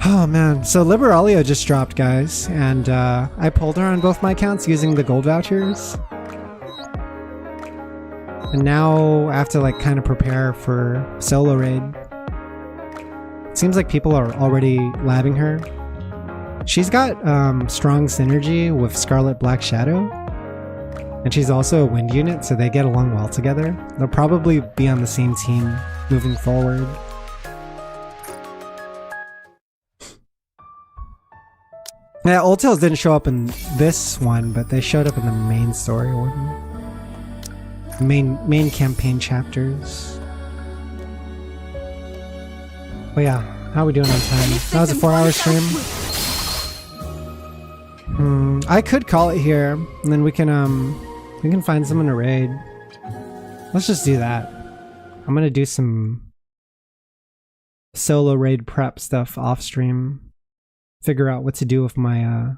Oh man, so Liberalia just dropped, guys, and I pulled her on both my accounts using the gold vouchers. And now I have to like kind of prepare for solo raid. It seems like people are already labbing her. She's got strong synergy with Scarlet Black Shadow. And she's also a wind unit, so they get along well together. They'll probably be on the same team moving forward. Yeah, Old Tales didn't show up in this one, but they showed up in the main story one. Main campaign chapters. But yeah, how are we doing on time? That was a 4-hour stream. I could call it here, and then we can find someone to raid. Let's just do that. I'm gonna do some solo raid prep stuff off stream. Figure out what to do with my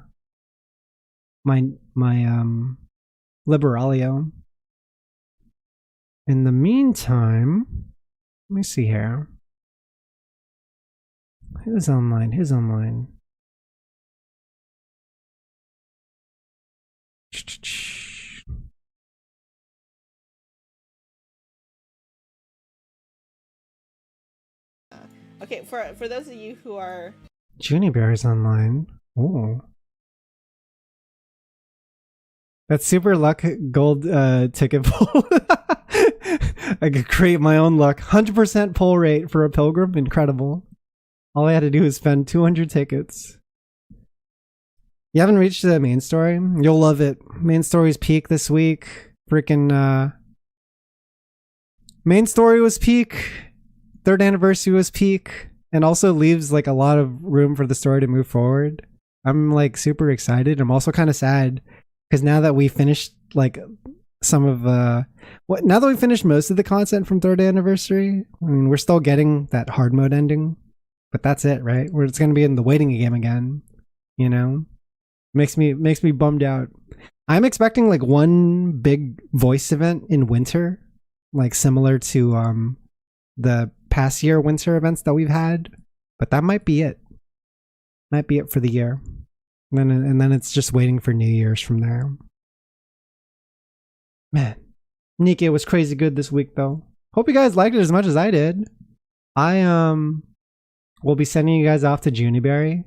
Liberalio. In the meantime, let me see here. Who's online? Who's online? Okay, for those of you who are Juniber's online. Oh. That's super luck gold ticket pull. I could create my own luck. 100% pull rate for a pilgrim. Incredible. All I had to do is spend 200 tickets. You haven't reached the main story? You'll love it. Main story's peak this week. Freaking main story was peak. 3rd anniversary was peak. And also leaves like a lot of room for the story to move forward. I'm like super excited. I'm also kind of sad because now that we finished like some of now that we finished most of the content from 3rd anniversary, I mean we're still getting that hard mode ending, but that's it, right? Where it's gonna be in the waiting game again, you know? Makes me bummed out. I'm expecting like one big voice event in winter, like similar to the past year winter events that we've had, but that might be it. Might be it for the year. And then it's just waiting for New Year's from there. Man, NIKKE was crazy good this week though. Hope you guys liked it as much as I did. I will be sending you guys off to Juniberry.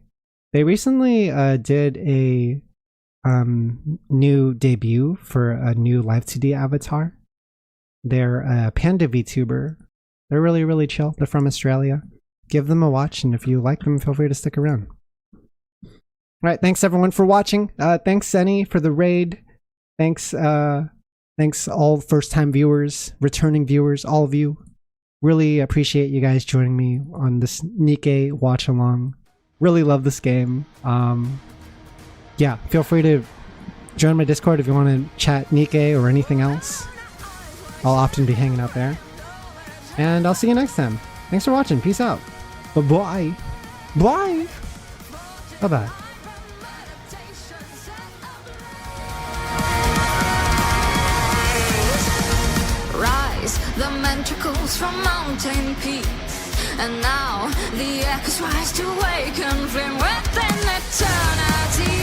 They recently did a new debut for a new Live 2D avatar. They're a Panda VTuber. They're really, really chill. They're from Australia. Give them a watch, and if you like them, feel free to stick around. Alright, thanks everyone for watching. Thanks, Senny, for the raid. Thanks all first-time viewers, returning viewers, all of you. Really appreciate you guys joining me on this NIKKE watch-along. Really love this game. Yeah, feel free to join my Discord if you want to chat NIKKE or anything else. I'll often be hanging out there. And I'll see you next time. Thanks for watching. Peace out. Bye-bye. Bye. Bye-bye. Rise, the mantracles from mountain peaks. And now the echoes rise to awaken flame within eternity.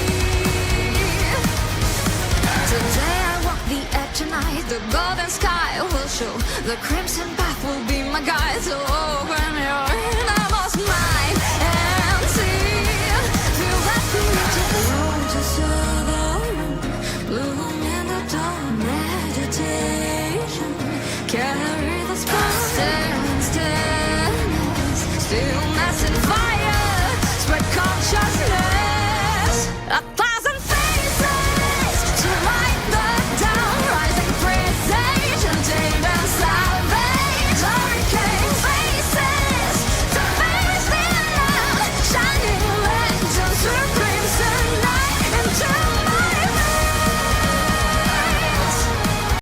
Today I walk the edge tonight. The golden sky will show. The crimson path will be my guide. So open your